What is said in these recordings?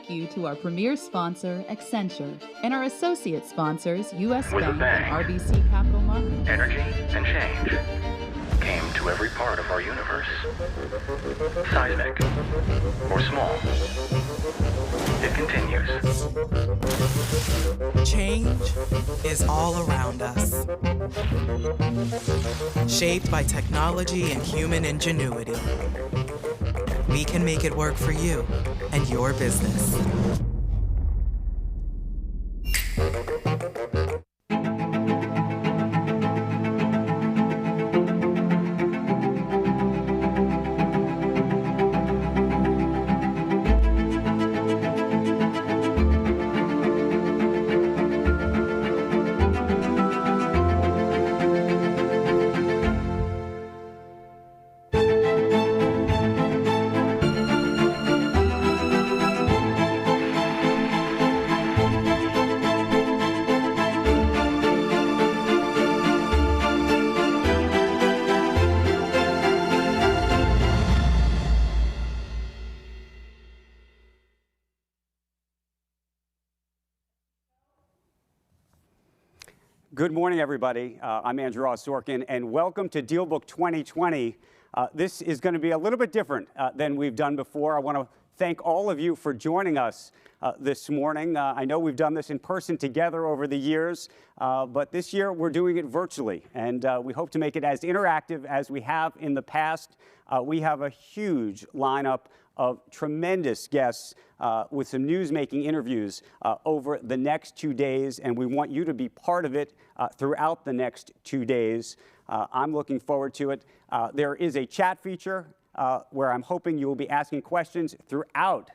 thank you to our premier sponsor, Accenture, and our associate sponsors, U.S. With a Bank bang, and RBC Capital Markets. Energy and change came to every part of our universe. Seismic or small, it continues. Change is all around us, shaped by technology and human ingenuity. We can make it work for you and your business. Good morning, everybody. I'm Andrew Ross Sorkin, and welcome to DealBook 2020. This is going to be a little bit different than we've done before. I want to thank all of you for joining us this morning. I know we've done this in person together over the years, but this year we're doing it virtually, and we hope to make it as interactive as we have in the past. We have a huge lineup of tremendous guests with some news-making interviews over the next 2 days, and we want you to be part of it throughout the next 2 days. I'm looking forward to it. There is a chat feature where I'm hoping you will be asking questions throughout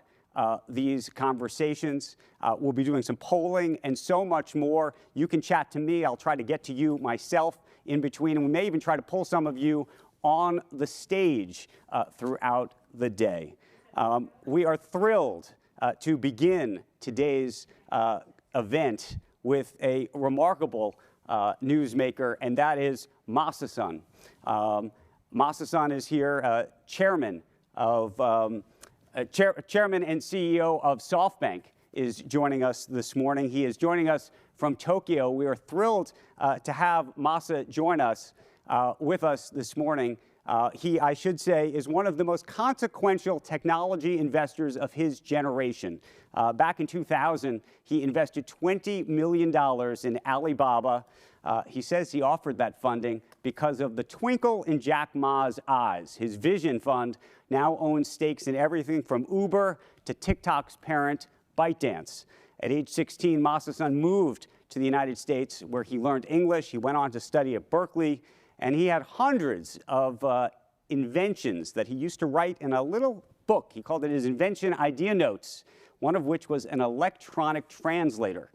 these conversations. We'll be doing some polling and so much more. You can chat to me. I'll try to get to you myself in between, and we may even try to pull some of you on the stage throughout the day. We are thrilled to begin today's event with a remarkable newsmaker, and that is Masa-san. Masa-san is here, chairman and CEO of SoftBank is joining us this morning. He is joining us from Tokyo. We are thrilled to have Masa join us with us this morning. He, I should say, is one of the most consequential technology investors of his generation. Back in 2000, he invested $20 million in Alibaba. He says he offered that funding because of the twinkle in Jack Ma's eyes. His Vision Fund now owns stakes in everything from Uber to TikTok's parent, ByteDance. At age 16, Masa-san moved to the United States, where he learned English. He went on to study at Berkeley. And he had hundreds of inventions that he used to write in a little book. He called it his invention idea notes, one of which was an electronic translator.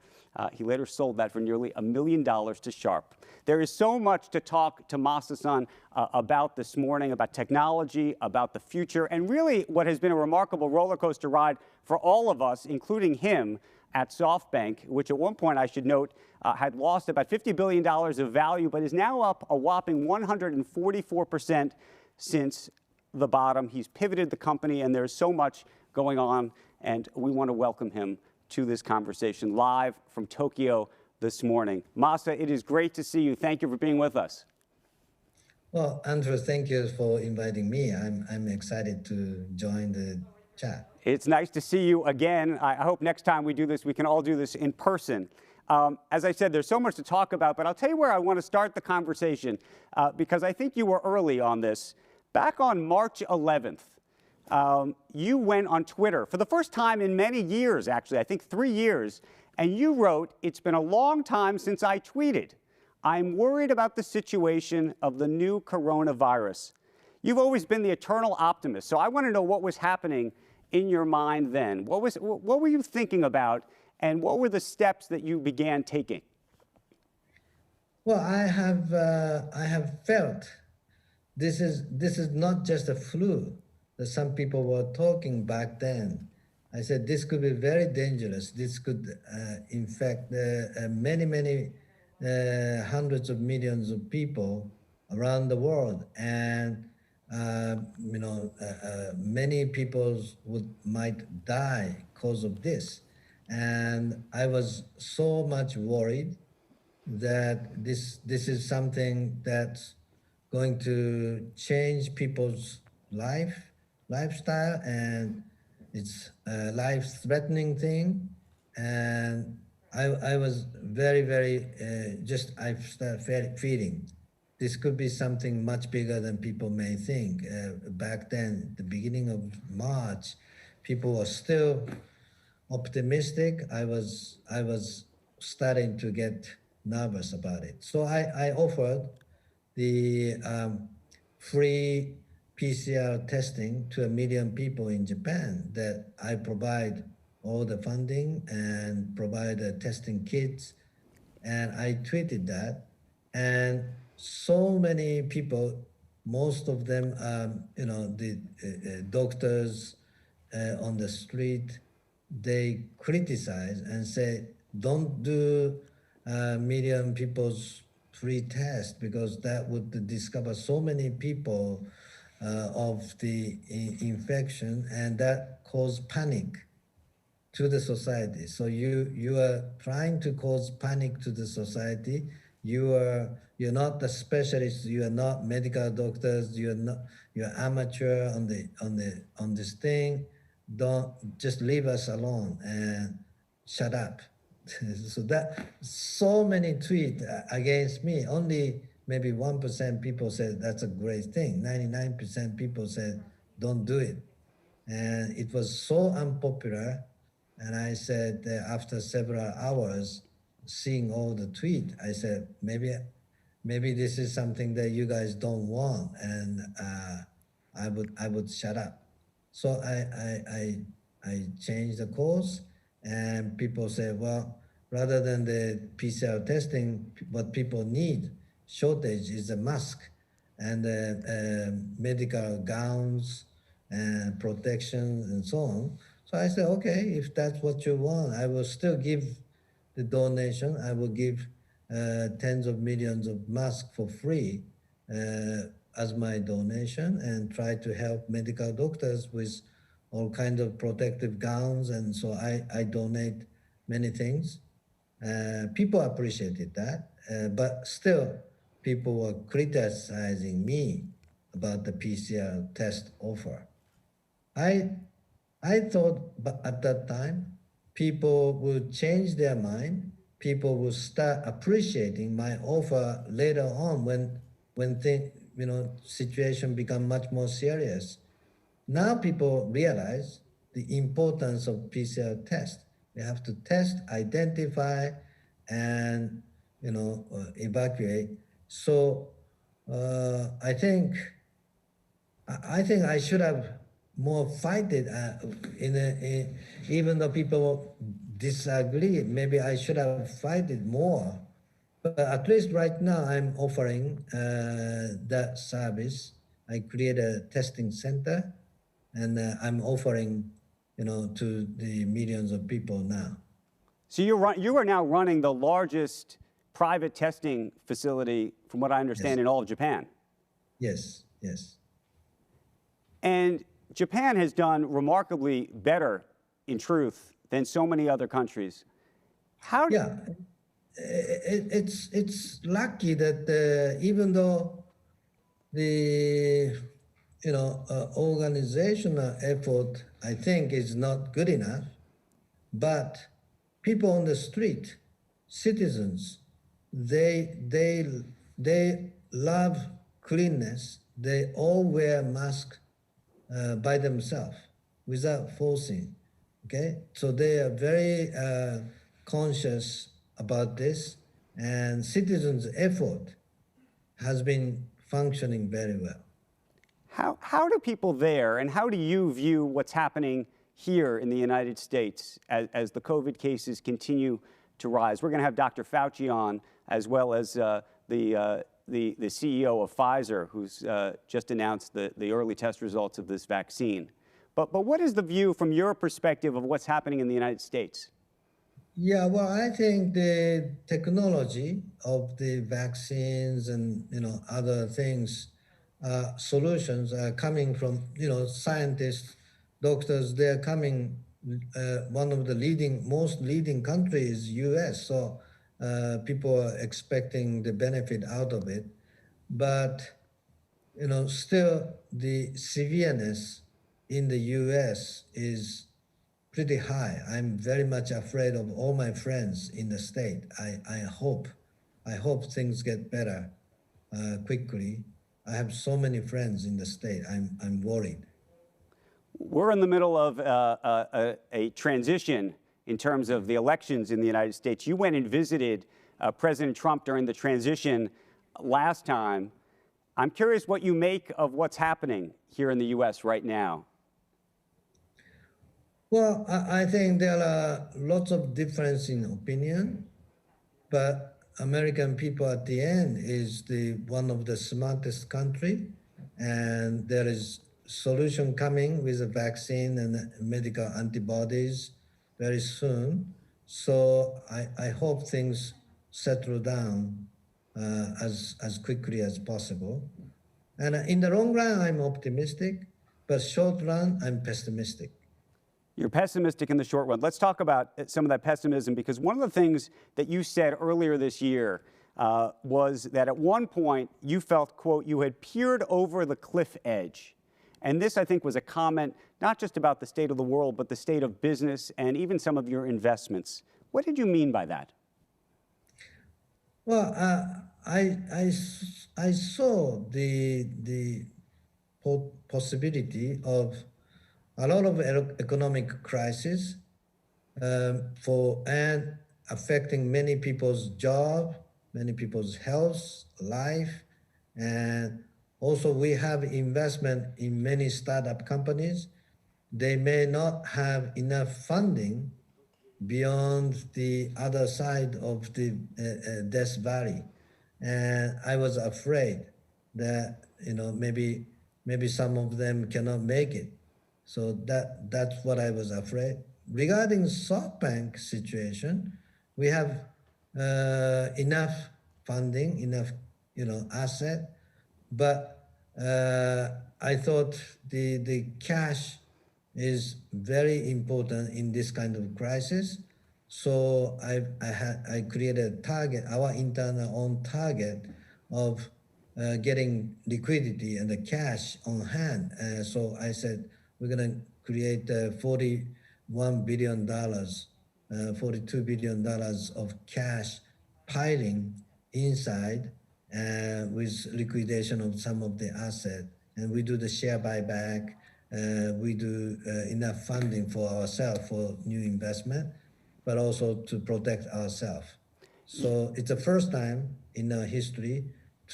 He later sold that for nearly $1 million to Sharp. There is so much to talk to Masa-san about this morning, about technology, about the future, and really what has been a remarkable roller coaster ride for all of us, including him, at SoftBank, which at one point, I should note, had lost about $50 billion of value, but is now up a whopping 144% since the bottom. He's pivoted the company, and there's so much going on, and we want to welcome him to this conversation live from Tokyo this morning. Masa, it is great to see you. Thank you for being with us. Well, Andrew, thank you for inviting me. I'm excited to join the chat. It's nice to see you again. I hope next time we do this, we can all do this in person. As I said, there's so much to talk about, but I'll tell you where I want to start the conversation because I think you were early on this. Back on March 11th, you went on Twitter for the first time in many years, actually, I think 3 years, and you wrote, "It's been a long time since I tweeted. I'm worried about the situation of the new coronavirus." You've always been the eternal optimist, so I want to know what was happening in your mind then. What were you thinking about, and what were the steps that you began taking? Well, I have felt this is not just a flu that some people were talking back then. I said this could be very dangerous. This could infect many hundreds of millions of people around the world, and many people might die because of this. And I was so much worried that this is something that's going to change people's lifestyle, and it's a life-threatening thing. And I was very just I started feeling this could be something much bigger than people may think. Back then, the beginning of March, people were still optimistic. I was starting to get nervous about it. So I offered the free PCR testing to 1 million people in Japan, that I provide all the funding and provide the testing kits, and I tweeted that, and so many people, most of them, the doctors on the street, they criticize and say, don't do 1 million people's free test, because that would discover so many people of the infection, and that cause panic to the society. So you are trying to cause panic to the society. You're not the specialists. You are not medical doctors. You're amateur on this thing. Don't just leave us alone and shut up. So many tweets against me. Only maybe 1% people said that's a great thing. 99% people said don't do it, and it was so unpopular. And I said, after several hours seeing all the tweet, I said, maybe this is something that you guys don't want, and I would shut up. So I changed the course, and people say, well, rather than the PCR testing, what people need shortage is a mask and medical gowns and protection and so on. So I said, okay, if that's what you want, I will still give the donation. I will give tens of millions of masks for free as my donation, and try to help medical doctors with all kinds of protective gowns. And so I donate many things. People appreciated that, but still people were criticizing me about the PCR test offer. I I thought at that time people would change their mind. People would start appreciating my offer later on, when situation become much more serious. Now people realize the importance of PCR test. We have to test, identify, and evacuate. So I think I should have more fight it even though people disagree. Maybe I should have fight it more. But at least right now I'm offering that service. I create a testing center, and I'm offering, to the millions of people now. So you are now running the largest private testing facility, from what I understand, Yes. in all of Japan. Yes, yes. And Japan has done remarkably better, in truth, than so many other countries. How? Yeah, it's lucky that even though the organizational effort, I think, is not good enough, but people on the street, citizens, they love cleanness. They all wear masks by themselves without forcing. Okay, so they are very conscious about this, and citizens' effort has been functioning very well. How do people there, and how do you view what's happening here in the United States as the COVID cases continue to rise? We're going to have Dr. Fauci on, as well as the CEO of Pfizer, who's just announced the early test results of this vaccine. But what is the view from your perspective of what's happening in the United States? Yeah, well, I think the technology of the vaccines and other things solutions are coming from, scientists, doctors. They're coming. One of the most leading countries is U.S. So people are expecting the benefit out of it, but still the severeness in the U.S. is pretty high. I'm very much afraid of all my friends in the state. I hope things get better quickly. I have so many friends in the state. I'm worried. We're in the middle of a transition in terms of the elections in the United States. You went and visited President Trump during the transition last time. I'm curious what you make of what's happening here in the U.S. right now. Well, I think there are lots of difference in opinion, but American people at the end is one of the smartest country, and there is solution coming with a vaccine and medical antibodies very soon. So I hope things settle down as quickly as possible. And in the long run, I'm optimistic, but short run, I'm pessimistic. You're pessimistic in the short run. Let's talk about some of that pessimism, because one of the things that you said earlier this year was that at one point you felt, quote, you had peered over the cliff edge. And this, I think, was a comment not just about the state of the world, but the state of business and even some of your investments. What did you mean by that? Well, I saw the possibility of a lot of economic crisis and affecting many people's job, many people's health, life, and also we have investment in many startup companies. They may not have enough funding beyond the other side of the Death Valley, and I was afraid that maybe some of them cannot make it. So that's what I was afraid. Regarding SoftBank situation, we have enough funding, enough asset, but I thought the cash is very important in this kind of crisis. So I created a target, our internal own target of getting liquidity and the cash on hand. So I said, we're going to create $41 billion, $42 billion of cash piling inside with liquidation of some of the asset. And we do the share buyback. We do enough funding for ourselves for new investment, but also to protect ourselves. So it's the first time in our history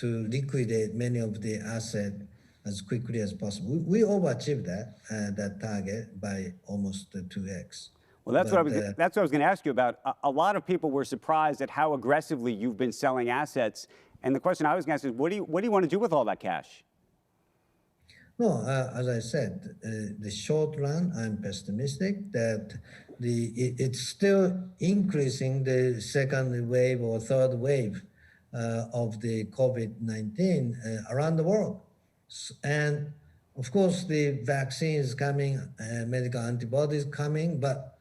to liquidate many of the assets as quickly as possible. We overachieved that target by almost 2x. Well, that's what I was going to ask you about. A lot of people were surprised at how aggressively you've been selling assets. And the question I was going to ask is, what do you want to do with all that cash? No, as I said, the short run, I'm pessimistic that it's still increasing, the second wave or third wave of the COVID-19 around the world. And of course, the vaccine is coming, medical antibodies coming, but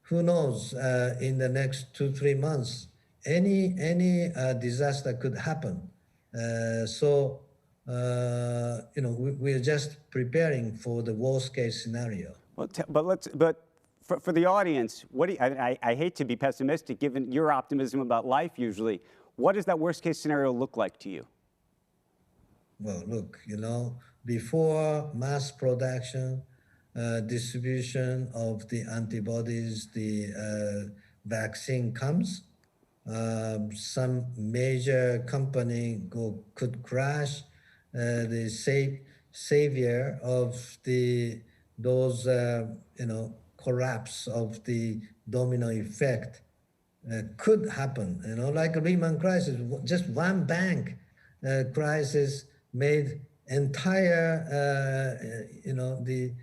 who knows, in the next 2-3 months, any disaster could happen. So we're just preparing for the worst case scenario. Well, but for the audience, I hate to be pessimistic given your optimism about life usually. What does that worst case scenario look like to you? Well, look, before mass production, distribution of the antibodies, the vaccine comes, some major company could crash. The savior of those collapse of the domino effect could happen. Like a Lehman crisis, just one bank crisis made entire the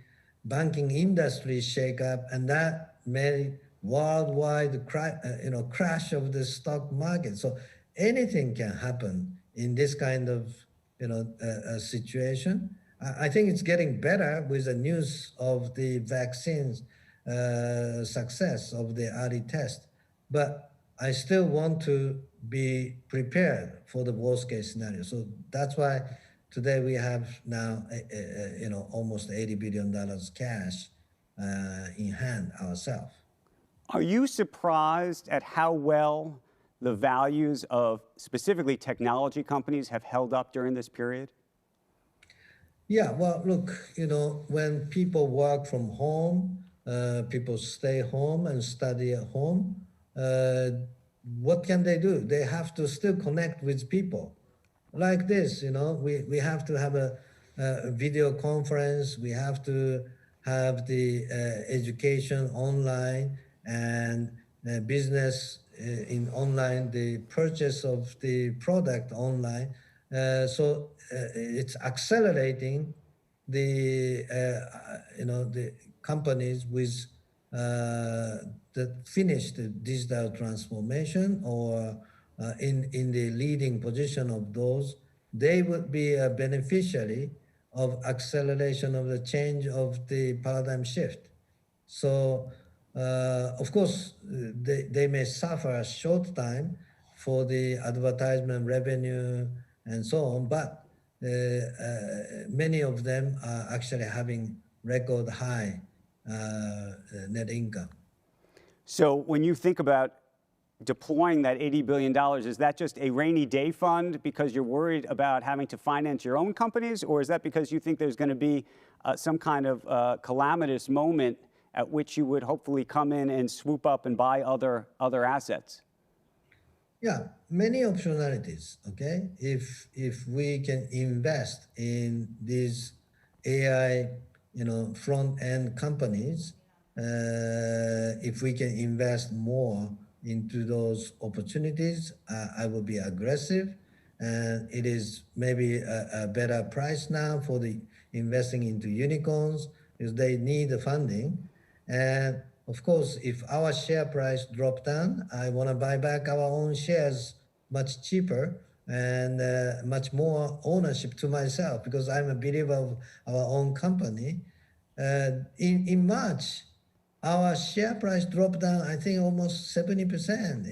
banking industry shake up, and that made worldwide crash of the stock market. So anything can happen in this kind of situation. I think it's getting better with the news of the vaccines success of the early test, but I still want to be prepared for the worst case scenario. So that's why today we have now almost $80 billion cash in hand ourselves. Are you surprised at how well the values of specifically technology companies have held up during this period? Yeah, well, look, when people work from home, people stay home and study at home, what can they do? They have to still connect with people. Like this, we have to have a video conference, we have to have the education online and business in online, the purchase of the product online. So it's accelerating the the companies with that finished the digital transformation or in the leading position of those, they would be a beneficiary of acceleration of the change of the paradigm shift. So, of course, they may suffer a short time for the advertisement revenue and so on, but many of them are actually having record high net income. So when you think about deploying that $80 billion, is that just a rainy day fund because you're worried about having to finance your own companies? Or is that because you think there's going to be some kind of calamitous moment at which you would hopefully come in and swoop up and buy other assets? Yeah, many optionalities, okay? If we can invest in these AI, front-end companies, if we can invest more into those opportunities, I will be aggressive. And it is maybe a better price now for the investing into unicorns because they need the funding. And of course, if our share price drop down, I want to buy back our own shares much cheaper and much more ownership to myself because I'm a believer of our own company. In March, our share price dropped down, I think, almost 70%.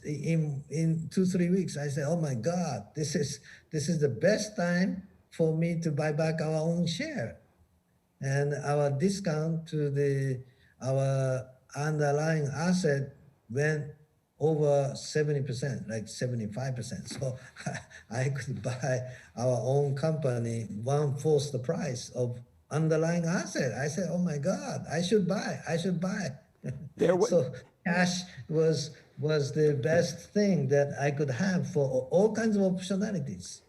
In 2-3 weeks, I said, "Oh my God, this is the best time for me to buy back our own share." And our discount to our underlying asset went over 70%, like 75%. So I could buy our own company 1/4 the price of underlying asset. I said, "Oh my God, I should buy." So cash was the best thing that I could have for all kinds of optionalities.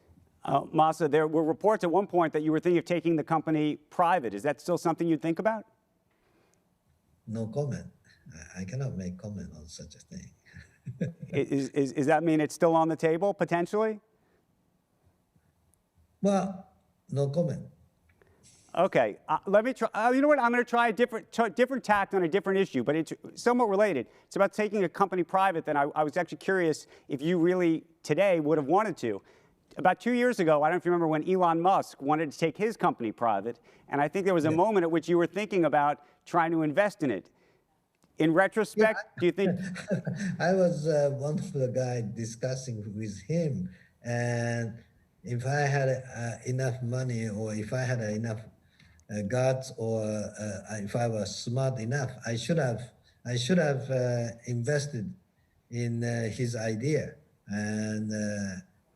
Masa, there were reports at one point that you were thinking of taking the company private. Is that still something you'd think about? No comment. I cannot make comment on such a thing. Does that mean it's still on the table, potentially? Well, no comment. Okay, let me try. You know what? I'm going to try a different tact on a different issue, but it's somewhat related. It's about taking a company private. Then I was actually curious if you really today would have wanted to. About 2 years ago, I don't know if you remember when Elon Musk wanted to take his company private, and I think there was a moment at which you were thinking about trying to invest in it. In retrospect, do you think? I was one of the guys discussing with him, and if I had enough money, or if I had enough guts, or if I was smart enough, I should have invested in his idea, and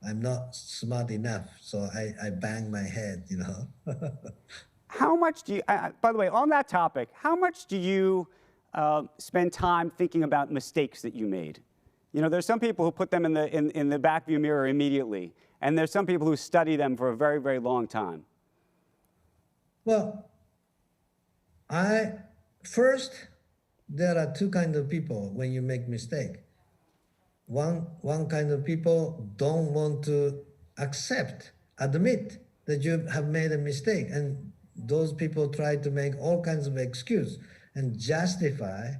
I'm not smart enough, so I banged my head, How much do you? By the way, on that topic, how much do you spend time thinking about mistakes that you made? There's some people who put them in the backview mirror immediately, and there's some people who study them for a very, very long time. Well, first, there are two kinds of people when you make mistake. One kind of people don't want to admit that you have made a mistake, and those people try to make all kinds of excuse and justify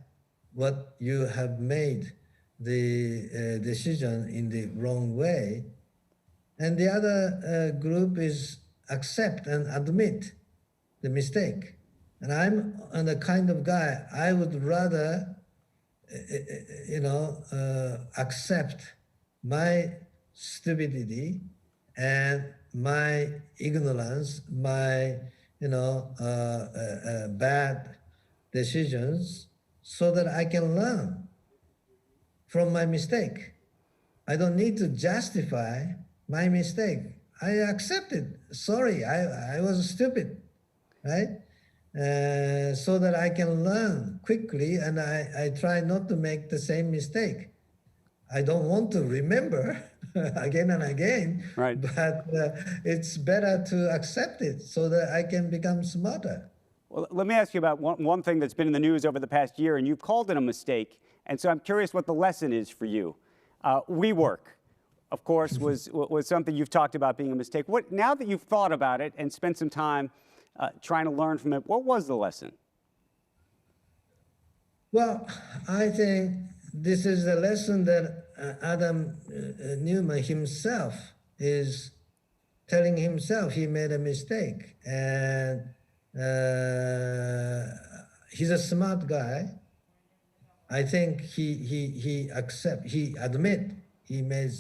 what you have made the decision in the wrong way. And the other group is accept and admit the mistake. And I'm the kind of guy, I would rather, accept my stupidity and my ignorance, my, bad decisions, so that I can learn from my mistake. I don't need to justify my mistake. I accept it. Sorry, I was stupid, right? So that I can learn quickly, and I try not to make the same mistake. I don't want to remember again and again, Right. but it's better to accept it so that I can become smarter. Well, let me ask you about one thing that's been in the news over the past year, and you've called it a mistake. And so I'm curious what the lesson is for you. WeWork, of course, was something you've talked about being a mistake. Now that you've thought about it and spent some time trying to learn from it, what was the lesson? Well, I think this is a lesson that Adam Newman himself is telling himself he made a mistake. And he's a smart guy. I think he admit he made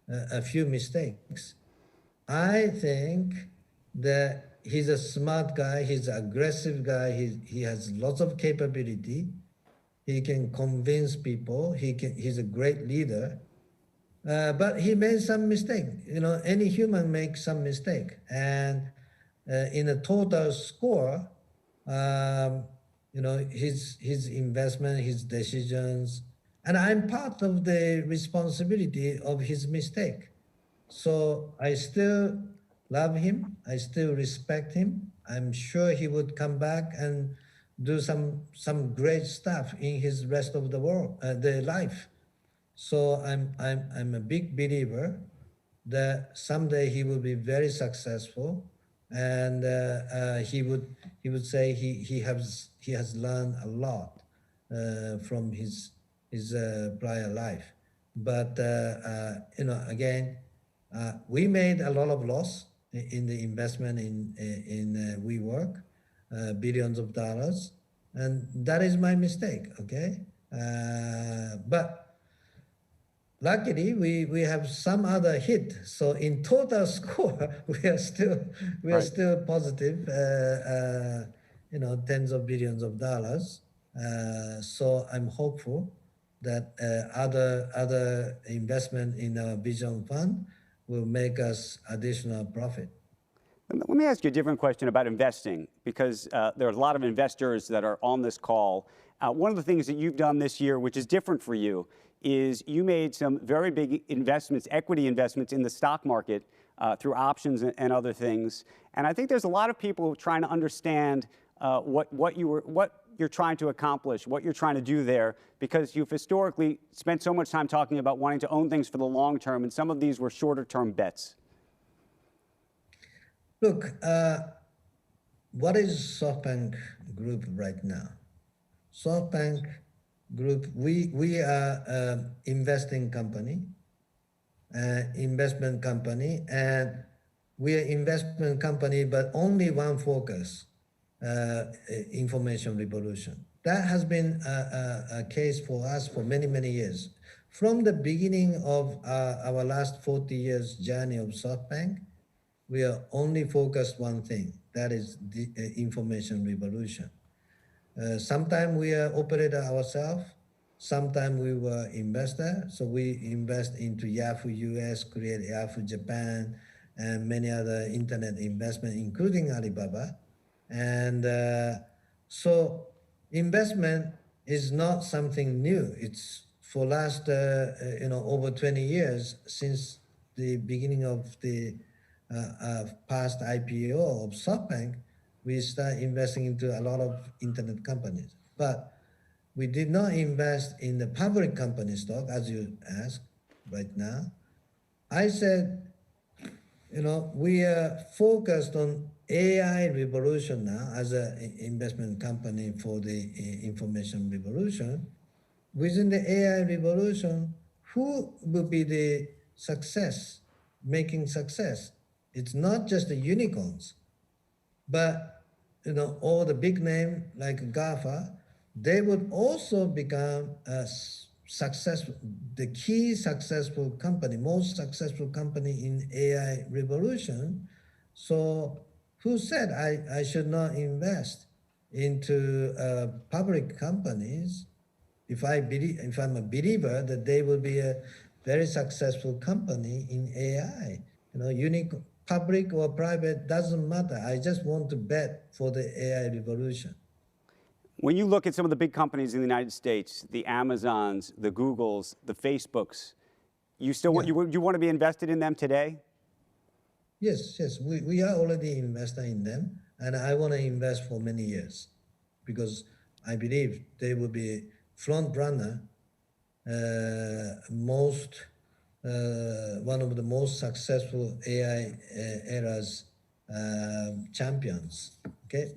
a few mistakes. I think that he's a smart guy, he's an aggressive guy, he has lots of capability. He can convince people, he's a great leader. But he made some mistake. Any human makes some mistake. And in a total score, his investment, his decisions, and I'm part of the responsibility of his mistake. So I still love him. I still respect him. I'm sure he would come back and do some great stuff in his rest of the life. So I'm a big believer that someday he will be very successful, and he would say he has learned a lot from his prior life. But again, we made a lot of loss in the investment in WeWork, billions of dollars, and that is my mistake. Okay, but luckily, we have some other hit. So in total score, we are still positive. Tens of billions of dollars. So I'm hopeful that other investment in our Vision Fund will make us additional profit. Let me ask you a different question about investing, because there are a lot of investors that are on this call. One of the things that you've done this year, which is different for you, is you made some very big investments, equity investments in the stock market through options and other things. And I think there's a lot of people trying to understand what you're trying to accomplish, what you're trying to do there, because you've historically spent so much time talking about wanting to own things for the long term, and some of these were shorter term bets. Look, what is SoftBank Group right now? SoftBank Group, we are investment company, and we are investment company, but only one focus, information revolution. That has been a case for us for many, many years. From the beginning of our last 40 years journey of SoftBank, we are only focused one thing, that is the information revolution. Sometimes we are operator ourselves, sometimes we were investor. So we invest into Yahoo US, create Yahoo Japan, and many other internet investment, including Alibaba. And so investment is not something new. It's for last over 20 years since the beginning of the past IPO of SoftBank. We start investing into a lot of internet companies, but we did not invest in the public company stock, as you asked right now. I said, we are focused on AI revolution now as an investment company for the information revolution. Within the AI revolution, who will be the success making success. It's not just the unicorns, but all the big name like GAFA, they would also become a successful, the key successful company, most successful company in AI revolution. So who said I should not invest into public companies if if I'm a believer that they will be a very successful company in AI? Unique, public or private doesn't matter. I just want to bet for the AI revolution. When you look at some of the big companies in the United States, the Amazons, the Googles, the Facebooks, you still want, you want to be invested in them today? Yes, we are already invested in them, and I want to invest for many years because I believe they will be front runner, one of the most successful AI era's champions. Okay,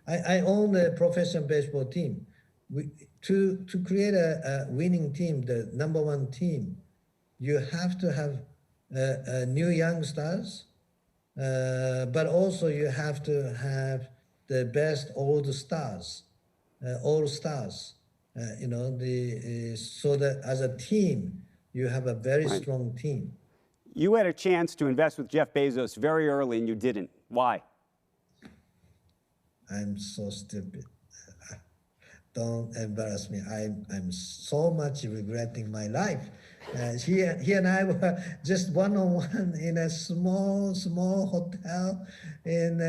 I own a professional baseball team. To create a winning team, the number one team, you have to have new young stars, but also you have to have the best old stars, all stars. So that as a team, you have a very strong team. You had a chance to invest with Jeff Bezos very early, and you didn't. Why? I'm so stupid. Don't embarrass me. I'm so much regretting my life. He and I were just one-on-one in a small hotel in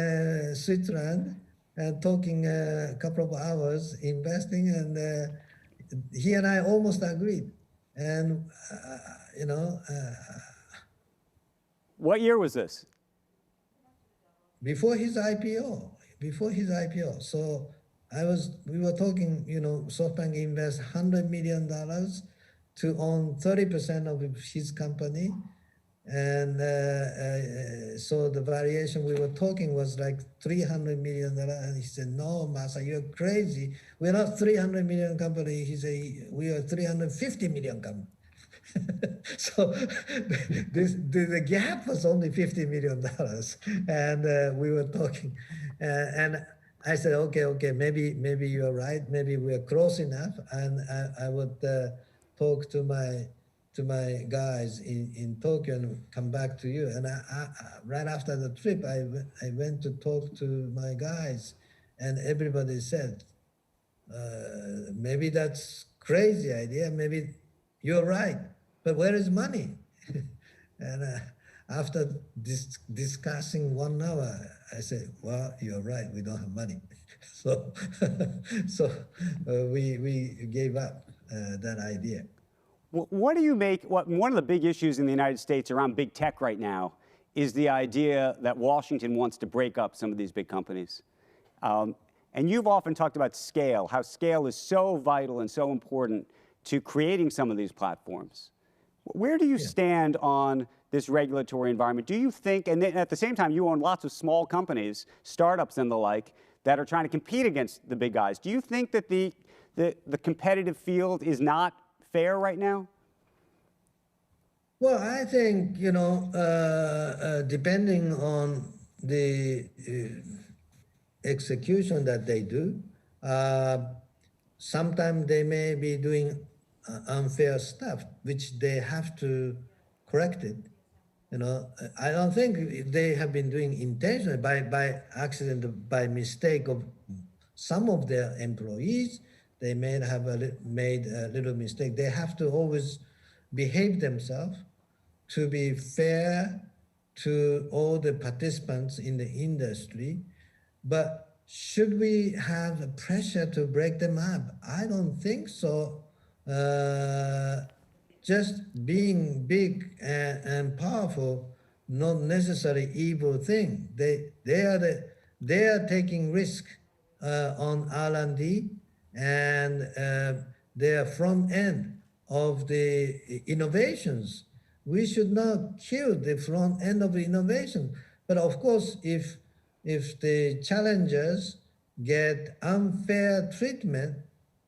Switzerland, talking a couple of hours, investing, and he and I almost agreed. And what year was this? Before his IPO. So we were talking, SoftBank invest $100 million to own 30% of his company. And so the valuation we were talking was like $300 million. And he said, no, Masa, you're crazy. We're not $300 million company. He said, we are $350 million company. So the gap was only $50 million. And we were talking. And I said, okay, maybe you're right. Maybe we're close enough. And I would talk to my guys in Tokyo and come back to you. And right after the trip, I went to talk to my guys, and everybody said, maybe that's crazy idea. Maybe you're right, but where is money? And after discussing 1 hour, I said, well, you're right, we don't have money. So we gave up that idea. What do you make, one of the big issues in the United States around big tech right now is the idea that Washington wants to break up some of these big companies. And you've often talked about scale, how scale is so vital and so important to creating some of these platforms. Where do you stand on this regulatory environment? Do you think, and at the same time, you own lots of small companies, startups and the like, that are trying to compete against the big guys. Do you think that the competitive field is not fair right now? Well, I think, depending on the execution that they do, sometimes they may be doing unfair stuff, which they have to correct it. I don't think they have been doing intentionally by accident, by mistake of some of their employees. They may have made a little mistake. They have to always behave themselves to be fair to all the participants in the industry. But should we have the pressure to break them up? I don't think so. Just being big and powerful, not necessarily evil thing. They are taking risk on R&D, and they are front end of the innovations. We should not kill the front end of innovation. But of course, if the challengers get unfair treatment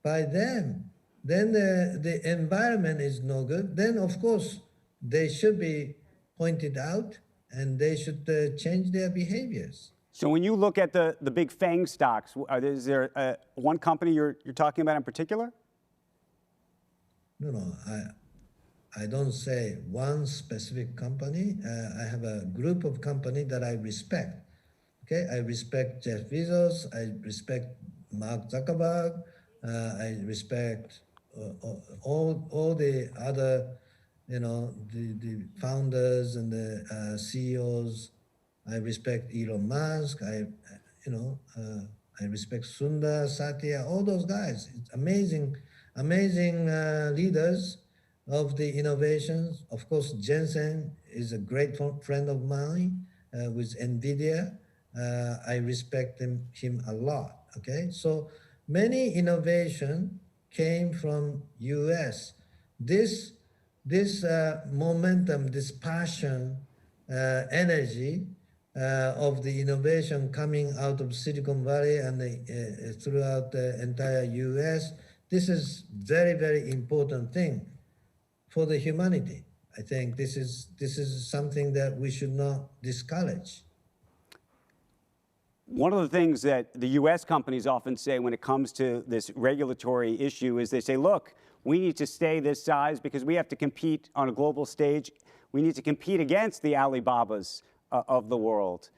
by them, then the environment is no good. Then of course they should be pointed out, and they should change their behaviors. So when you look at the big FANG stocks, is there one company you're talking about in particular? No, I don't say one specific company. I have a group of companies that I respect. Okay, I respect Jeff Bezos. I respect Mark Zuckerberg. I respect all the other, the founders and the CEOs. I respect Elon Musk. I respect Sundar, Satya, all those guys. It's amazing leaders of the innovations. Of course, Jensen is a great friend of mine with NVIDIA. I respect him a lot. Okay, so many innovation came from U.S. This momentum, this passion, energy of the innovation coming out of Silicon Valley and throughout the entire U.S. This is very, very important thing for the humanity. I think this is something that we should not discourage. One of the things that the U.S. companies often say when it comes to this regulatory issue is they say, look, we need to stay this size because we have to compete on a global stage. We need to compete against the Alibabas of the world.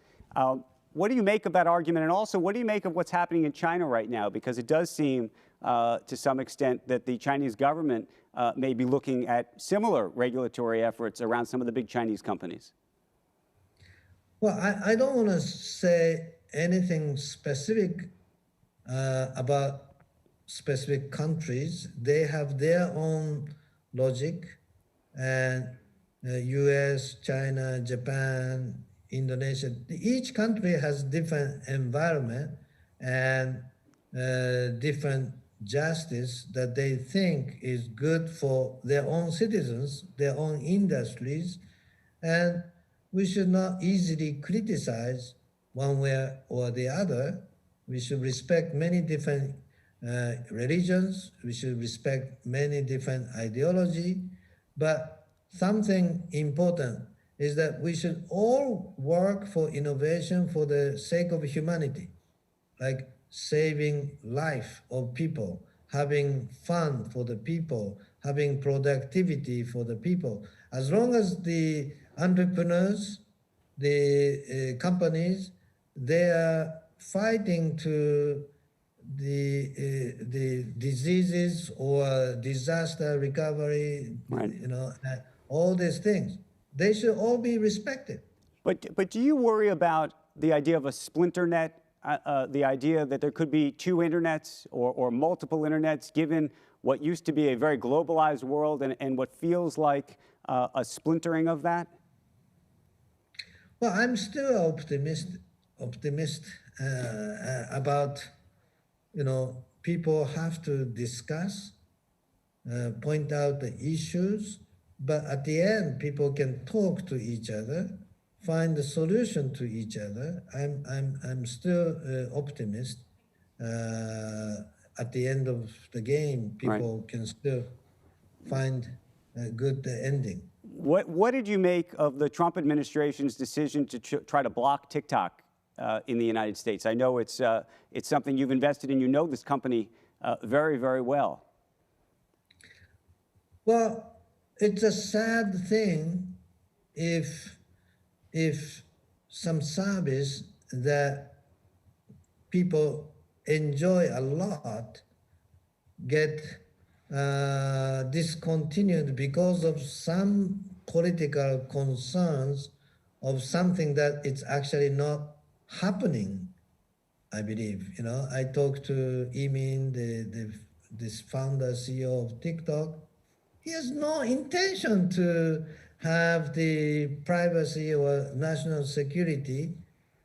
What do you make of that argument? And also, what do you make of what's happening in China right now? Because it does seem, to some extent, that the Chinese government may be looking at similar regulatory efforts around some of the big Chinese companies. Well, I don't want to say anything specific about specific countries. They have their own logic, and US, China, Japan, Indonesia, each country has different environment and different justice that they think is good for their own citizens, their own industries, and we should not easily criticize one way or the other. We should respect many different religions. We should respect many different ideology. But something important is that we should all work for innovation for the sake of humanity, like saving life of people, having fun for the people, having productivity for the people. As long as the entrepreneurs, the companies, they are fighting to the diseases or disaster recovery, right. All these things, they should all be respected. But do you worry about the idea of a splinter net, the idea that there could be two internets or multiple internets, given what used to be a very globalized world and what feels like a splintering of that? Well, I'm still optimist about, people have to discuss, point out the issues, but at the end, people can talk to each other, find the solution to each other. I'm still optimist. At the end of the game, people right. can still find a good ending. What did you make of the Trump administration's decision to try to block TikTok in the United States? I know it's something you've invested in. You know this company very, very well. Well, it's a sad thing if some service that people enjoy a lot get discontinued because of some political concerns of something that it's actually not happening, I believe. I talked to Emin, this founder, CEO of TikTok. He has no intention to have the privacy or national security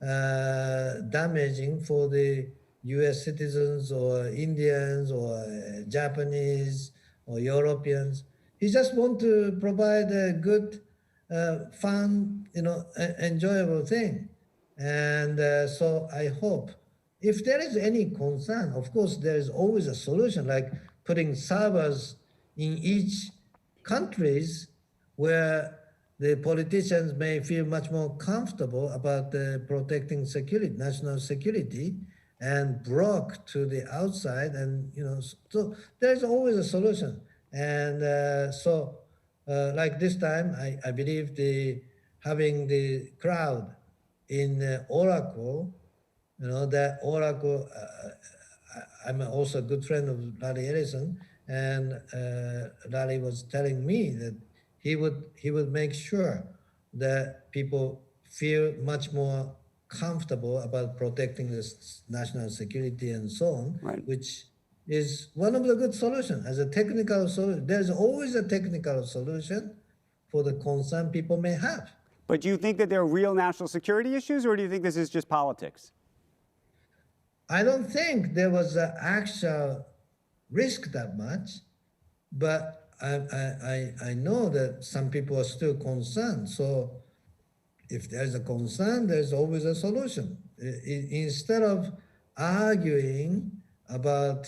damaging for the US citizens or Indians or Japanese or Europeans. He just wants to provide a good, fun, enjoyable thing. And so I hope, if there is any concern, of course, there is always a solution, like putting servers in each countries where the politicians may feel much more comfortable about protecting security, national security, and block to the outside. And so there's always a solution. And like this time, I believe having the crowd in Oracle, that Oracle. I'm also a good friend of Larry Ellison, and Larry was telling me that he would make sure that people feel much more comfortable about protecting this national security and so on, Right. which is one of the good solutions. As a technical solution, there's always a technical solution for the concern people may have. But do you think that there are real national security issues, or do you think this is just politics? I don't think there was an actual risk that much, but I know that some people are still concerned. So if there's a concern, there's always a solution. Instead of arguing about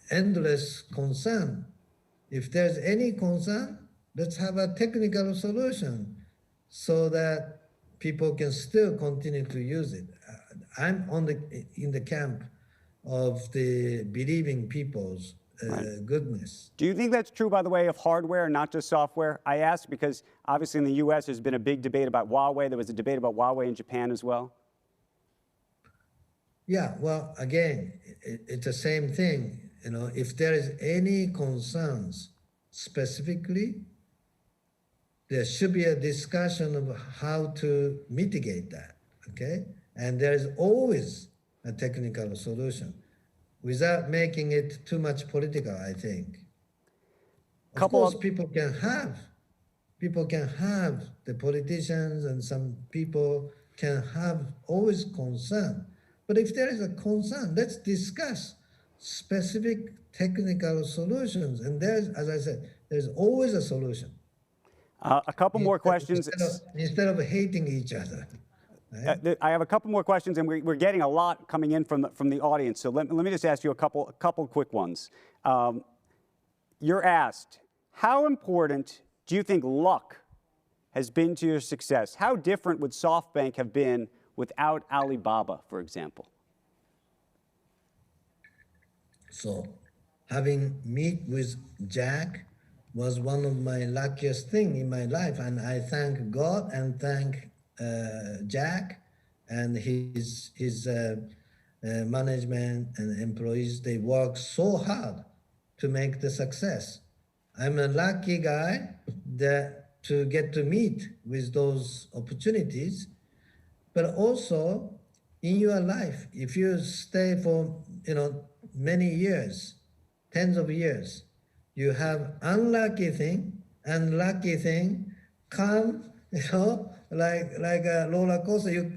endless concern, if there's any concern, let's have a technical solution so that people can still continue to use it. I'm in the camp of the believing people's goodness. Do you think that's true, by the way, of hardware, not just software? I ask because obviously in the U.S. there's been a big debate about Huawei. There was a debate about Huawei in Japan as well. Yeah, well, again, it's the same thing. If there is any concerns specifically, there should be a discussion of how to mitigate that, okay? And there is always a technical solution without making it too much political, I think. Of course, people can have, the politicians and some people can have always concern. But if there is a concern, let's discuss specific technical solutions. And there's, as I said, there's always a solution. A couple more questions. Instead of hating each other. Right? I have a couple more questions, and we're getting a lot coming in from the audience. So let me just ask you a couple quick ones. You're asked, how important do you think luck has been to your success? How different would SoftBank have been without Alibaba, for example? So having met with Jack was one of my luckiest things in my life, and I thank God and thank Jack and his management and employees. They work so hard to make the success. I'm a lucky guy to get to meet with those opportunities, but also in your life, if you stay for many years, tens of years, you have unlucky thing and lucky thing come, like a roller coaster.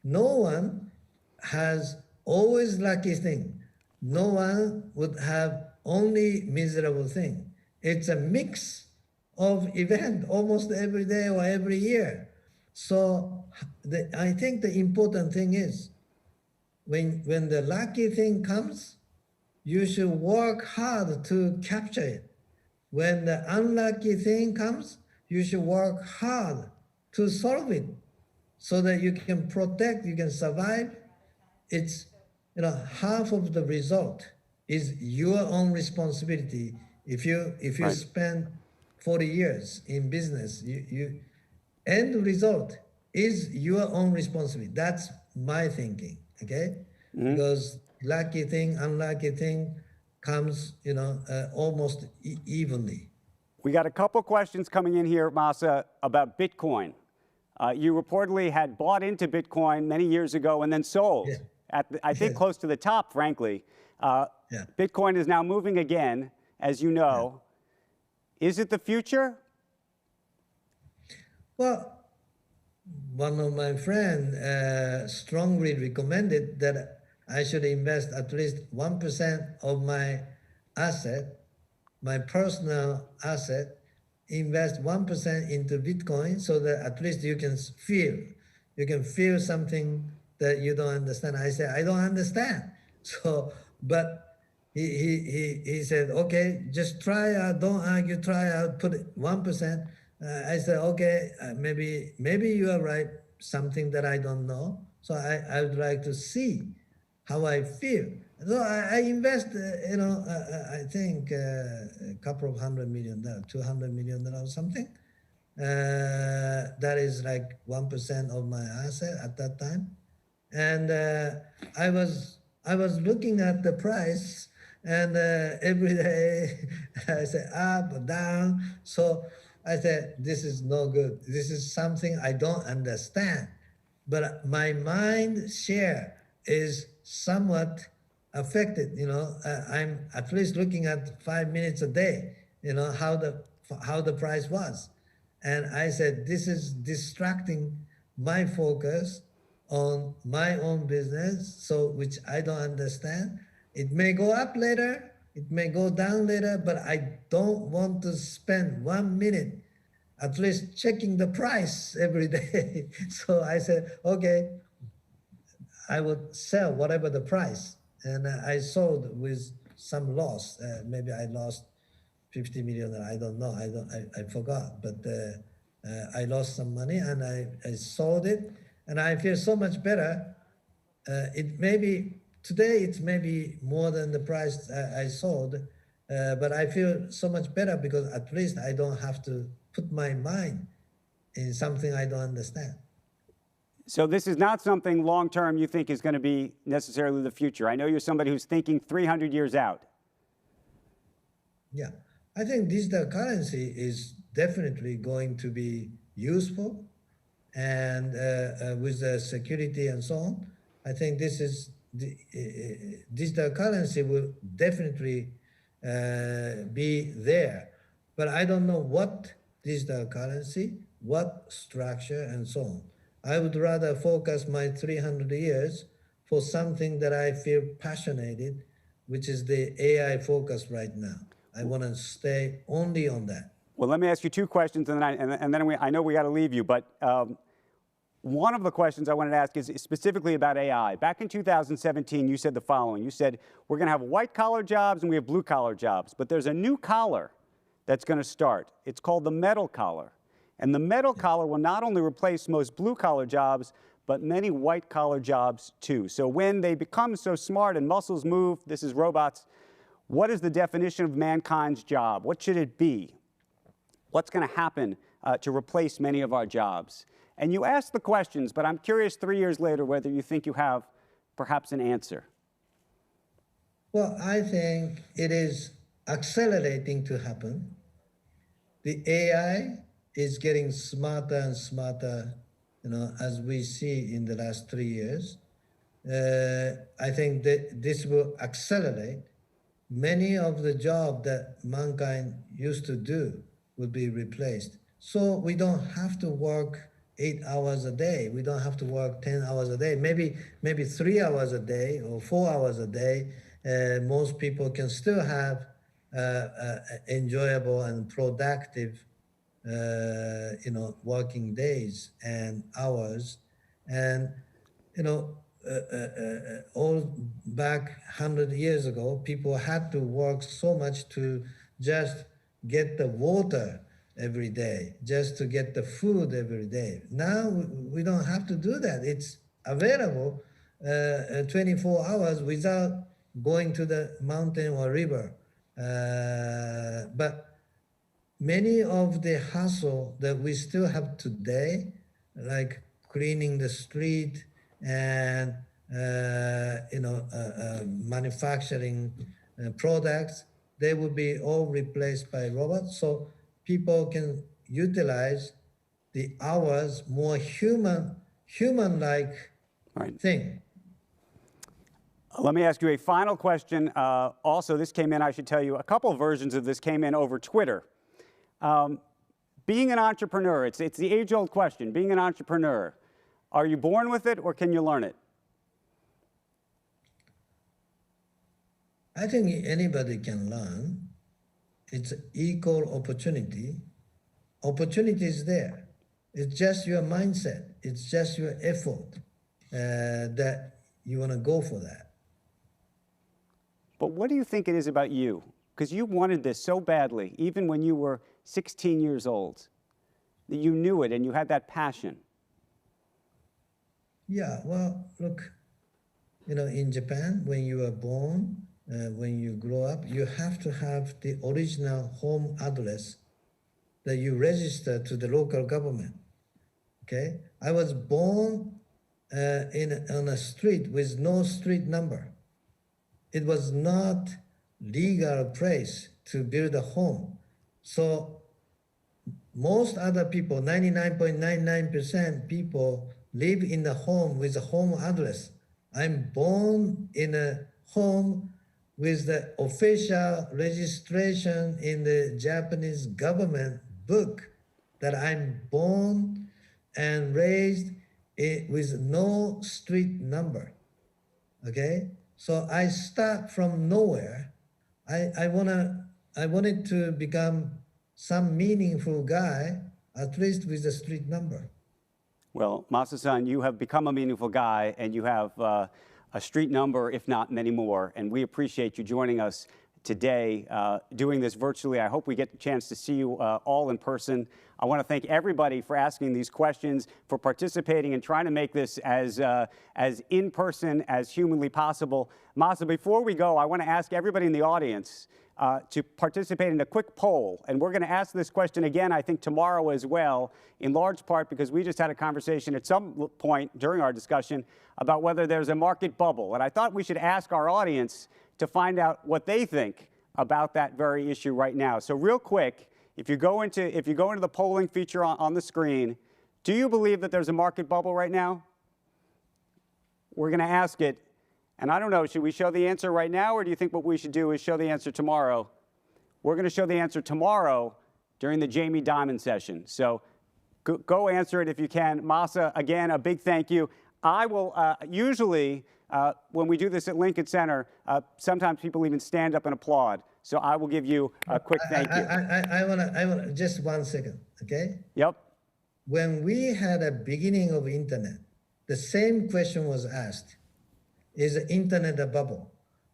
No one has always lucky thing. No one would have only miserable thing. It's a mix of event almost every day or every year. So I think the important thing is when the lucky thing comes, you should work hard to capture it. When the unlucky thing comes, you should work hard to solve it so that you can protect, you can survive. It's, half of the result is your own responsibility. If you Right. spend 40 years in business, you end result is your own responsibility. That's my thinking, okay? Mm-hmm. Because lucky thing, unlucky thing comes, almost evenly. We got a couple questions coming in here, Masa, about Bitcoin. You reportedly had bought into Bitcoin many years ago and then sold at, I think, close to the top, frankly. Bitcoin is now moving again, as you know. Is it the future? Well, one of my friends strongly recommended that I should invest at least 1% of my asset, my personal asset, invest 1% into Bitcoin so that at least you can feel something that you don't understand. I say, I don't understand. So, but he said, okay, just try out, don't argue, try out, put it 1%. I said, okay, maybe you are right, something that I don't know. So I would like to see how I feel. So I invest, I think a couple of $100 million, $200 million or something. That is like 1% of my asset at that time. And I was looking at the price, and every day I said up or down. So I said, this is no good. This is something I don't understand. But my mind share is somewhat affected. I'm at least looking at 5 minutes a day. How the price was, and I said, this is distracting my focus on my own business, so which I don't understand. It may go up later, it may go down later, but I don't want to spend 1 minute at least checking the price every day. So I said, okay, I would sell whatever the price. And I sold with some loss. Maybe I lost 50 million. I don't know. I forgot. But I lost some money, and I sold it. And I feel so much better. It may be today, it's maybe more than the price I sold. But I feel so much better because at least I don't have to put my mind in something I don't understand. So this is not something long-term you think is going to be necessarily the future. I know you're somebody who's thinking 300 years out. Yeah, I think digital currency is definitely going to be useful, and with the security and so on, I think this is the digital currency will definitely be there. But I don't know what digital currency, what structure, and so on. I would rather focus my 300 years for something that I feel passionate, which is the AI focus right now. I want to stay only on that. Well, let me ask you two questions, and then I know we got to leave you, but one of the questions I wanted to ask is specifically about AI. Back in 2017, you said the following. You said, we're going to have white-collar jobs and we have blue-collar jobs, but there's a new collar that's going to start. It's called the metal collar. And the metal collar will not only replace most blue-collar jobs, but many white-collar jobs too. So when they become so smart and muscles move, this is robots, what is the definition of mankind's job? What should it be? What's going to happen to replace many of our jobs? And you asked the questions, but I'm curious 3 years later whether you think you have perhaps an answer. Well, I think it is accelerating to happen. The AI is getting smarter and smarter, as we see in the last 3 years. I think that this will accelerate. Many of the jobs that mankind used to do will be replaced. So we don't have to work 8 hours a day. We don't have to work 10 hours a day. Maybe 3 hours a day or 4 hours a day. Most people can still have enjoyable and productive working days and hours. And all back 100 years ago, people had to work so much to just get the water every day, just to get the food every day. Now we don't have to do that. It's available 24 hours without going to the mountain or river. But many of the hustle that we still have today, like cleaning the street and manufacturing products, they will be all replaced by robots. So people can utilize the hours more human-like thing. Let me ask you a final question. Also, this came in, I should tell you, a couple of versions of this came in over Twitter. Being an entrepreneur, it's the age-old question, being an entrepreneur, are you born with it or can you learn it? I think anybody can learn. It's equal opportunity. Opportunity is there. It's just your mindset. It's just your effort that you want to go for that. But what do you think it is about you? Because you wanted this so badly, even when you were 16 years old, that you knew it and you had that passion. Yeah, well, look, in Japan, when you are born, when you grow up, you have to have the original home address that you register to the local government. Okay, I was born on a street with no street number. It was not legal place to build a home. So most other people, 99.99% people, live in a home with a home address. I'm born in a home with the official registration in the Japanese government book that I'm born and raised with no street number. Okay, so I start from nowhere. I wanted to become some meaningful guy, at least with a street number. Well, Masa-san, you have become a meaningful guy, and you have a street number, if not many more. And we appreciate you joining us today, doing this virtually. I hope we get the chance to see you all in person. I want to thank everybody for asking these questions, for participating and trying to make this as in person as humanly possible. Masa, before we go, I want to ask everybody in the audience to participate in a quick poll. And we're going to ask this question again, I think, tomorrow as well, in large part because we just had a conversation at some point during our discussion about whether there's a market bubble. And I thought we should ask our audience to find out what they think about that very issue right now. So real quick, if you go into the polling feature on the screen, do you believe that there's a market bubble right now? We're going to ask it. And I don't know, should we show the answer right now, or do you think what we should do is show the answer tomorrow? We're going to show the answer tomorrow during the Jamie Dimon session. So go answer it if you can. Masa, again, a big thank you. I will usually, when we do this at Lincoln Center, sometimes people even stand up and applaud. So I will give you a quick thank you. I want just 1 second, okay? Yep. When we had a beginning of internet, the same question was asked. Is the internet a bubble?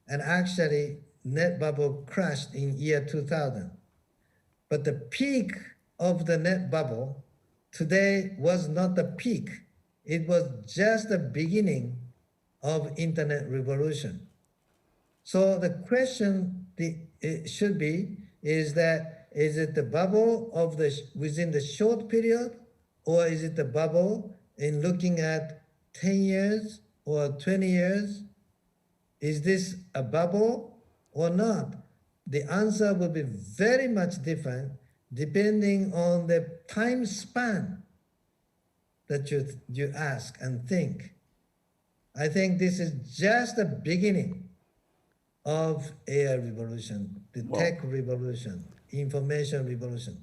And actually, net bubble crashed in year 2000. But the peak of the net bubble today was not the peak. It was just the beginning of internet revolution. So the question it should be is it the bubble of within the short period, or is it the bubble in looking at 10 years or 20 years? Is this a bubble or not? The answer will be very much different depending on the time span that you ask and think. I think this is just the beginning of AI revolution, the tech revolution, information revolution.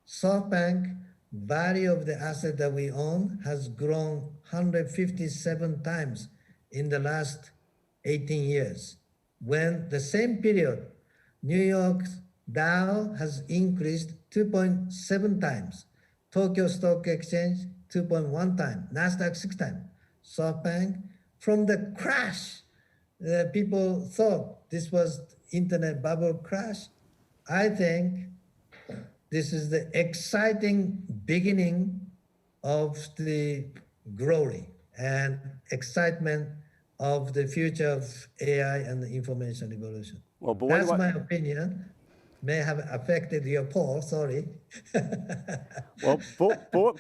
SoftBank value of the asset that we own has grown 157 times in the last 18 years. When the same period, New York's Dow has increased 2.7 times, Tokyo Stock Exchange 2.1 times, NASDAQ 6 times. SoftBank, from the crash, people thought this was internet bubble crash. I think this is the exciting beginning of the glory and excitement of the future of AI and the information revolution. Well, boy, that's my opinion. May have affected your poll, sorry. Well,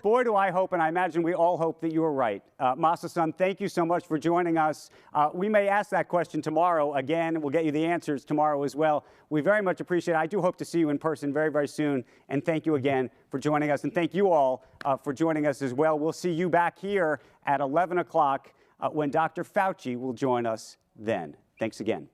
boy, do I hope, and I imagine we all hope that you are right. Masa-san, thank you so much for joining us. We may ask that question tomorrow again. We'll get you the answers tomorrow as well. We very much appreciate it. I do hope to see you in person very, very soon. And thank you again for joining us. And thank you all for joining us as well. We'll see you back here at 11 o'clock when Dr. Fauci will join us then. Thanks again.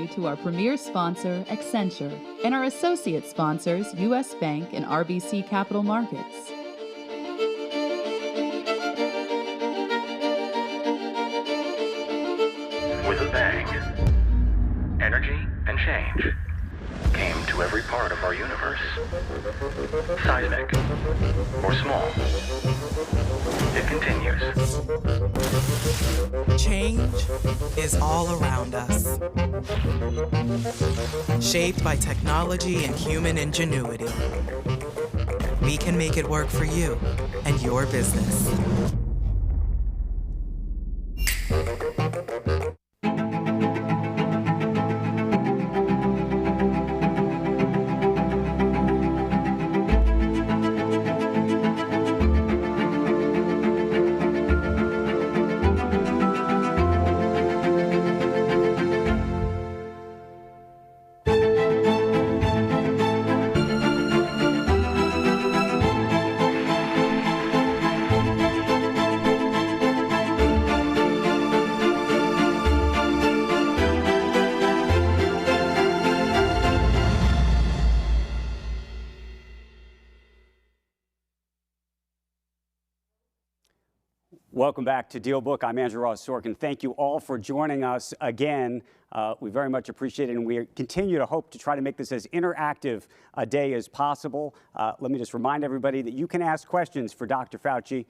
you to our premier sponsor, Accenture, and our associate sponsors, U.S. Bank and RBC Capital Markets. With a bang, energy and change came to every part of our universe. Seismic or small, it continues. Change is all around us. Shaped by technology and human ingenuity, we can make it work for you and your business. Welcome back to DealBook. I'm Andrew Ross Sorkin. Thank you all for joining us again. We very much appreciate it, and we continue to hope to try to make this as interactive a day as possible. Let me just remind everybody that you can ask questions for Dr. Fauci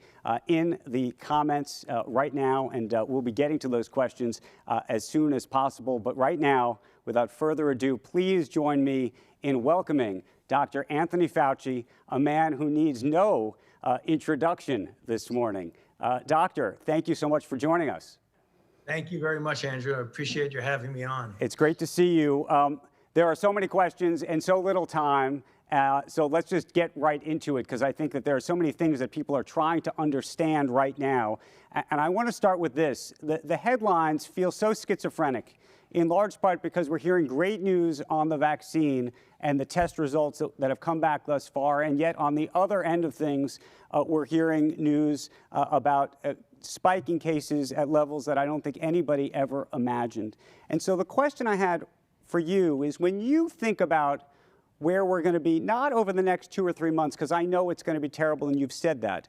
in the comments right now, and we'll be getting to those questions as soon as possible. But right now, without further ado, please join me in welcoming Dr. Anthony Fauci, a man who needs no introduction this morning. Doctor, thank you so much for joining us. Thank you very much, Andrew. I appreciate you having me on. It's great to see you. There are so many questions and so little time, so let's just get right into it, because I think that there are so many things that people are trying to understand right now. And I want to start with this. The headlines feel so schizophrenic, in large part because we're hearing great news on the vaccine and the test results that have come back thus far. And yet on the other end of things, we're hearing news about spiking cases at levels that I don't think anybody ever imagined. And so the question I had for you is, when you think about where we're going to be, not over the next 2 or 3 months, because I know it's going to be terrible and you've said that,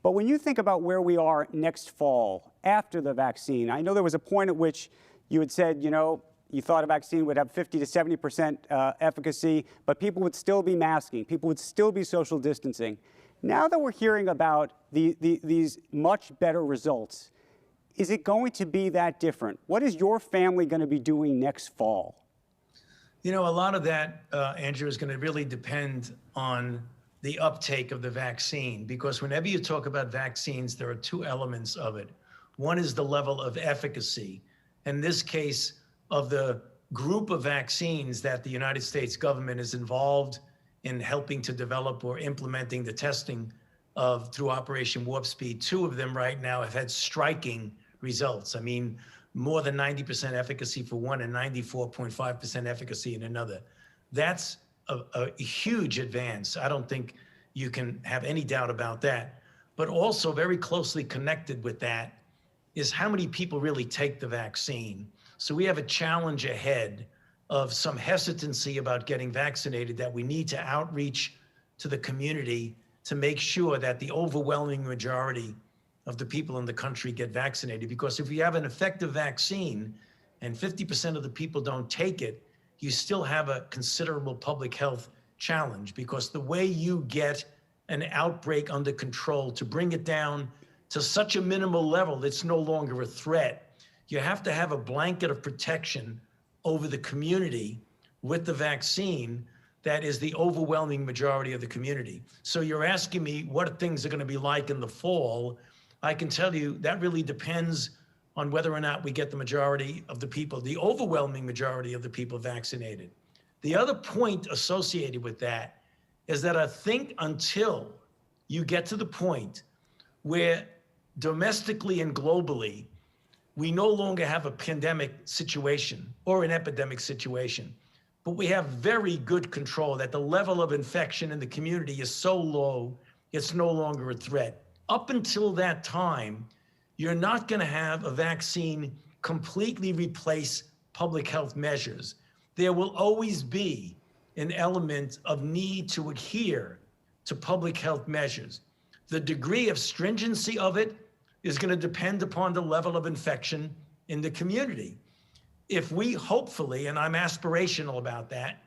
but when you think about where we are next fall after the vaccine, I know there was a point at which you had said, you know, you thought a vaccine would have 50 to 70% efficacy, but people would still be masking, people would still be social distancing. Now that we're hearing about these much better results, is it going to be that different? What is your family going to be doing next fall? You know, a lot of that, Andrew, is going to really depend on the uptake of the vaccine, because whenever you talk about vaccines, there are two elements of it. One is the level of efficacy. In this case, of the group of vaccines that the United States government is involved in helping to develop or implementing the testing of through Operation Warp Speed, 2 of them right now have had striking results. I mean, more than 90% efficacy for one and 94.5% efficacy in another. That's a huge advance. I don't think you can have any doubt about that. But also very closely connected with that is how many people really take the vaccine. So we have a challenge ahead of some hesitancy about getting vaccinated that we need to outreach to the community to make sure that the overwhelming majority of the people in the country get vaccinated. Because if you have an effective vaccine and 50% of the people don't take it, you still have a considerable public health challenge, because the way you get an outbreak under control, to bring it down to such a minimal level that's no longer a threat, you have to have a blanket of protection over the community with the vaccine that is the overwhelming majority of the community. So you're asking me what things are going to be like in the fall. I can tell you that really depends on whether or not we get the majority of the people, the overwhelming majority of the people vaccinated. The other point associated with that is that I think until you get to the point where domestically and globally, we no longer have a pandemic situation or an epidemic situation, but we have very good control that the level of infection in the community is so low, it's no longer a threat. Up until that time, you're not going to have a vaccine completely replace public health measures, there will always be an element of need to adhere to public health measures. The degree of stringency of it is going to depend upon the level of infection in the community. If we hopefully, and I'm aspirational about that,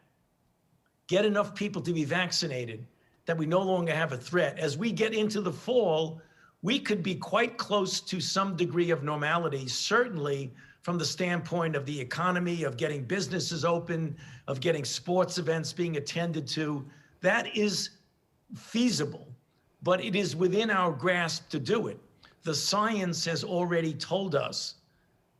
get enough people to be vaccinated that we no longer have a threat, as we get into the fall, we could be quite close to some degree of normality, certainly from the standpoint of the economy, of getting businesses open, of getting sports events being attended to. That is feasible, but it is within our grasp to do it. The science has already told us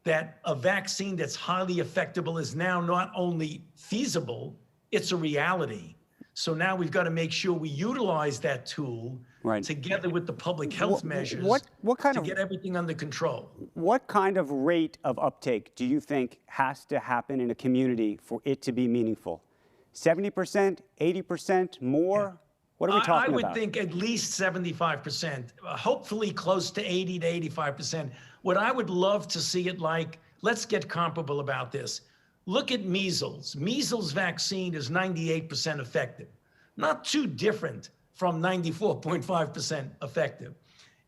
that a vaccine that's highly effectable is now not only feasible, it's a reality. So now we've got to make sure we utilize that tool together with the public health measures to get everything under control. What kind of rate of uptake do you think has to happen in a community for it to be meaningful? 70%, 80%, more? Yeah. What are we talking about? I would think at least 75%, hopefully close to 80 to 85%. What I would love to see it like, let's get comparable about this. Look at measles. Measles vaccine is 98% effective. Not too different from 94.5% effective.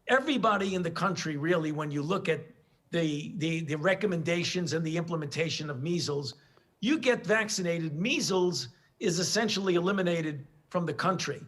Everybody in the country, really, when you look at the recommendations and the implementation of measles, you get vaccinated. Measles is essentially eliminated from the country.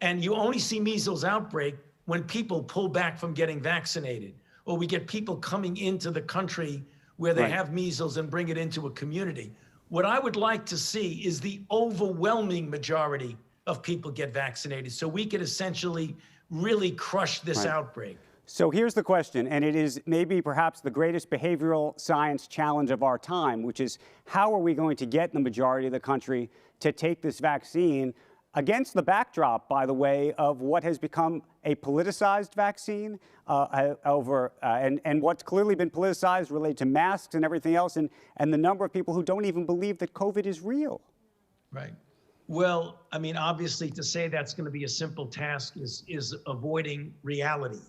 And you only see measles outbreak when people pull back from getting vaccinated, or we get people coming into the country where they have measles and bring it into a community. What I would like to see is the overwhelming majority of people get vaccinated so we could essentially really crush this outbreak. So here's the question, and it is maybe perhaps the greatest behavioral science challenge of our time, which is how are we going to get the majority of the country to take this vaccine against the backdrop, by the way, of what has become a politicized vaccine and what's clearly been politicized related to masks and everything else, and the number of people who don't even believe that COVID is real. Right. Well, I mean, obviously, to say that's going to be a simple task is avoiding reality.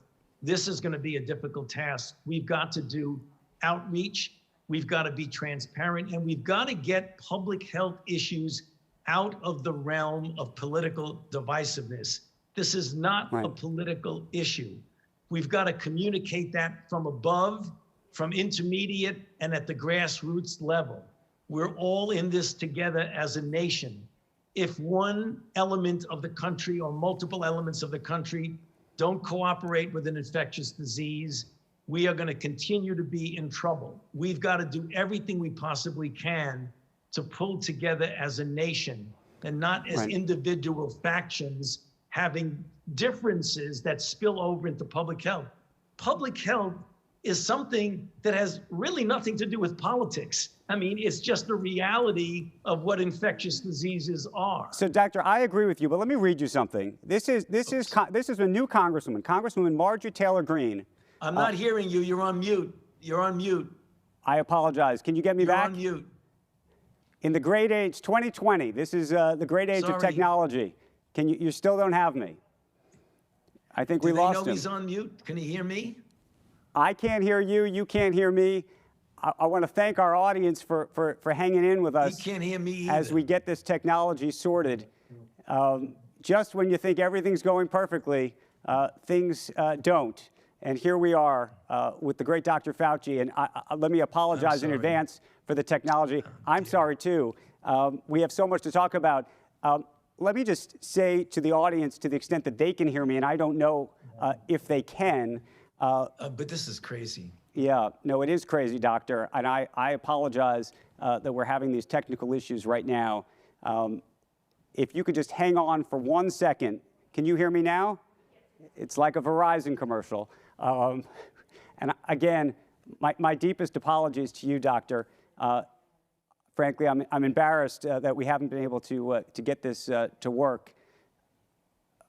This is going to be a difficult task. We've got to do outreach. We've got to be transparent, and we've got to get public health issues out of the realm of political divisiveness. This is not a political issue. We've got to communicate that from above, from intermediate, and at the grassroots level. We're all in this together as a nation. If one element of the country or multiple elements of the country don't cooperate with an infectious disease, we are going to continue to be in trouble. We've got to do everything we possibly can to pull together as a nation and not as individual factions having differences that spill over into public health. Public health is something that has really nothing to do with politics. I mean, it's just the reality of what infectious diseases are. So, Doctor, I agree with you, but let me read you something. This is a new Congresswoman, Congresswoman Marjorie Taylor Greene. I'm not hearing you. You're on mute. You're on mute. I apologize. Can you get me back? You're on mute. In the great age, 2020, this is the great age of technology. You still don't have me. I think we lost him. Do they know he's on mute? Can he hear me? I can't hear you. You can't hear me. I want to thank our audience for hanging in with us. He can't hear me either. As we get this technology sorted. Just when you think everything's going perfectly, things don't. And here we are with the great Dr. Fauci. And let me apologize in advance for the technology. I'm sorry, too. We have so much to talk about. Let me just say to the audience, to the extent that they can hear me, and I don't know if they can. But this is crazy. Yeah, no, it is crazy, Doctor. And I apologize that we're having these technical issues right now. If you could just hang on for 1 second. Can you hear me now? It's like a Verizon commercial. And again, my deepest apologies to you, Doctor. Frankly, I'm embarrassed that we haven't been able to get this to work.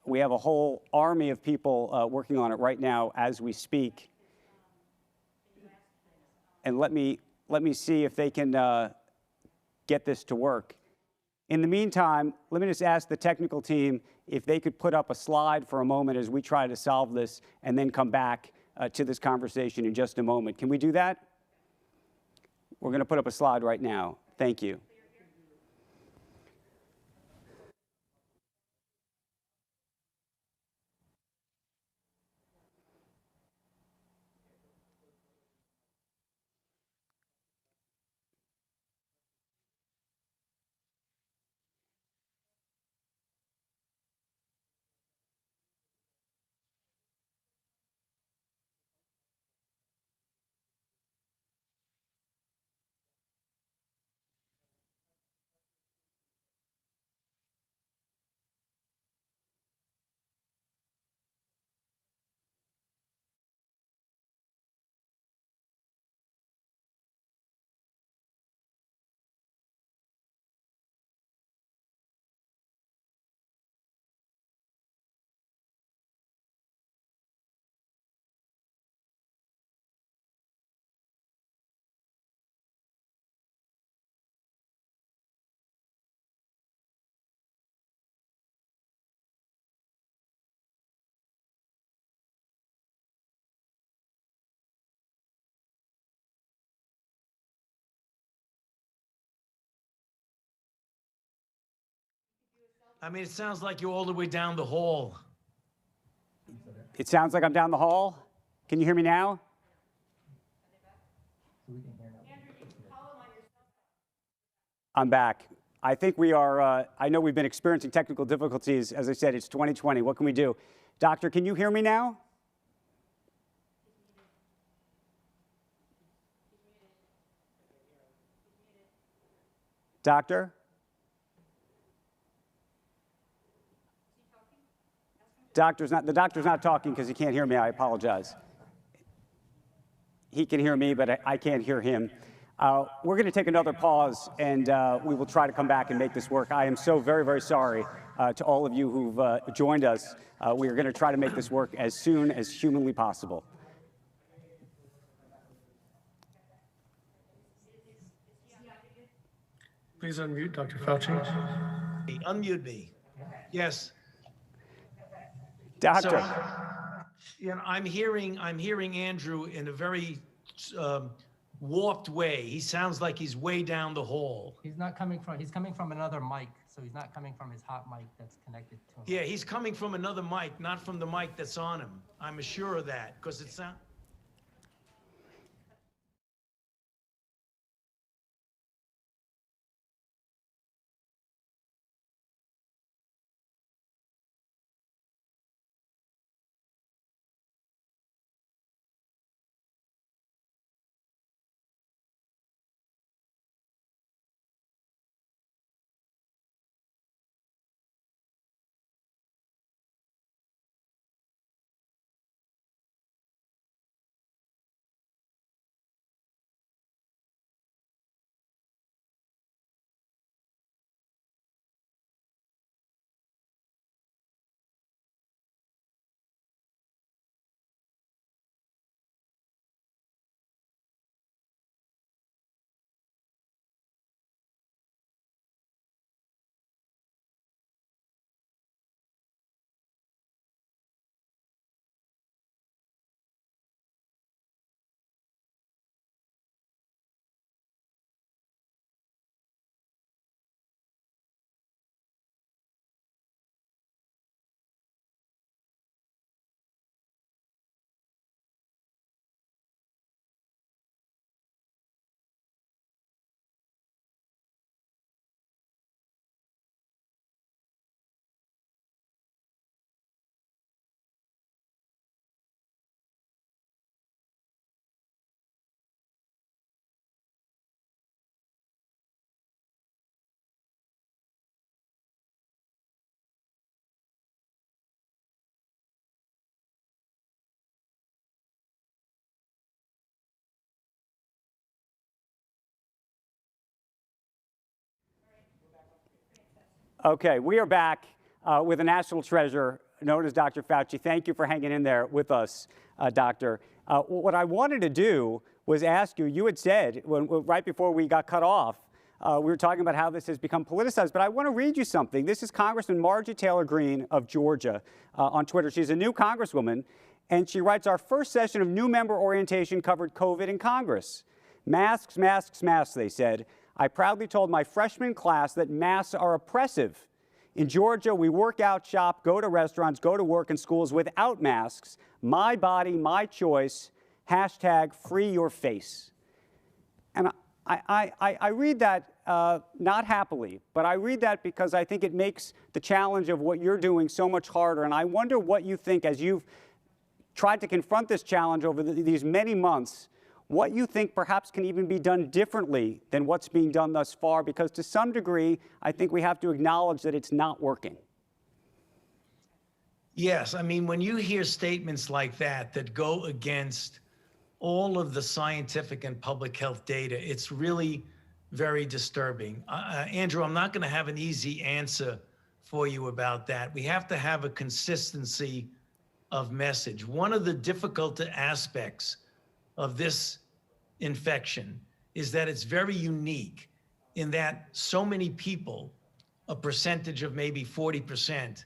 We have a whole army of people working on it right now as we speak. And let me see if they can get this to work. In the meantime, let me just ask the technical team if they could put up a slide for a moment as we try to solve this and then come back to this conversation in just a moment. Can we do that? We're going to put up a slide right now. Thank you. I mean, it sounds like you're all the way down the hall. It sounds like I'm down the hall. Can you hear me now? I'm back. I think we are, I know we've been experiencing technical difficulties. As I said, it's 2020. What can we do? Doctor, can you hear me now? Doctor? The doctor's not talking because he can't hear me. I apologize. He can hear me, but I can't hear him. We're going to take another pause, and we will try to come back and make this work. I am so very, very sorry to all of you who've joined us. We are going to try to make this work as soon as humanly possible. Please unmute Dr. Fauci. Unmute me. Yes. Doctor. So, you know, I'm hearing Andrew in a very warped way. He sounds like he's way down the hall. He's coming from another mic, so he's not coming from his hot mic that's connected to him. Yeah, he's coming from another mic, not from the mic that's on him. I'm sure of that, because it sounds... Okay, we are back with a national treasure known as Dr. Fauci. Thank you for hanging in there with us, Doctor. What I wanted to do was ask you, you had said right before we got cut off, we were talking about how this has become politicized, but I want to read you something. This is Congressman Marjorie Taylor Greene of Georgia on Twitter. She's a new congresswoman, and she writes, "Our first session of new member orientation covered COVID in Congress. Masks, masks, masks, they said. I proudly told my freshman class that masks are oppressive. In Georgia, we work out, shop, go to restaurants, go to work and schools without masks. My body, my choice. Hashtag free your face. And I read that not happily, but I read that because I think it makes the challenge of what you're doing so much harder. And I wonder what you think, as you've tried to confront this challenge over these many months, what you think perhaps can even be done differently than what's being done thus far, because to some degree, I think we have to acknowledge that it's not working. Yes, I mean, when you hear statements like that go against all of the scientific and public health data, it's really very disturbing. Andrew, I'm not going to have an easy answer for you about that. We have to have a consistency of message. One of the difficult aspects of this infection is that it's very unique in that so many people, a percentage of maybe 40%,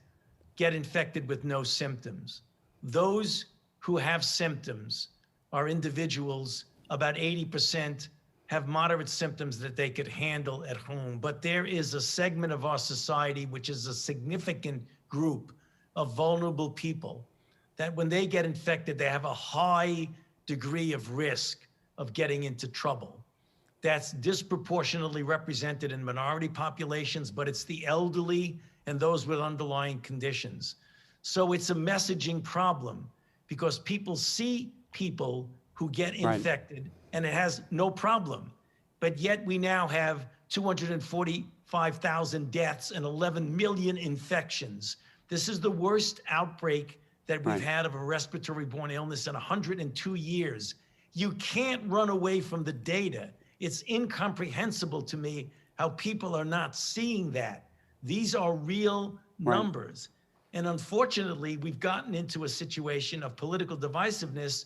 get infected with no symptoms. Those who have symptoms are individuals, about 80% have moderate symptoms that they could handle at home. But there is a segment of our society, which is a significant group of vulnerable people, that when they get infected, they have a high degree of risk of getting into trouble. That's disproportionately represented in minority populations, but it's the elderly and those with underlying conditions. So it's a messaging problem because people see people who get infected and it has no problem. But yet we now have 245,000 deaths and 11 million infections. This is the worst outbreak that we've had of a respiratory-borne illness in 102 years. You can't run away from the data. It's incomprehensible to me how people are not seeing that. These are real numbers. And unfortunately, we've gotten into a situation of political divisiveness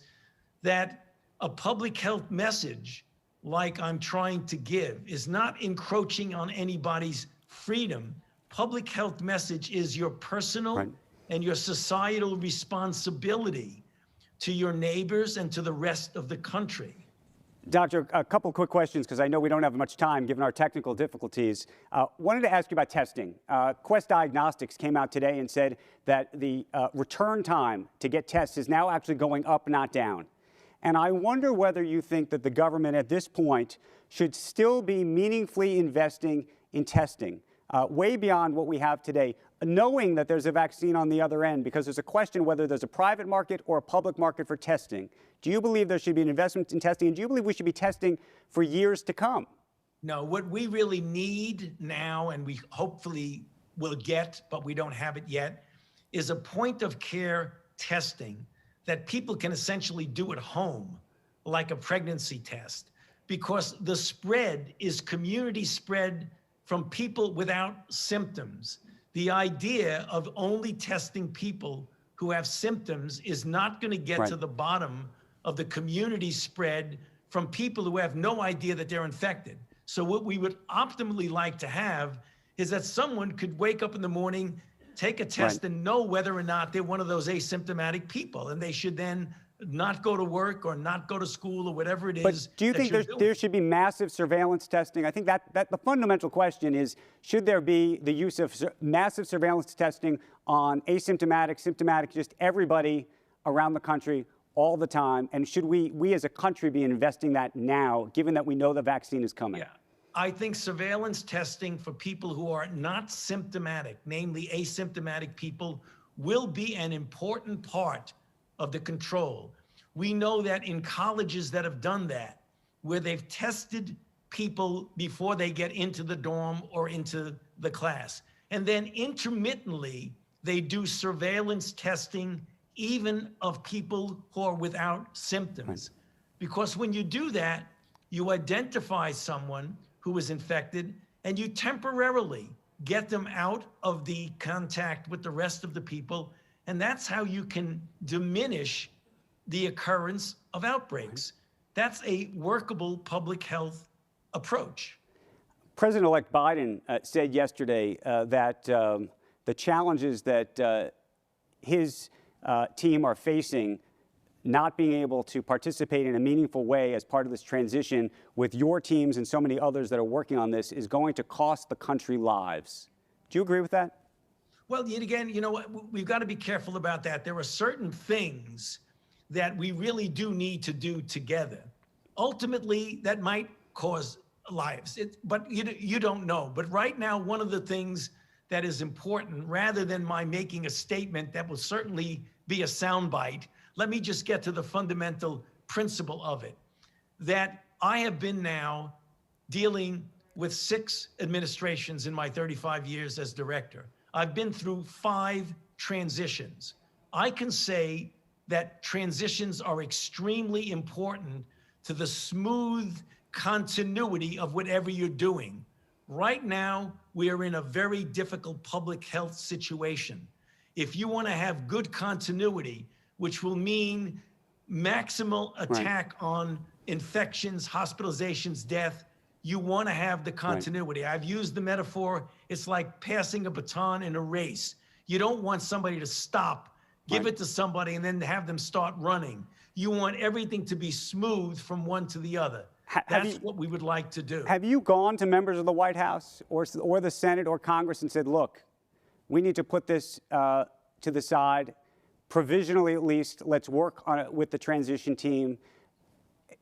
that a public health message like I'm trying to give is not encroaching on anybody's freedom. Public health message is your personal and your societal responsibility to your neighbors and to the rest of the country. Doctor, a couple quick questions, because I know we don't have much time given our technical difficulties. Wanted to ask you about testing. Quest Diagnostics came out today and said that the return time to get tests is now actually going up, not down. And I wonder whether you think that the government at this point should still be meaningfully investing in testing, way beyond what we have today, knowing that there's a vaccine on the other end, because there's a question whether there's a private market or a public market for testing. Do you believe there should be an investment in testing, and do you believe we should be testing for years to come? No, what we really need now, and we hopefully will get, but we don't have it yet, is a point of care testing that people can essentially do at home, like a pregnancy test, because the spread is community spread from people without symptoms. The idea of only testing people who have symptoms is not going to get to the bottom of the community spread from people who have no idea that they're infected. So what we would optimally like to have is that someone could wake up in the morning, take a test and know whether or not they're one of those asymptomatic people, and they should then not go to work or not go to school or whatever it is. But do you think there should be massive surveillance testing? I think that the fundamental question is, should there be the use of massive surveillance testing on asymptomatic, symptomatic, just everybody around the country all the time? And should we as a country be investing that now, given that we know the vaccine is coming? Yeah. I think surveillance testing for people who are not symptomatic, namely asymptomatic people, will be an important part of the control. We know that in colleges that have done that, where they've tested people before they get into the dorm or into the class, and then intermittently they do surveillance testing even of people who are without symptoms. Because when you do that, you identify someone who is infected and you temporarily get them out of the contact with the rest of the people. And that's how you can diminish the occurrence of outbreaks. That's a workable public health approach. President-elect Biden said yesterday that the challenges that his team are facing not being able to participate in a meaningful way as part of this transition with your teams and so many others that are working on this is going to cost the country lives. Do you agree with that? Well, yet again, you know what? We've got to be careful about that. There are certain things that we really do need to do together. Ultimately, that might cause lives, but you don't know. But right now, one of the things that is important, rather than my making a statement that will certainly be a soundbite, let me just get to the fundamental principle of it, that I have been now dealing with 6 administrations in my 35 years as director. I've been through 5 transitions. I can say that transitions are extremely important to the smooth continuity of whatever you're doing. Right now, we are in a very difficult public health situation. If you want to have good continuity, which will mean maximal attack on infections, hospitalizations, death, you want to have the continuity. I've used the metaphor, it's like passing a baton in a race. You don't want somebody to stop, give it to somebody, and then have them start running. You want everything to be smooth from one to the other. That's what we would like to do. Have you gone to members of the White House or the Senate or Congress and said, look, we need to put this to the side, provisionally at least, let's work on it with the transition team.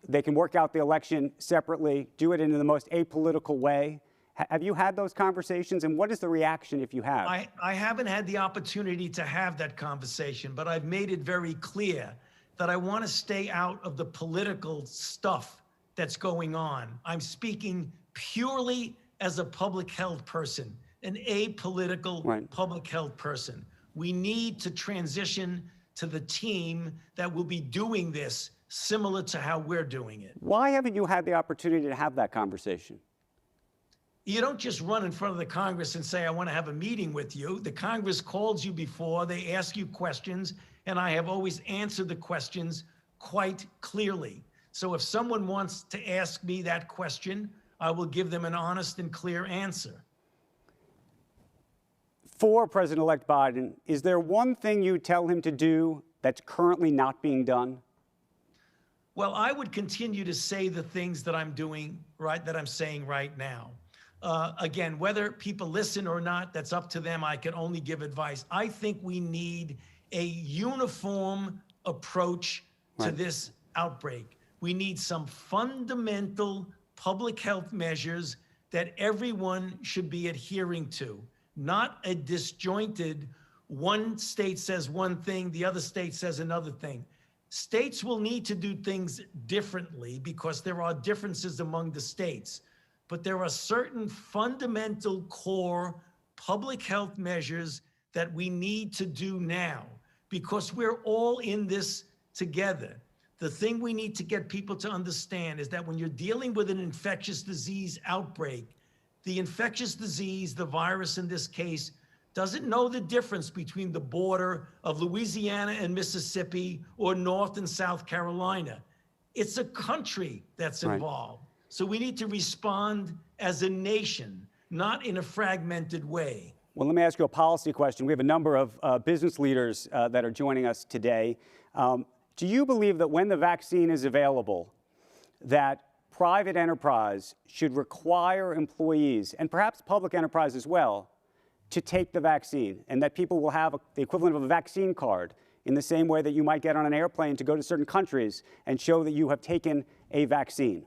They can work out the election separately, do it in the most apolitical way. Have you had those conversations, and what is the reaction if you have? I haven't had the opportunity to have that conversation, but I've made it very clear that I want to stay out of the political stuff that's going on. I'm speaking purely as a public health person, an apolitical public health person. We need to transition to the team that will be doing this similar to how we're doing it. Why haven't you had the opportunity to have that conversation? You don't just run in front of the Congress and say, I want to have a meeting with you. The Congress calls you before, they ask you questions, and I have always answered the questions quite clearly. So if someone wants to ask me that question, I will give them an honest and clear answer. For President-elect Biden, is there one thing you tell him to do that's currently not being done? Well, I would continue to say the things that I'm doing, that I'm saying right now. Again, whether people listen or not, that's up to them. I can only give advice. I think we need a uniform approach to this outbreak. We need some fundamental public health measures that everyone should be adhering to, not a disjointed, one state says one thing, the other state says another thing. States will need to do things differently because there are differences among the states. But there are certain fundamental core public health measures that we need to do now because we're all in this together. The thing we need to get people to understand is that when you're dealing with an infectious disease outbreak, the infectious disease, the virus in this case, doesn't know the difference between the border of Louisiana and Mississippi or North and South Carolina. It's a country that's involved. So we need to respond as a nation, not in a fragmented way. Well, let me ask you a policy question. We have a number of business leaders that are joining us today. Do you believe that when the vaccine is available, that private enterprise should require employees, and perhaps public enterprise as well, to take the vaccine, and that people will have the equivalent of a vaccine card in the same way that you might get on an airplane to go to certain countries and show that you have taken a vaccine?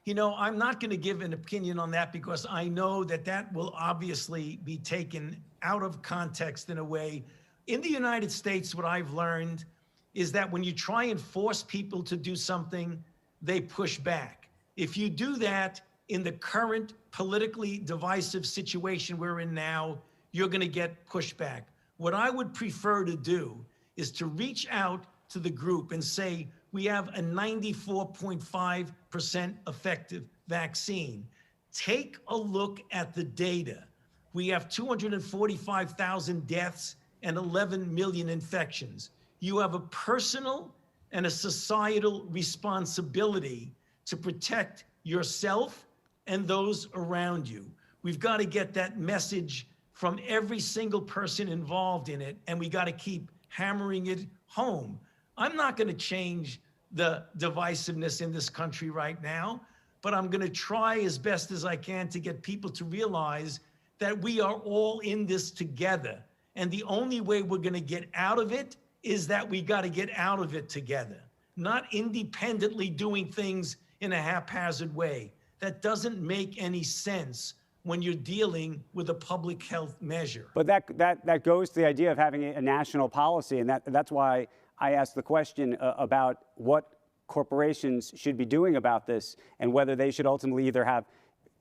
You know, I'm not going to give an opinion on that because I know that that will obviously be taken out of context in a way. In the United States, what I've learned is that when you try and force people to do something, they push back. If you do that in the current politically divisive situation we're in now, you're going to get pushback. What I would prefer to do is to reach out to the group and say, we have a 94.5% effective vaccine. Take a look at the data. We have 245,000 deaths and 11 million infections. You have a personal and a societal responsibility to protect yourself and those around you. We've got to get that message from every single person involved in it, and we got to keep hammering it home. I'm not going to change the divisiveness in this country right now, but I'm going to try as best as I can to get people to realize that we are all in this together. And the only way we're going to get out of it is that we got to get out of it together, not independently doing things in a haphazard way. That doesn't make any sense when you're dealing with a public health measure. But that goes to the idea of having a national policy, and that's why I asked the question about what corporations should be doing about this and whether they should ultimately either have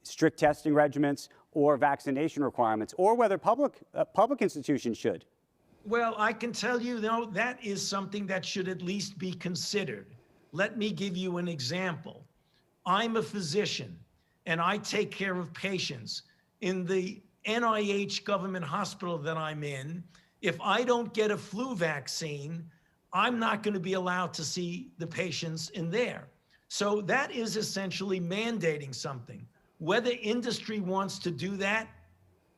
strict testing regimens or vaccination requirements, or whether public institutions should. Well, I can tell you, though, that is something that should at least be considered. Let me give you an example. I'm a physician, and I take care of patients. In the NIH government hospital that I'm in, if I don't get a flu vaccine, I'm not going to be allowed to see the patients in there. So that is essentially mandating something. Whether industry wants to do that,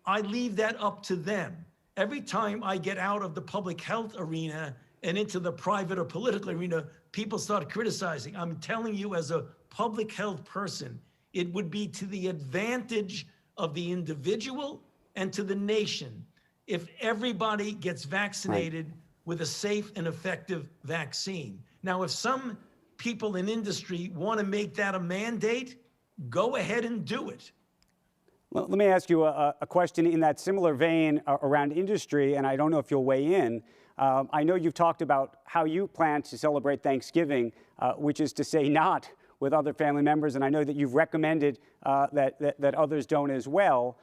I leave that up to them. Every time I get out of the public health arena and into the private or political arena, people start criticizing. I'm telling you, as a public health person, it would be to the advantage of the individual and to the nation if everybody gets vaccinated with a safe and effective vaccine. Now, if some people in industry want to make that a mandate, go ahead and do it. Well, let me ask you a question in that similar vein around industry, and I don't know if you'll weigh in. I know you've talked about how you plan to celebrate Thanksgiving, which is to say not with other family members, and I know that you've recommended that others don't as well.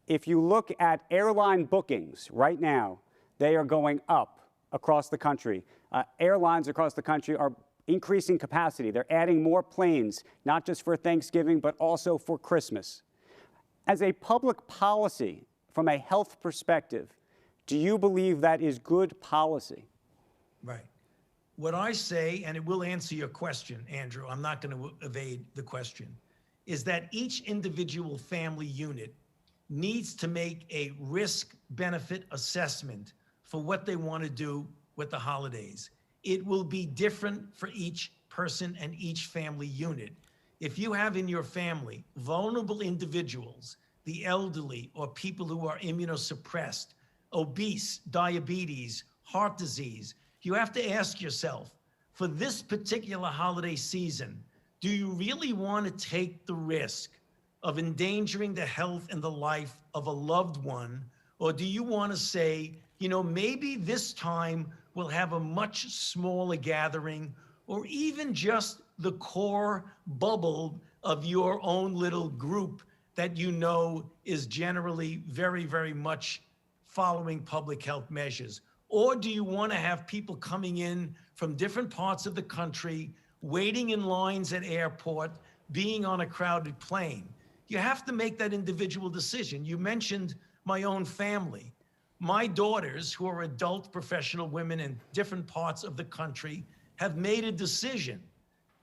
If you look at airline bookings right now, they are going up across the country. Airlines across the country are increasing capacity. They're adding more planes, not just for Thanksgiving, but also for Christmas. As a public policy, from a health perspective, do you believe that is good policy? Right. What I say, and it will answer your question, Andrew, I'm not going to evade the question, is that each individual family unit needs to make a risk-benefit assessment for what they want to do with the holidays. It will be different for each person and each family unit. If you have in your family vulnerable individuals, the elderly or people who are immunosuppressed, obese, diabetes, heart disease, you have to ask yourself, for this particular holiday season, do you really want to take the risk of endangering the health and the life of a loved one? Or do you want to say, you know, maybe this time we'll have a much smaller gathering, or even just the core bubble of your own little group that you know is generally very, very much following public health measures? Or do you want to have people coming in from different parts of the country, waiting in lines at airport, being on a crowded plane? You have to make that individual decision. You mentioned my own family. My daughters, who are adult professional women in different parts of the country, have made a decision.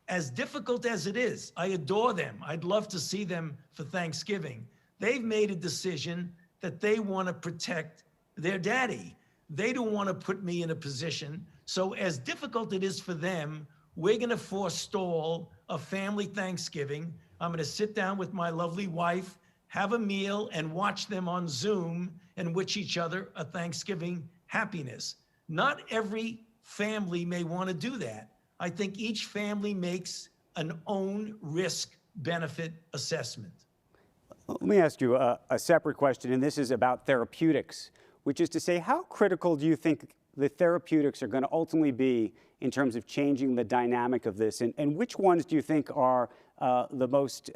As difficult as it is, I adore them. I'd love to see them for Thanksgiving. They've made a decision that they want to protect their daddy. They don't want to put me in a position. So as difficult it is for them, we're going to forestall a family Thanksgiving. I'm going to sit down with my lovely wife, have a meal, and watch them on Zoom and wish each other a Thanksgiving happiness. Not every family may want to do that. I think each family makes an own risk-benefit assessment. Let me ask you a separate question, and this is about therapeutics, which is to say, how critical do you think the therapeutics are going to ultimately be in terms of changing the dynamic of this? And which ones do you think are the most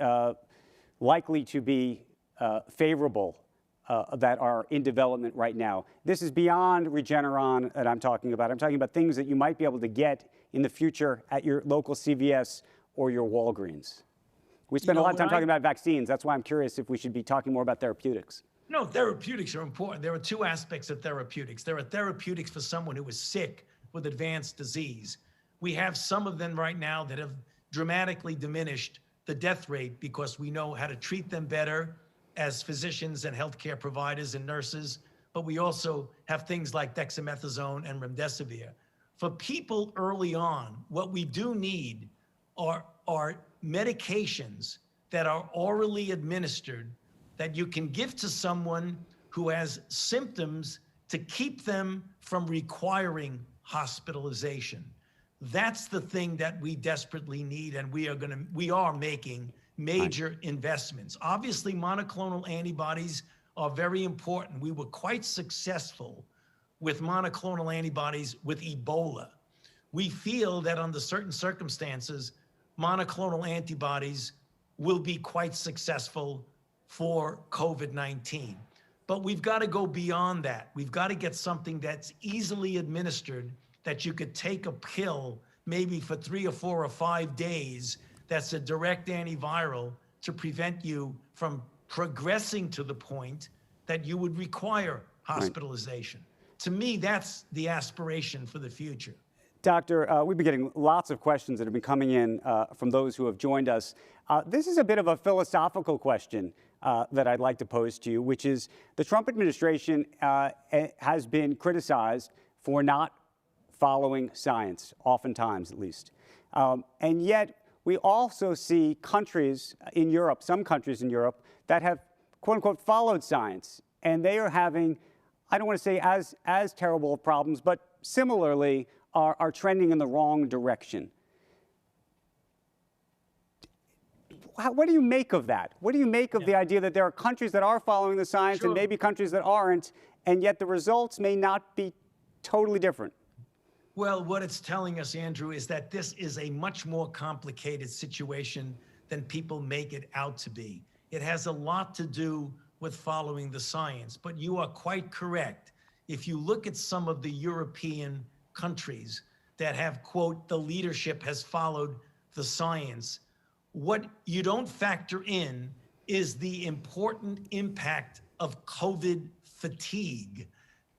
likely to be favorable that are in development right now? This is beyond Regeneron that I'm talking about. I'm talking about things that you might be able to get in the future at your local CVS or your Walgreens. We spend a lot of time talking about vaccines. That's why I'm curious if we should be talking more about therapeutics. No, therapeutics are important. There are two aspects of therapeutics. There are therapeutics for someone who is sick with advanced disease. We have some of them right now that have dramatically diminished the death rate because we know how to treat them better as physicians and healthcare providers and nurses. But we also have things like dexamethasone and remdesivir. For people early on, what we do need are medications that are orally administered that you can give to someone who has symptoms to keep them from requiring hospitalization. That's the thing that we desperately need, and we are making major investments. Obviously, monoclonal antibodies are very important. We were quite successful with monoclonal antibodies with Ebola. We feel that under certain circumstances, monoclonal antibodies will be quite successful for COVID-19. But we've got to go beyond that. We've got to get something that's easily administered, that you could take a pill maybe for 3 or 4 or 5 days, that's a direct antiviral to prevent you from progressing to the point that you would require hospitalization. Right. To me, that's the aspiration for the future. Doctor, we've been getting lots of questions that have been coming in from those who have joined us. This is a bit of a philosophical question that I'd like to pose to you, which is the Trump administration has been criticized for not following science, oftentimes at least. And yet we also see countries in Europe, some countries in Europe, that have, quote unquote, followed science. And they are having, I don't want to say as terrible of problems, but similarly are trending in the wrong direction. What do you make of that? What do you make of the idea that there are countries that are following the science and maybe countries that aren't, and yet the results may not be totally different? Well, what it's telling us, Andrew, is that this is a much more complicated situation than people make it out to be. It has a lot to do with following the science, but you are quite correct. If you look at some of the European countries that have, quote, the leadership has followed the science, what you don't factor in is the important impact of COVID fatigue.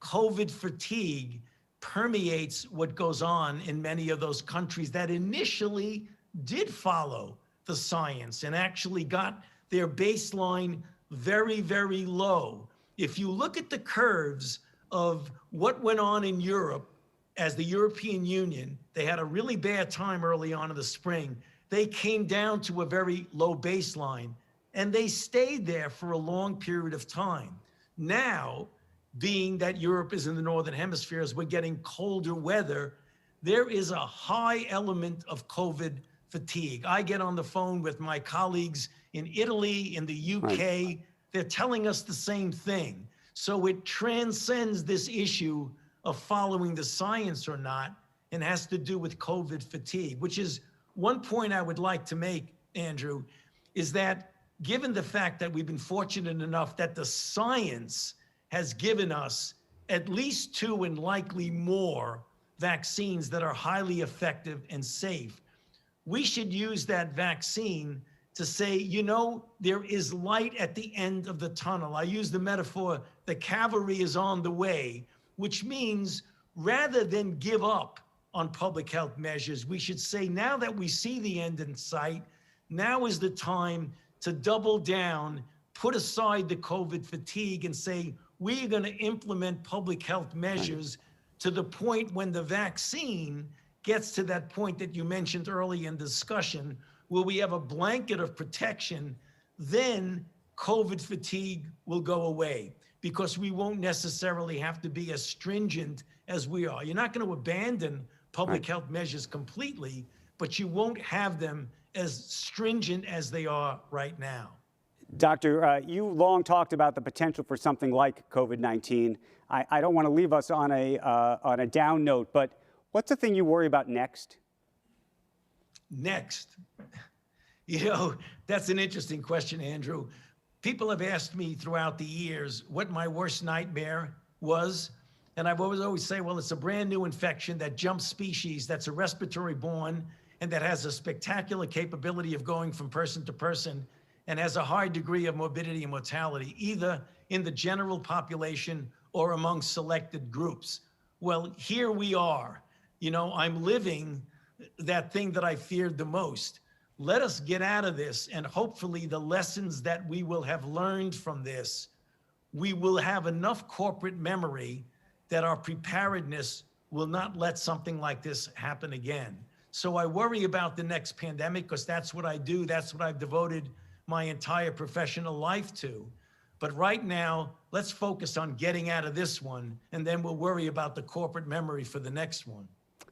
COVID fatigue permeates what goes on in many of those countries that initially did follow the science and actually got their baseline very, very low. If you look at the curves of what went on in Europe as the European Union, they had a really bad time early on in the spring. They came down to a very low baseline, and they stayed there for a long period of time. Now, being that Europe is in the Northern Hemisphere, as we're getting colder weather, there is a high element of COVID fatigue. I get on the phone with my colleagues in Italy, in the UK. Right. They're telling us the same thing. So it transcends this issue of following the science or not, and has to do with COVID fatigue, which is one point I would like to make, Andrew, is that given the fact that we've been fortunate enough that the science has given us at least 2 and likely more vaccines that are highly effective and safe, we should use that vaccine to say, you know, there is light at the end of the tunnel. I use the metaphor, the cavalry is on the way, which means rather than give up on public health measures, we should say, now that we see the end in sight, now is the time to double down, put aside the COVID fatigue and say, we're going to implement public health measures to the point when the vaccine gets to that point that you mentioned early in the discussion, where we have a blanket of protection, then COVID fatigue will go away because we won't necessarily have to be as stringent as we are. You're not going to abandon public health measures completely, but you won't have them as stringent as they are right now. Doctor, you long talked about the potential for something like COVID-19. I don't want to leave us on a down note, but what's the thing you worry about next? Next? You know, that's an interesting question, Andrew. People have asked me throughout the years what my worst nightmare was. And I've always say, well, it's a brand new infection that jumps species, that's a respiratory borne, and that has a spectacular capability of going from person to person and has a high degree of morbidity and mortality, either in the general population or among selected groups. Well, here we are. You know, I'm living that thing that I feared the most. Let us get out of this, and hopefully the lessons that we will have learned from this, we will have enough corporate memory that our preparedness will not let something like this happen again. So I worry about the next pandemic because that's what I do. That's what I've devoted my entire professional life to. But right now, let's focus on getting out of this one, and then we'll worry about the corporate memory for the next one.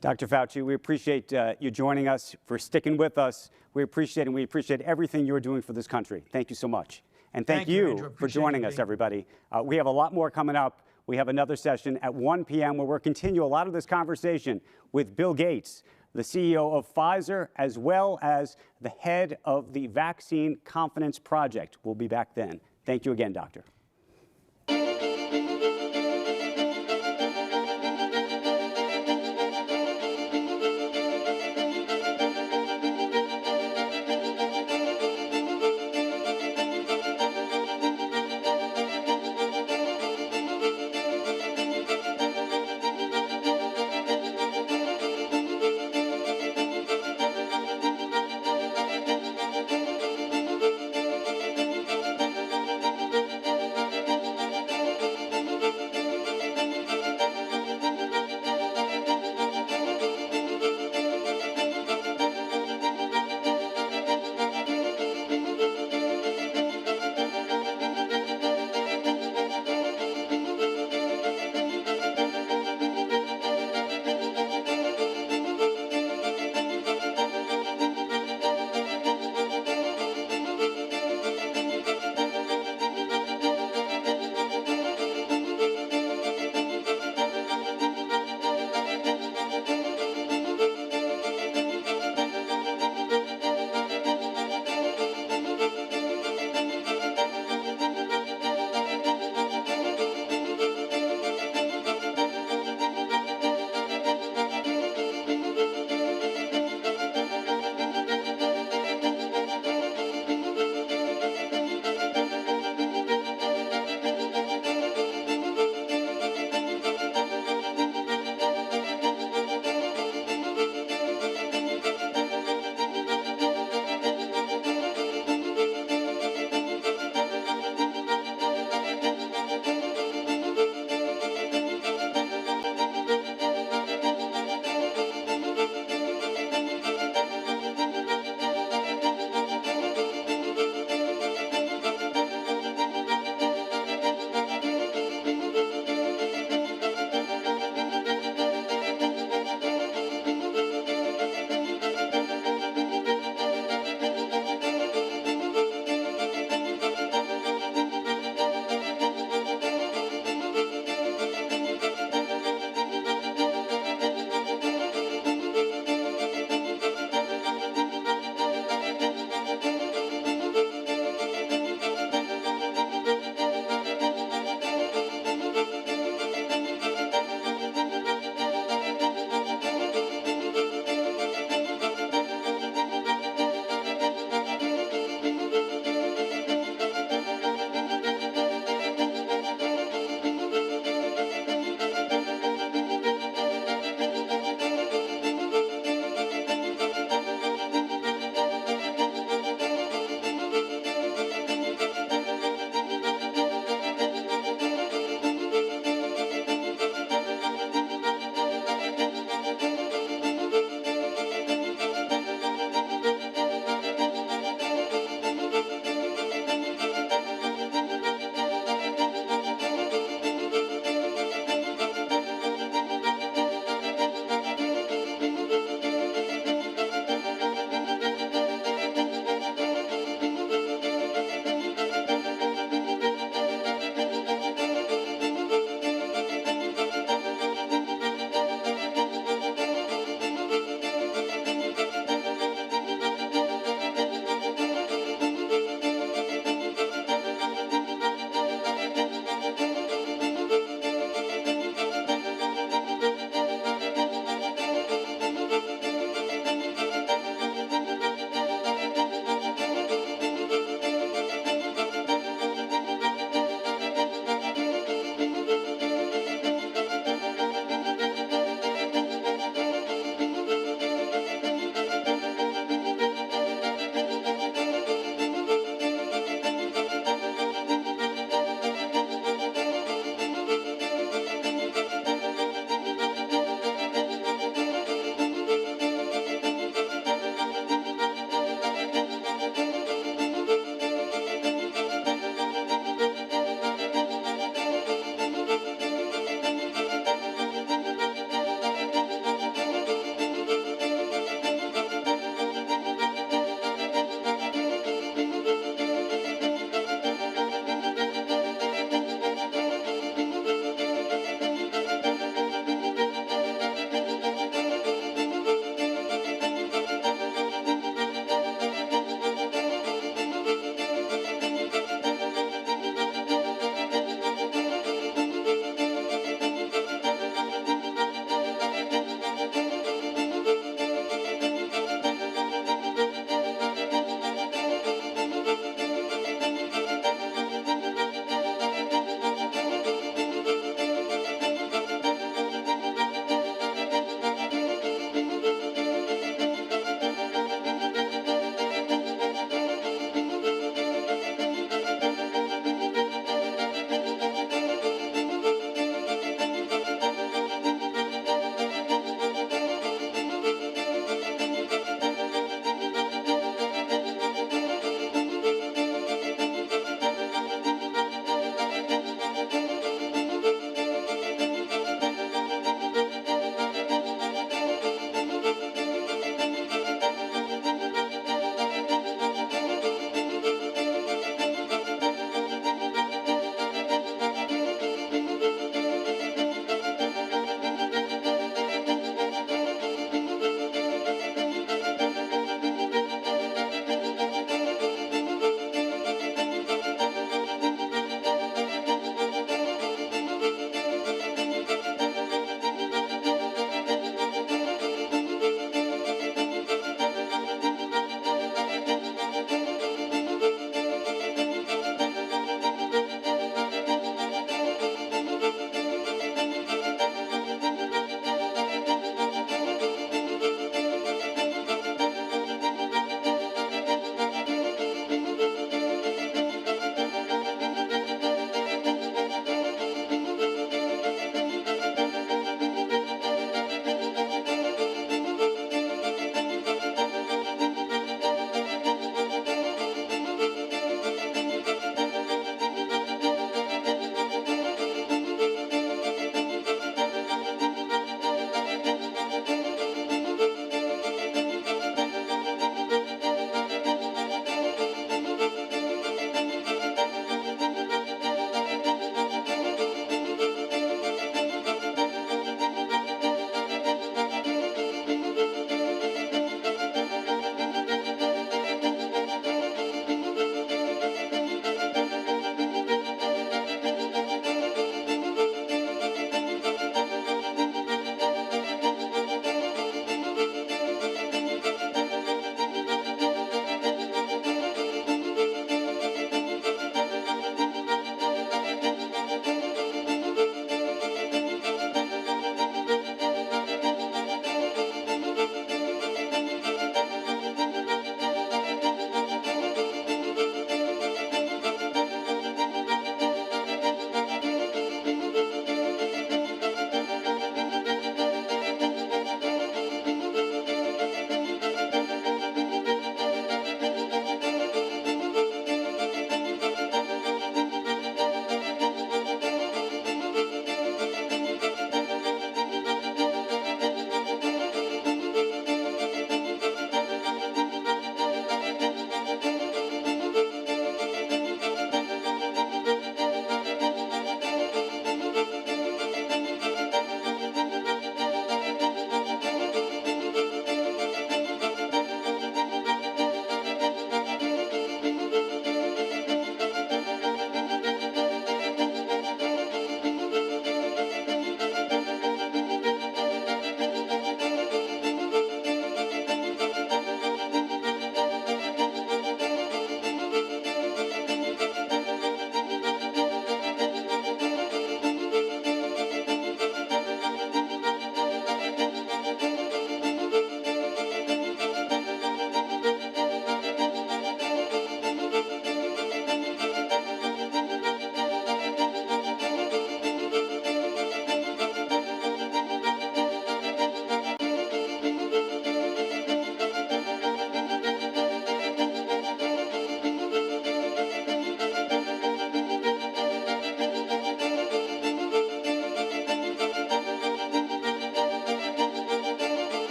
Dr. Fauci, we appreciate you joining us, for sticking with us. We appreciate it, and we appreciate everything you're doing for this country. Thank you so much. And thank you, Andrew. for joining us, everybody. We have a lot more coming up. We have another session at 1 p.m. where we'll continue a lot of this conversation with Bill Gates, the CEO of Pfizer, as well as the head of the Vaccine Confidence Project. We'll be back then. Thank you again, Doctor.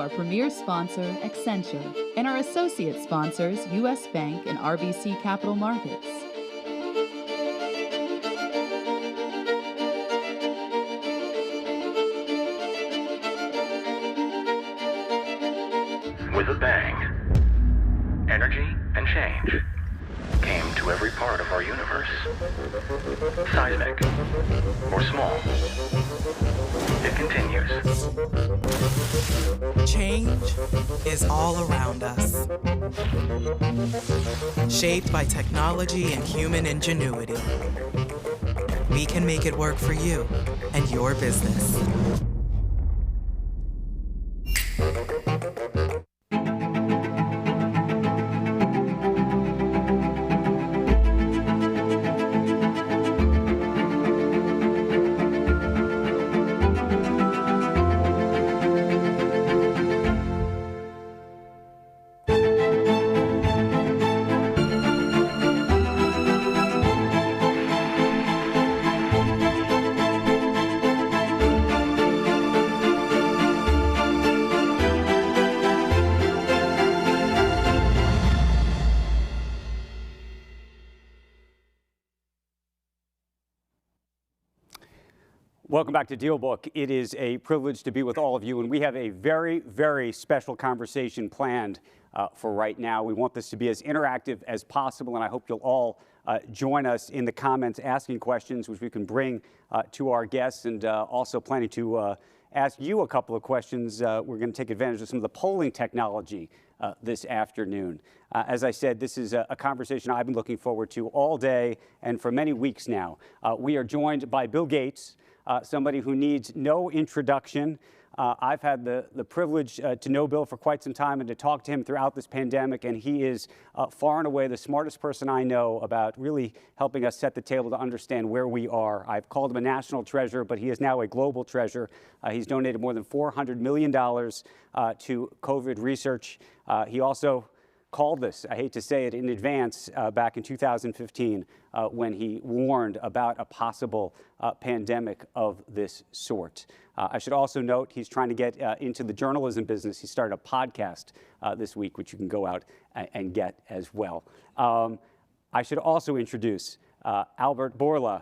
our premier sponsor, Accenture, and our associate sponsors, U.S. Bank and RBC Capital Markets. With a bang, energy and change came to every part of our universe. Seismic or small, it continues. Change is all around us. Shaped by technology and human ingenuity, we can make it work for you and your business. Welcome back to DealBook. It is a privilege to be with all of you, and we have a very, very special conversation planned for right now. We want this to be as interactive as possible, and I hope you'll all join us in the comments asking questions, which we can bring to our guests, and also planning to ask you a couple of questions. We're going to take advantage of some of the polling technology this afternoon. As I said, this is a conversation I've been looking forward to all day and for many weeks now. We are joined by Bill Gates, somebody who needs no introduction. I've had the privilege to know Bill for quite some time and to talk to him throughout this pandemic, and he is far and away the smartest person I know about really helping us set the table to understand where we are. I've called him a national treasure, but he is now a global treasure. He's donated more than $400 million to COVID research. He also called this, I hate to say it, in advance back in 2015 when he warned about a possible pandemic of this sort. I should also note he's trying to get into the journalism business. He started a podcast this week, which you can go out and get as well. I should also introduce Albert Bourla.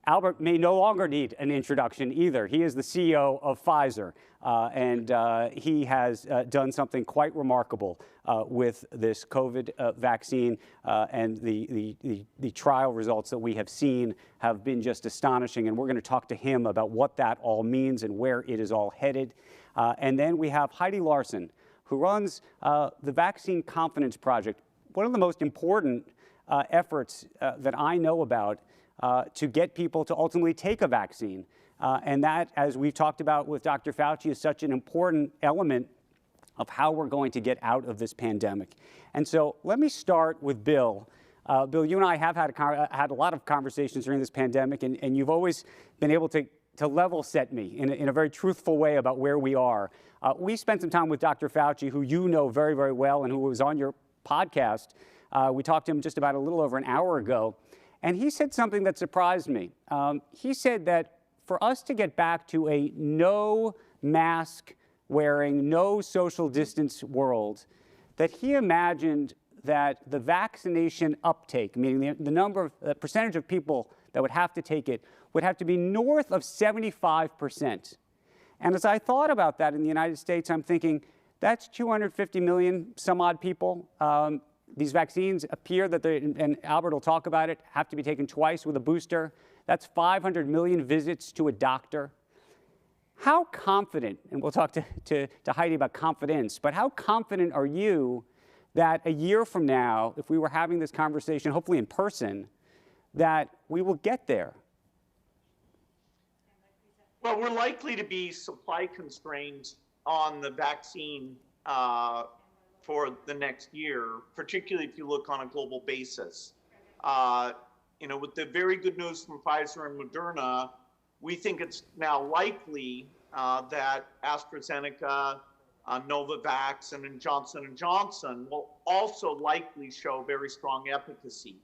Albert may no longer need an introduction either. He is the CEO of Pfizer, and he has done something quite remarkable with this COVID vaccine, and the trial results that we have seen have been just astonishing, and we're going to talk to him about what that all means and where it is all headed. And then we have Heidi Larson, who runs the Vaccine Confidence Project, one of the most important efforts that I know about to get people to ultimately take a vaccine. And that, as we've talked about with Dr. Fauci, is such an important element of how we're going to get out of this pandemic. And so let me start with Bill. Bill, you and I have had a lot of conversations during this pandemic, and you've always been able to level set me in a very truthful way about where we are. We spent some time with Dr. Fauci, who you know very, very well and who was on your podcast. We talked to him just about a little over an hour ago. And he said something that surprised me. He said that for us to get back to a no mask wearing, no social distance world, that he imagined that the vaccination uptake, meaning the percentage of people that would have to take it, would have to be north of 75%. And as I thought about that in the United States, I'm thinking that's 250 million some odd people. These vaccines appear that and Albert will talk about it, have to be taken twice with a booster. That's 500 million visits to a doctor. How confident, and we'll talk to Heidi about confidence, but how confident are you that a year from now, if we were having this conversation, hopefully in person, that we will get there? Well, we're likely to be supply constrained on the vaccine for the next year, particularly if you look on a global basis. With the very good news from Pfizer and Moderna, we think it's now likely that AstraZeneca, Novavax, and Johnson & Johnson will also likely show very strong efficacy.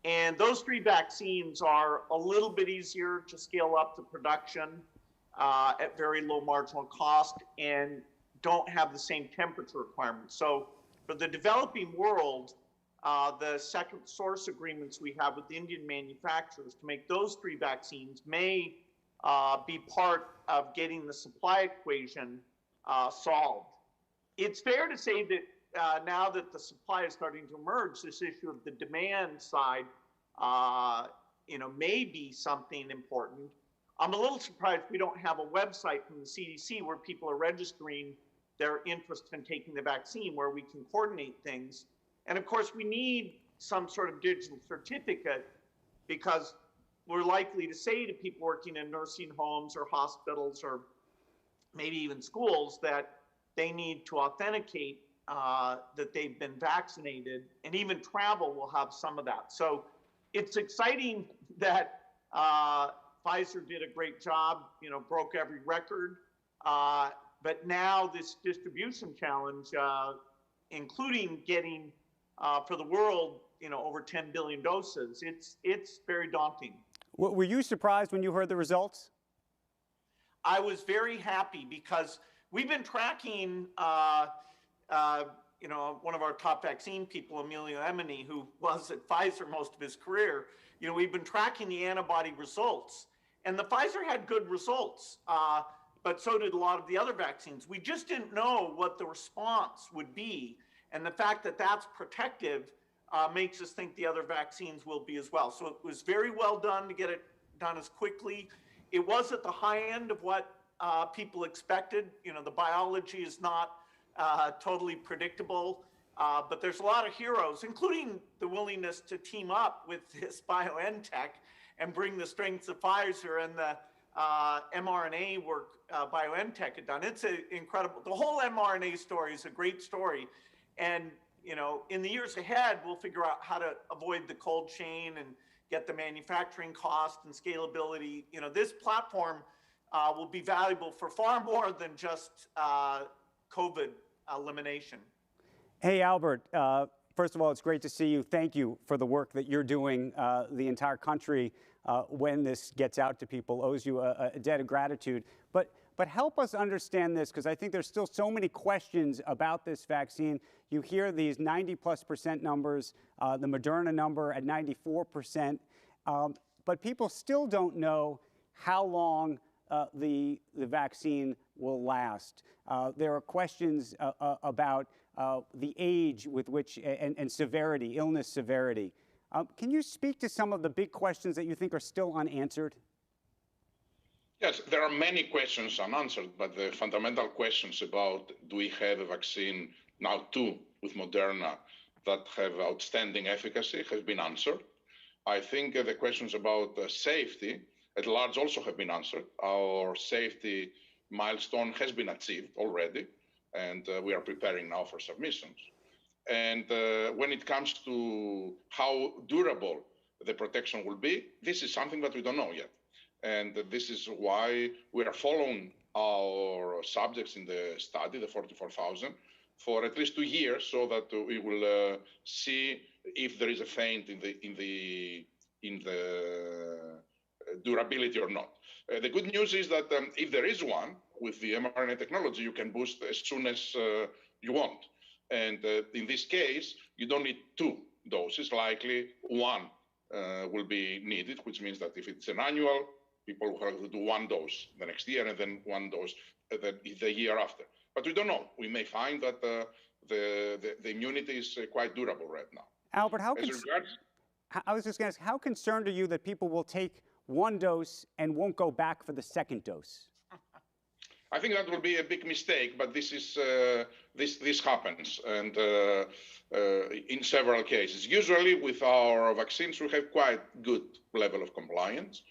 And those three vaccines are a little bit easier to scale up to production at very low marginal cost. And don't have the same temperature requirements. So for the developing world, the second source agreements we have with Indian manufacturers to make those 3 vaccines may be part of getting the supply equation solved. It's fair to say that now that the supply is starting to emerge, this issue of the demand side, may be something important. I'm a little surprised we don't have a website from the CDC where people are registering their interest in taking the vaccine, where we can coordinate things. And of course, we need some sort of digital certificate, because we're likely to say to people working in nursing homes or hospitals or maybe even schools that they need to authenticate that they've been vaccinated, and even travel will have some of that. So it's exciting that Pfizer did a great job, broke every record. But now this distribution challenge, including getting for the world, over 10 billion doses, it's very daunting. Were you surprised when you heard the results? I was very happy because we've been tracking, one of our top vaccine people, Emilio Emini, who was at Pfizer most of his career. We've been tracking the antibody results, and the Pfizer had good results, but so did a lot of the other vaccines. We just didn't know what the response would be, and the fact that that's protective makes us think the other vaccines will be as well. So it was very well done to get it done as quickly. It was at the high end of what people expected. The biology is not totally predictable, but there's a lot of heroes, including the willingness to team up with this BioNTech and bring the strengths of Pfizer and the mRNA work BioNTech had done. It's incredible. The whole mRNA story is a great story. And, in the years ahead, we'll figure out how to avoid the cold chain and get the manufacturing cost and scalability. This platform will be valuable for far more than just COVID elimination. Hey, Albert, first of all, it's great to see you. Thank you for the work that you're doing. The entire country, when this gets out to people, owes you a debt of gratitude. But help us understand this, because I think there's still so many questions about this vaccine. You hear these 90+% numbers, the Moderna number at 94%, but people still don't know how long the vaccine will last. There are questions about the age with which and severity, illness severity. Can you speak to some of the big questions that you think are still unanswered? Yes, there are many questions unanswered, but the fundamental questions about do we have a vaccine, now 2 with Moderna, that have outstanding efficacy have been answered. I think the questions about safety at large also have been answered. Our safety milestone has been achieved already, and we are preparing now for submissions. And when it comes to how durable the protection will be, this is something that we don't know yet. And this is why we are following our subjects in the study, the 44,000, for at least 2 years, so that we will see if there is a feint in the durability or not. The good news is that if there is one, with the mRNA technology, you can boost as soon as you want. And in this case, you don't need 2 doses. Likely 1 will be needed, which means that if it's an annual, people will have to do 1 dose the next year and then 1 dose the year after. But we don't know. We may find that the immunity is quite durable right now. Albert, I was just going to ask, how concerned are you that people will take 1 dose and won't go back for the 2nd dose? I think that will be a big mistake, but this is this happens, and in several cases. Usually, with our vaccines, we have quite good level of compliance,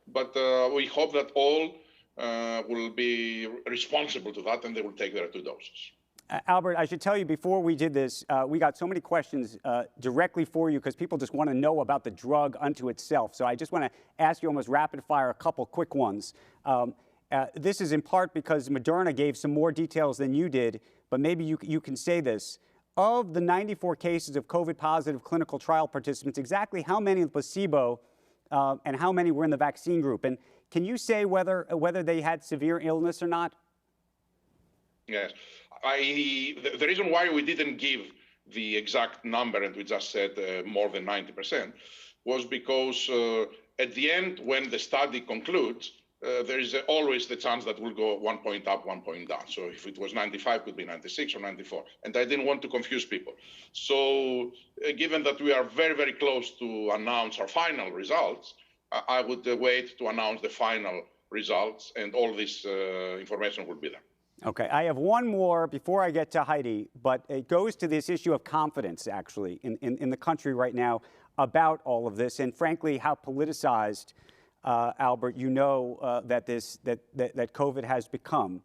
but we hope that all will be responsible to that, and they will take their 2 doses. Albert, I should tell you, before we did this, we got so many questions directly for you because people just want to know about the drug unto itself. So I just want to ask you almost rapid fire a couple quick ones. This is in part because Moderna gave some more details than you did, but maybe you can say this. Of the 94 cases of COVID-positive clinical trial participants, exactly how many in placebo and how many were in the vaccine group? And can you say whether they had severe illness or not? Yes. The reason why we didn't give the exact number and we just said more than 90% was because at the end, when the study concludes, there is always the chance that we'll go 1 point up, 1 point down. So if it was 95, it could be 96 or 94. And I didn't want to confuse people. So given that we are very, very close to announce our final results, I would wait to announce the final results and all this information will be there. Okay, I have one more before I get to Heidi, but it goes to this issue of confidence, actually, in the country right now about all of this, and frankly, how politicized, Albert, you know that COVID has become.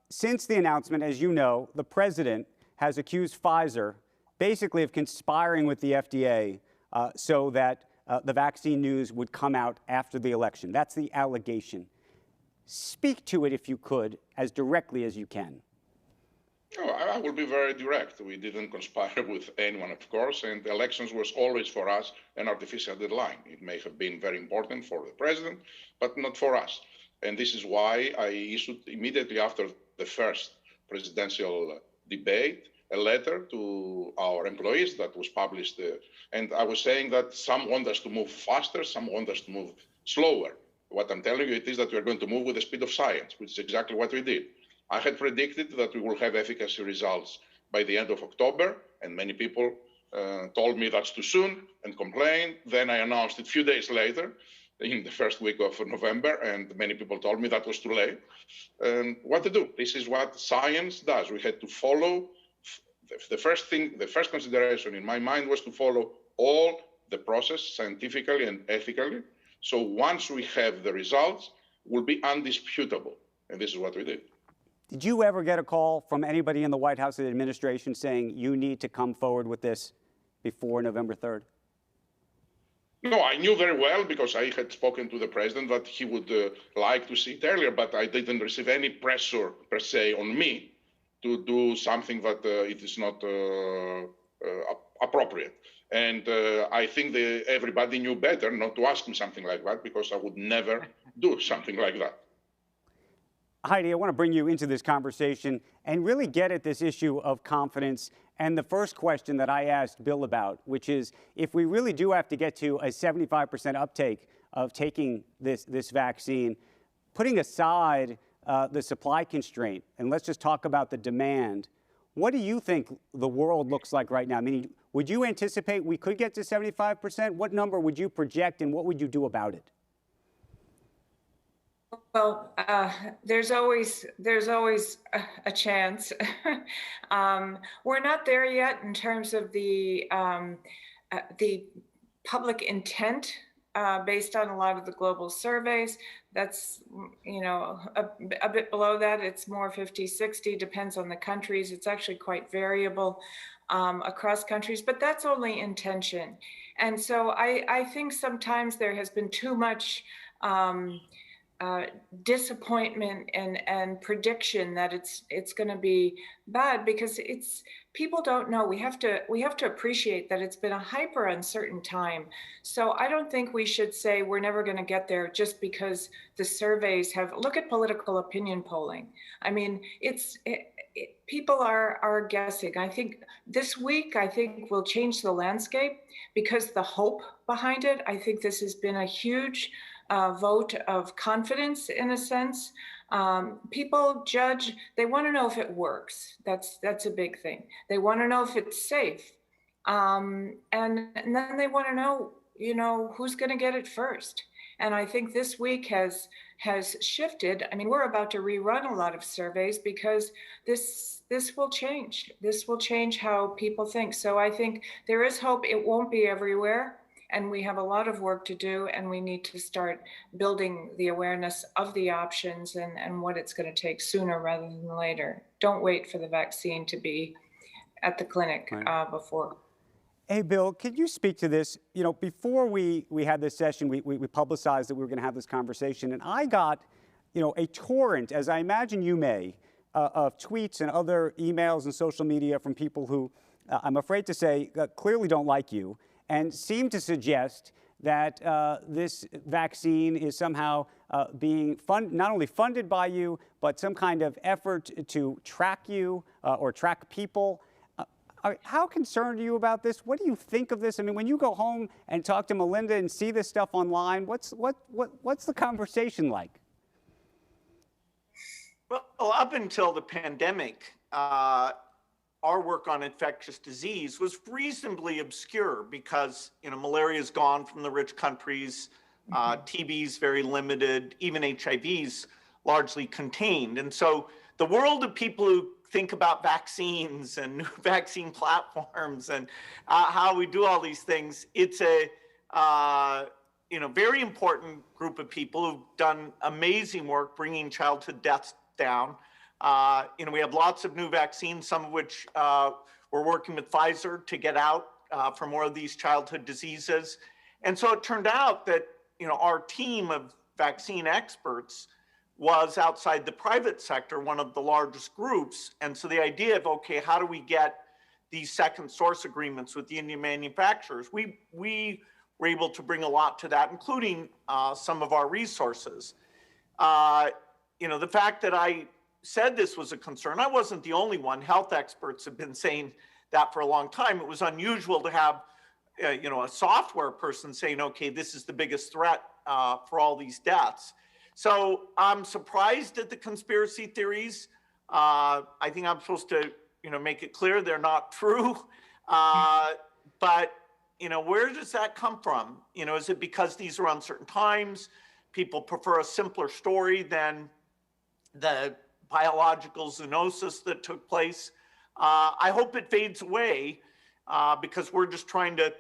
Since the announcement, as you know, the president has accused Pfizer basically of conspiring with the FDA so that the vaccine news would come out after the election. That's the allegation. Speak to it, if you could, as directly as you can. No, I will be very direct. We didn't conspire with anyone, of course, and the elections was always for us an artificial deadline. It may have been very important for the president, but not for us. And this is why I issued immediately after the first presidential debate a letter to our employees that was published. And I was saying that some want us to move faster, some want us to move slower. What I'm telling you it is that we're going to move with the speed of science, which is exactly what we did. I had predicted that we will have efficacy results by the end of October, and many people told me that's too soon and complained. Then I announced it a few days later, in the first week of November, and many people told me that was too late. What to do? This is what science does. We had to follow the first consideration in my mind was to follow all the process scientifically and ethically. So once we have the results, will be undisputable. And this is what we did. Did you ever get a call from anybody in the White House or the administration saying you need to come forward with this before November 3rd? No, I knew very well because I had spoken to the president that he would like to see it earlier, but I didn't receive any pressure per se on me to do something that it is not appropriate. And I think everybody knew better not to ask me something like that because I would never do something like that. Heidi, I want to bring you into this conversation and really get at this issue of confidence. And the first question that I asked Bill about, which is if we really do have to get to a 75% uptake of taking this vaccine, putting aside the supply constraint, and let's just talk about the demand, what do you think the world looks like right now? I mean, would you anticipate we could get to 75%? What number would you project and what would you do about it? Well, there's always a chance. We're not there yet in terms of the public intent based on a lot of the global surveys. That's, a bit below that. It's more 50-60, depends on the countries. It's actually quite variable across countries, but that's only intention. And so I think sometimes there has been too much disappointment and prediction that it's going to be bad because people don't know. We have to appreciate that it's been a hyper uncertain time. So I don't think we should say we're never going to get there just because the surveys look at political opinion polling. I mean, people are guessing. I think this week, will change the landscape because the hope behind it. I think this has been a huge vote of confidence in a sense. People judge, they want to know if it works. That's a big thing. They want to know if it's safe. And then they want to know, who's going to get it first. And I think this week has shifted. I mean, we're about to rerun a lot of surveys because this will change. This will change how people think. So I think there is hope. It won't be everywhere. And we have a lot of work to do, and we need to start building the awareness of the options and what it's going to take sooner rather than later. Don't wait for the vaccine to be at the clinic before. Hey, Bill, could you speak to this? Before we had this session, we publicized that we were going to have this conversation, and I got, a torrent, as I imagine you may, of tweets and other emails and social media from people who, I'm afraid to say, clearly don't like you, and seem to suggest that this vaccine is somehow being not only funded by you, but some kind of effort to track you or track people. How concerned are you about this? What do you think of this? I mean, when you go home and talk to Melinda and see this stuff online, what's the conversation like? Well, up until the pandemic, our work on infectious disease was reasonably obscure because, malaria is gone from the rich countries, TB is very limited, even HIV's largely contained. And so the world of people who think about vaccines and new vaccine platforms and how we do all these things, it's a very important group of people who've done amazing work bringing childhood deaths down. We have lots of new vaccines, some of which we're working with Pfizer to get out for more of these childhood diseases. And so it turned out that, our team of vaccine experts was outside the private sector, one of the largest groups. And so the idea of, okay, how do we get these second source agreements with the Indian manufacturers? We were able to bring a lot to that, including some of our resources. The fact that I said this was a concern, I wasn't the only one. Health experts have been saying that for a long time. It was unusual to have, a software person saying, okay, this is the biggest threat for all these deaths. So I'm surprised at the conspiracy theories. I think I'm supposed to, make it clear they're not true. But, where does that come from? Is it because these are uncertain times? People prefer a simpler story than the biological zoonosis that took place. I hope it fades away because we're just trying to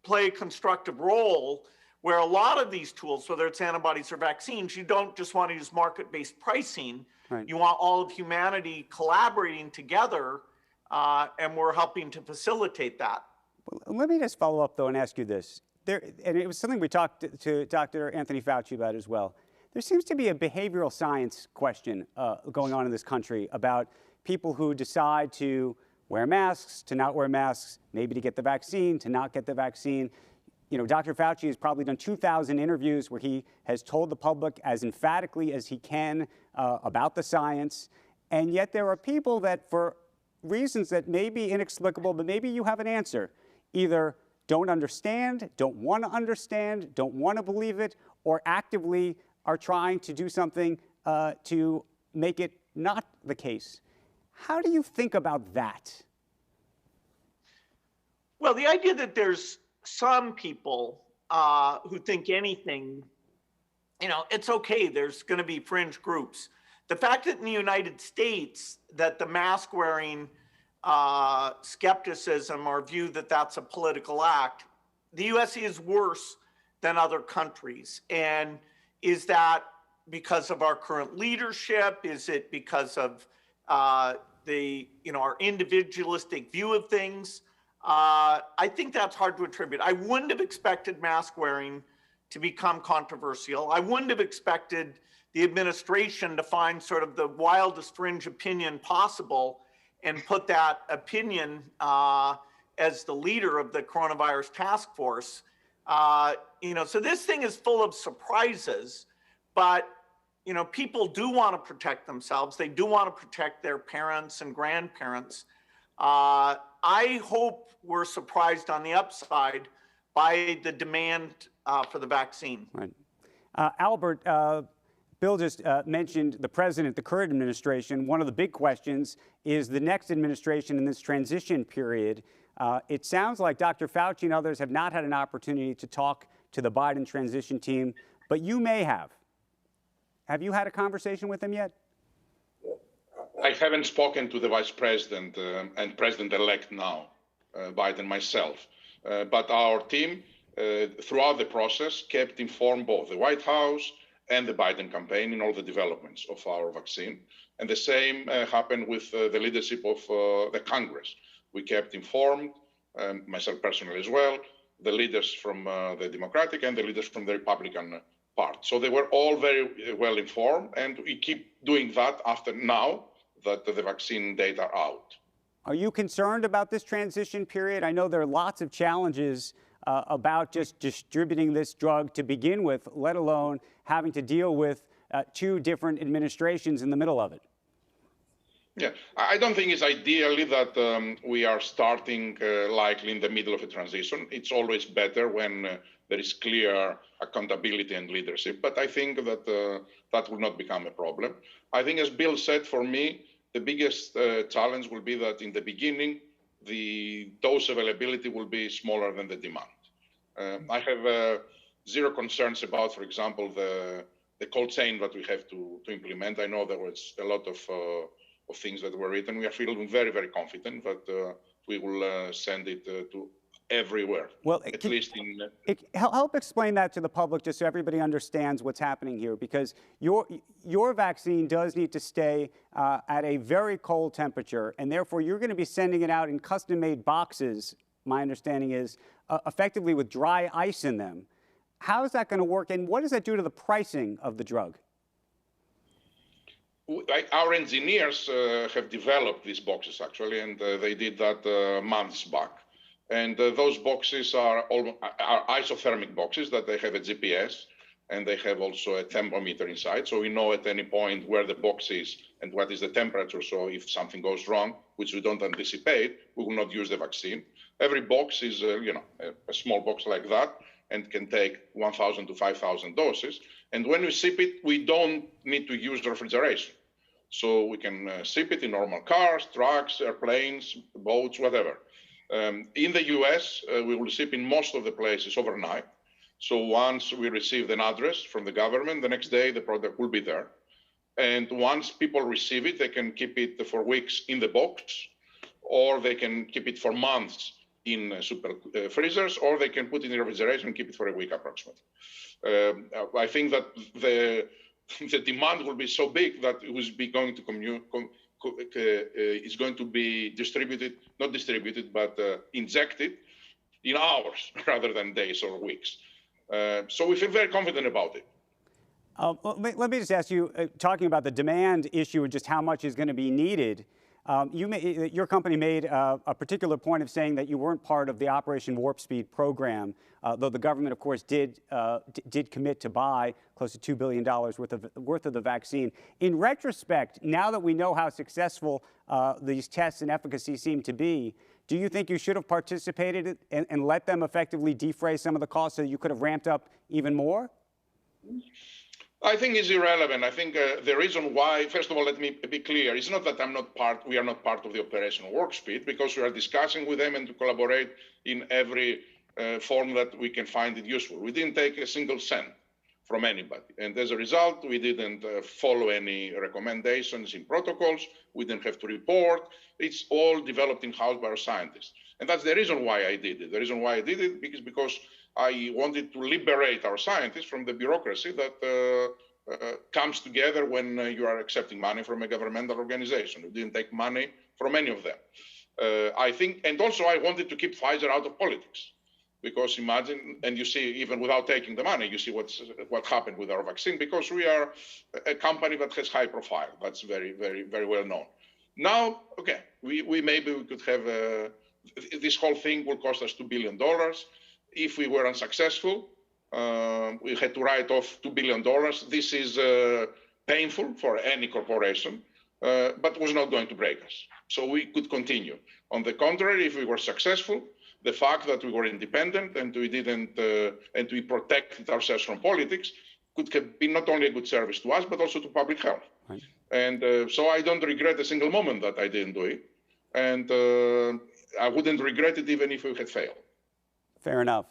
play a constructive role where a lot of these tools, whether it's antibodies or vaccines, you don't just want to use market-based pricing. Right. You want all of humanity collaborating together, and we're helping to facilitate that. Well, let me just follow up, though, and ask you this. And it was something we talked to Dr. Anthony Fauci about as well. There seems to be a behavioral science question going on in this country about people who decide to wear masks, to not wear masks, maybe to get the vaccine, to not get the vaccine. Dr. Fauci has probably done 2,000 interviews where he has told the public as emphatically as he can about the science. And yet there are people that, for reasons that may be inexplicable, but maybe you have an answer, either don't understand, don't want to understand, don't want to believe it, or actively are trying to do something to make it not the case. How do you think about that? Well, the idea that there's some people who think anything, it's okay. There's going to be fringe groups. The fact that in the United States that the mask wearing skepticism or view that that's a political act, the U.S. is worse than other countries. And is that because of our current leadership? Is it because of our individualistic view of things? I think that's hard to attribute. I wouldn't have expected mask wearing to become controversial. I wouldn't have expected the administration to find sort of the wildest fringe opinion possible and put that opinion as the leader of the coronavirus task force. So this thing is full of surprises, but people do want to protect themselves. They do want to protect their parents and grandparents. I hope we're surprised on the upside by the demand for the vaccine. Right. Albert, Bill just mentioned the president, the current administration. One of the big questions is the next administration in this transition period. It sounds like Dr. Fauci and others have not had an opportunity to talk to the Biden transition team, but you may have. Have you had a conversation with them yet? I haven't spoken to the vice president and president-elect now, Biden myself. But our team, throughout the process, kept informed both the White House and the Biden campaign in all the developments of our vaccine. And the same happened with the leadership of the Congress. We kept informed, myself personally as well, the leaders from the Democratic and the leaders from the Republican part. So they were all very well informed, and we keep doing that after now that the vaccine data are out. Are you concerned about this transition period? I know there are lots of challenges about just distributing this drug to begin with, let alone having to deal with two different administrations in the middle of it. Yeah, I don't think it's ideally that we are starting likely in the middle of a transition. It's always better when there is clear accountability and leadership. But I think that that will not become a problem. I think, as Bill said, for me, the biggest challenge will be that in the beginning, the dose availability will be smaller than the demand. I have zero concerns about, for example, the cold chain that we have to implement. I know there was a lot of things that were written. We are feeling very, very confident that we will send it to everywhere. Well, at least in. Help explain that to the public, just so everybody understands what's happening here, because your vaccine does need to stay at a very cold temperature, and therefore you're going to be sending it out in custom-made boxes. My understanding is effectively with dry ice in them. How is that going to work, and what does that do to the pricing of the drug? Our engineers have developed these boxes, actually, and they did that months back. And those boxes are isothermic boxes that they have a GPS, and they have also a thermometer inside. So we know at any point where the box is and what is the temperature. So if something goes wrong, which we don't anticipate, we will not use the vaccine. Every box is, a small box like that, and can take 1,000 to 5,000 doses. And when we ship it, we don't need to use refrigeration. So we can ship it in normal cars, trucks, airplanes, boats, whatever. In the US, we will ship in most of the places overnight. So once we receive an address from the government, the next day the product will be there. And once people receive it, they can keep it for weeks in the box, or they can keep it for months in super freezers, or they can put it in refrigeration and keep it for a week approximately. I think that the demand will be so big that it is going to be distributed, not distributed, but injected in hours rather than days or weeks. So we feel very confident about it. Let me just ask you, talking about the demand issue and just how much is going to be needed. Your company made a particular point of saying that you weren't part of the Operation Warp Speed program, though the government, of course, did commit to buy close to $2 billion worth of the vaccine. In retrospect, now that we know how successful these tests and efficacy seem to be, do you think you should have participated and let them effectively defray some of the costs so you could have ramped up even more? I think it's irrelevant. I think the reason why, first of all, let me be clear, it's not that we are not part of the Operation Warp Speed, because we are discussing with them and to collaborate in every form that we can find it useful. We didn't take a single cent from anybody. And as a result, we didn't follow any recommendations in protocols. We didn't have to report. It's all developed in-house by our scientists. And that's the reason why I did it. The reason why I did it is because I wanted to liberate our scientists from the bureaucracy that comes together when you are accepting money from a governmental organization. We didn't take money from any of them. I think, and also I wanted to keep Pfizer out of politics, because imagine, and you see, even without taking the money, you see what happened with our vaccine, because we are a company that has high profile. That's very, very, very well known. Now, okay, we maybe we could have this whole thing will cost us $2 billion. If we were unsuccessful, we had to write off $2 billion. This is painful for any corporation, but was not going to break us. So we could continue. On the contrary, if we were successful, the fact that we were independent and we didn't, and we protected ourselves from politics could have been not only a good service to us, but also to public health. Right. And so I don't regret a single moment that I didn't do it. And I wouldn't regret it even if we had failed. Fair enough.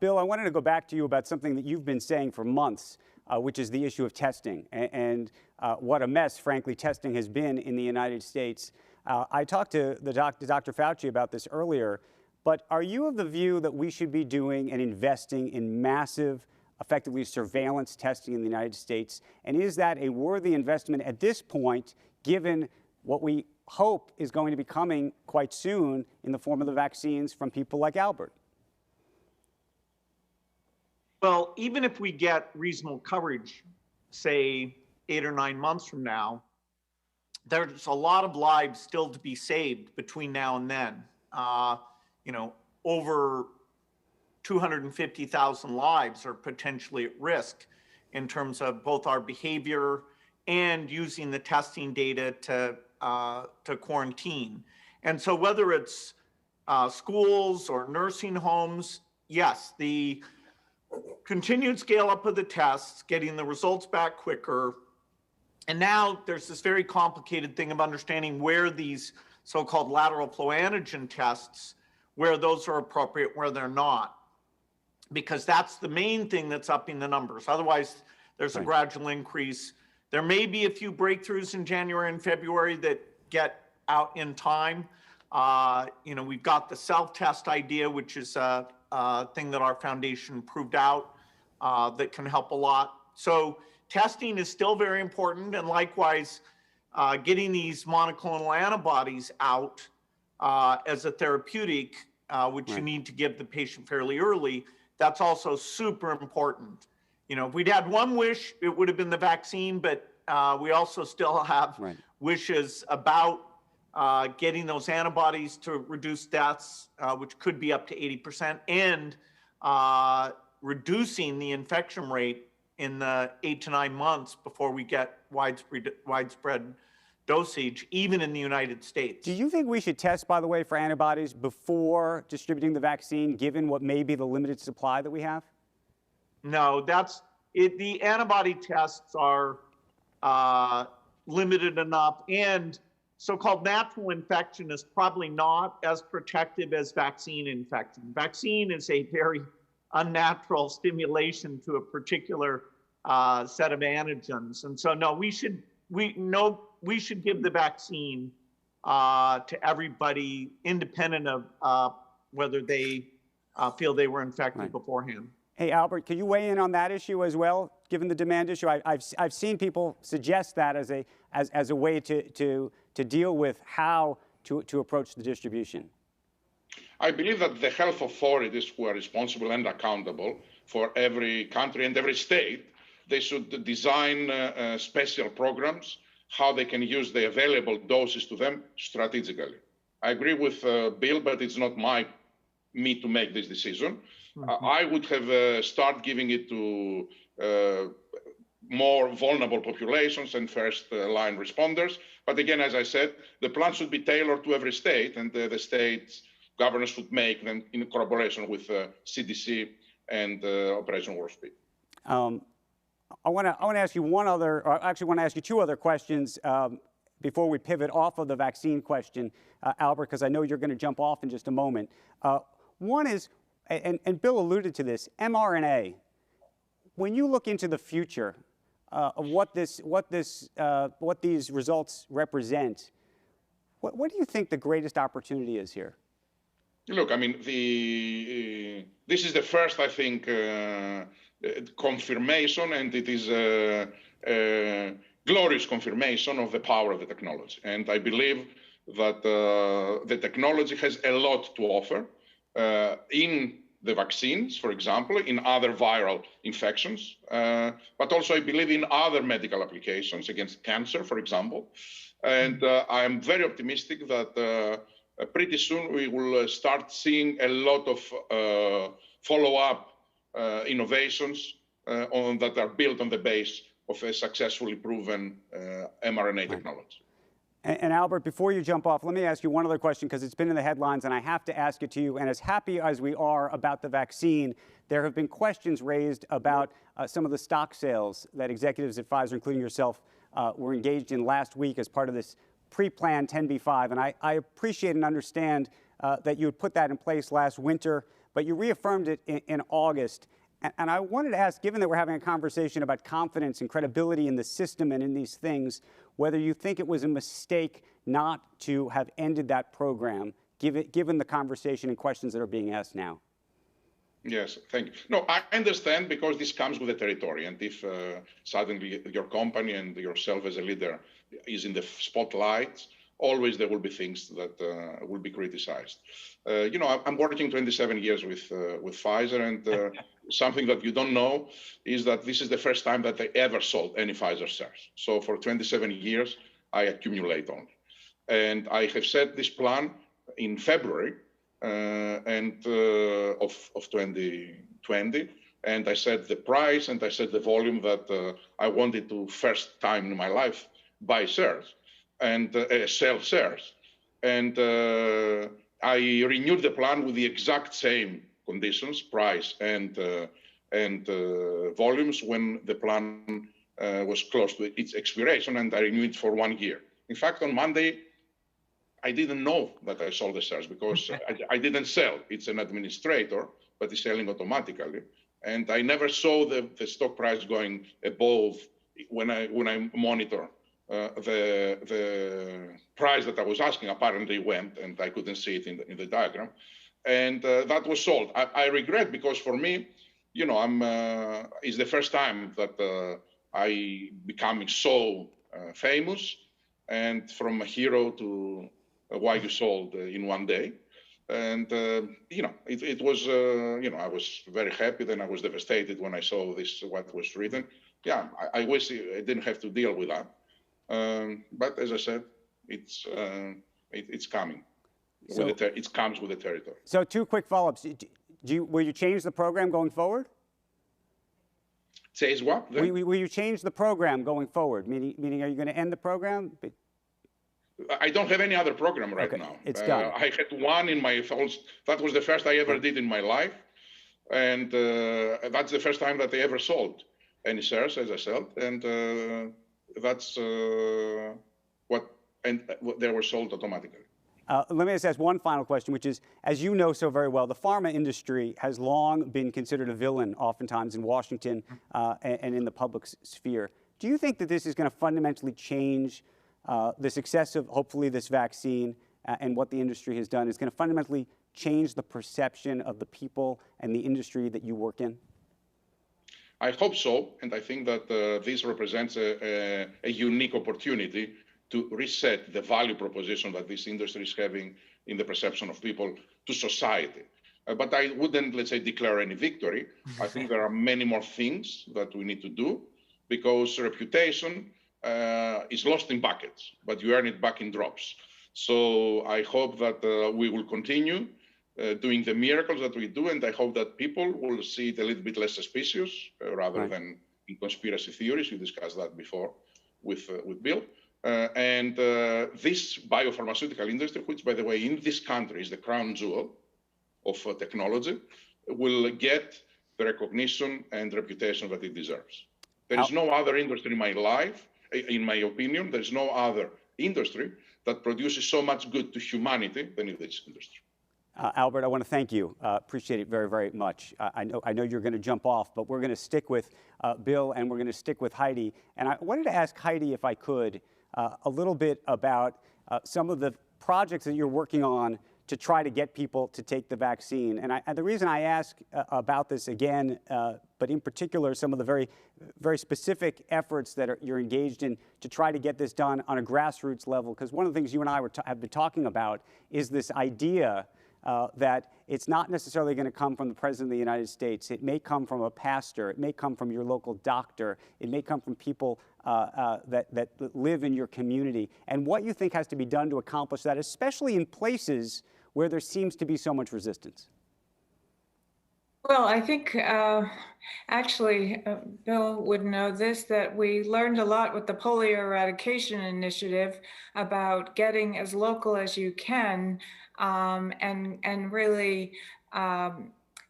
Bill, I wanted to go back to you about something that you've been saying for months, which is the issue of testing and what a mess, frankly, testing has been in the United States. I talked to Dr. Fauci about this earlier, but are you of the view that we should be doing and investing in massive, effectively surveillance testing in the United States? And is that a worthy investment at this point, given what we hope is going to be coming quite soon in the form of the vaccines from people like Albert? Well, even if we get reasonable coverage, say 8 or 9 months from now, there's a lot of lives still to be saved between now and then. Over 250,000 lives are potentially at risk in terms of both our behavior and using the testing data to quarantine. And so whether it's schools or nursing homes, yes, the continued scale up of the tests, getting the results back quicker. And now there's this very complicated thing of understanding where these so-called lateral flow antigen tests, where those are appropriate, where they're not, because that's the main thing that's upping the numbers. Otherwise, there's a gradual increase. There may be a few breakthroughs in January and February that get out in time. We've got the self-test idea, which is a thing that our foundation proved out that can help a lot. So testing is still very important, and likewise, getting these monoclonal antibodies out as a therapeutic, which you need to give the patient fairly early, that's also super important. If we'd had one wish, it would have been the vaccine, but we also still have wishes about getting those antibodies to reduce deaths, which could be up to 80%, and reducing the infection rate in the 8 to 9 months before we get widespread dosage, even in the United States. Do you think we should test, by the way, for antibodies before distributing the vaccine, given what may be the limited supply that we have? No, that's it. The antibody tests are limited enough, and so-called natural infection is probably not as protective as vaccine infection. Vaccine is a very unnatural stimulation to a particular set of antigens, and so no, we should give the vaccine to everybody, independent of whether they feel they were infected beforehand. Hey, Albert, can you weigh in on that issue as well, given the demand issue? I've seen people suggest that as a way to deal with how to approach the distribution. I believe that the health authorities who are responsible and accountable for every country and every state, they should design special programs, how they can use the available doses to them strategically. I agree with Bill, but it's not me to make this decision. I would have started giving it to more vulnerable populations and first-line responders. But again, as I said, the plan should be tailored to every state, and the states' governors should make them in collaboration with CDC and Operation Warp Speed. I want to ask you one other, or actually want to ask you two other questions before we pivot off of the vaccine question, Albert, because I know you're going to jump off in just a moment. One is, and Bill alluded to this, mRNA. When you look into the future of what these results represent, what do you think the greatest opportunity is here? Look, I mean, this is the first, I think, confirmation, and it is a glorious confirmation of the power of the technology. And I believe that the technology has a lot to offer in the vaccines, for example, in other viral infections, but also I believe in other medical applications against cancer, for example. And I'm very optimistic that pretty soon we will start seeing a lot of follow-up innovations that are built on the base of a successfully proven mRNA technology. And Albert, before you jump off, let me ask you one other question, because it's been in the headlines, and I have to ask it to you. And as happy as we are about the vaccine, there have been questions raised about some of the stock sales that executives at Pfizer, including yourself, were engaged in last week as part of this pre-planned 10b-5. And I appreciate and understand that you had put that in place last winter, but you reaffirmed it in August. And I wanted to ask, given that we're having a conversation about confidence and credibility in the system and in these things, whether you think it was a mistake not to have ended that program, given the conversation and questions that are being asked now. Yes, thank you. No, I understand, because this comes with the territory. And if suddenly your company and yourself as a leader is in the spotlight, always there will be things that will be criticized. I'm working 27 years with Pfizer, and something that you don't know is that this is the first time that they ever sold any Pfizer shares. So for 27 years, I accumulate only. And I have set this plan in February of 2020. And I said the price and I said the volume that I wanted to first time in my life buy shares and sell shares. And I renewed the plan with the exact same conditions, price and volumes when the plan was close to its expiration, and I renewed it for 1 year. In fact, on Monday, I didn't know that I sold the shares because I didn't sell. It's an administrator, but it's selling automatically. And I never saw the stock price going above when I monitor the price that I was asking. Apparently went, and I couldn't see it in the diagram. And that was sold. I regret, because for me, you know, it's the first time that I becoming so famous, and from a hero to why you sold in 1 day. And, you know, it was, you know, I was very happy. Then I was devastated when I saw this, what was written. Yeah, I wish I didn't have to deal with that. But as I said, it's coming. So, it comes with the territory. So 2 quick follow-ups. Will you change the program going forward? Says what? Will you change the program going forward? Meaning, are you going to end the program? I don't have any other program right now. It's done. I had one in my first, that was the first I ever did in my life. And that's the first time that I ever sold any shares, as I said. And that's what they were sold automatically. Let me just ask one final question, which is, as you know so very well, the pharma industry has long been considered a villain, oftentimes in Washington and in the public sphere. Do you think that this is going to fundamentally change the success of, hopefully, this vaccine and what the industry has done is going to fundamentally change the perception of the people and the industry that you work in? I hope so, and I think that this represents a unique opportunity to reset the value proposition that this industry is having in the perception of people to society. But I wouldn't, let's say, declare any victory. I think there are many more things that we need to do, because reputation is lost in buckets, but you earn it back in drops. So I hope that we will continue doing the miracles that we do, and I hope that people will see it a little bit less suspicious rather than in conspiracy theories. We discussed that before with Bill. And this biopharmaceutical industry, which, by the way, in this country is the crown jewel of technology, will get the recognition and reputation that it deserves. There is no other industry in my life, in my opinion, there is no other industry that produces so much good to humanity than in this industry. Albert, I want to thank you. Appreciate it very, very much. I know you're going to jump off, but we're going to stick with Bill and we're going to stick with Heidi. And I wanted to ask Heidi, if I could, a little bit about some of the projects that you're working on to try to get people to take the vaccine. And the reason I ask about this again, but in particular, some of the very, very specific efforts that you're engaged in to try to get this done on a grassroots level, because one of the things you and I have been talking about is this idea that it's not necessarily going to come from the President of the United States. It may come from a pastor. It may come from your local doctor. It may come from people that live in your community. And what you think has to be done to accomplish that, especially in places where there seems to be so much resistance? Well, I think actually, Bill would know this, that we learned a lot with the polio eradication initiative about getting as local as you can and really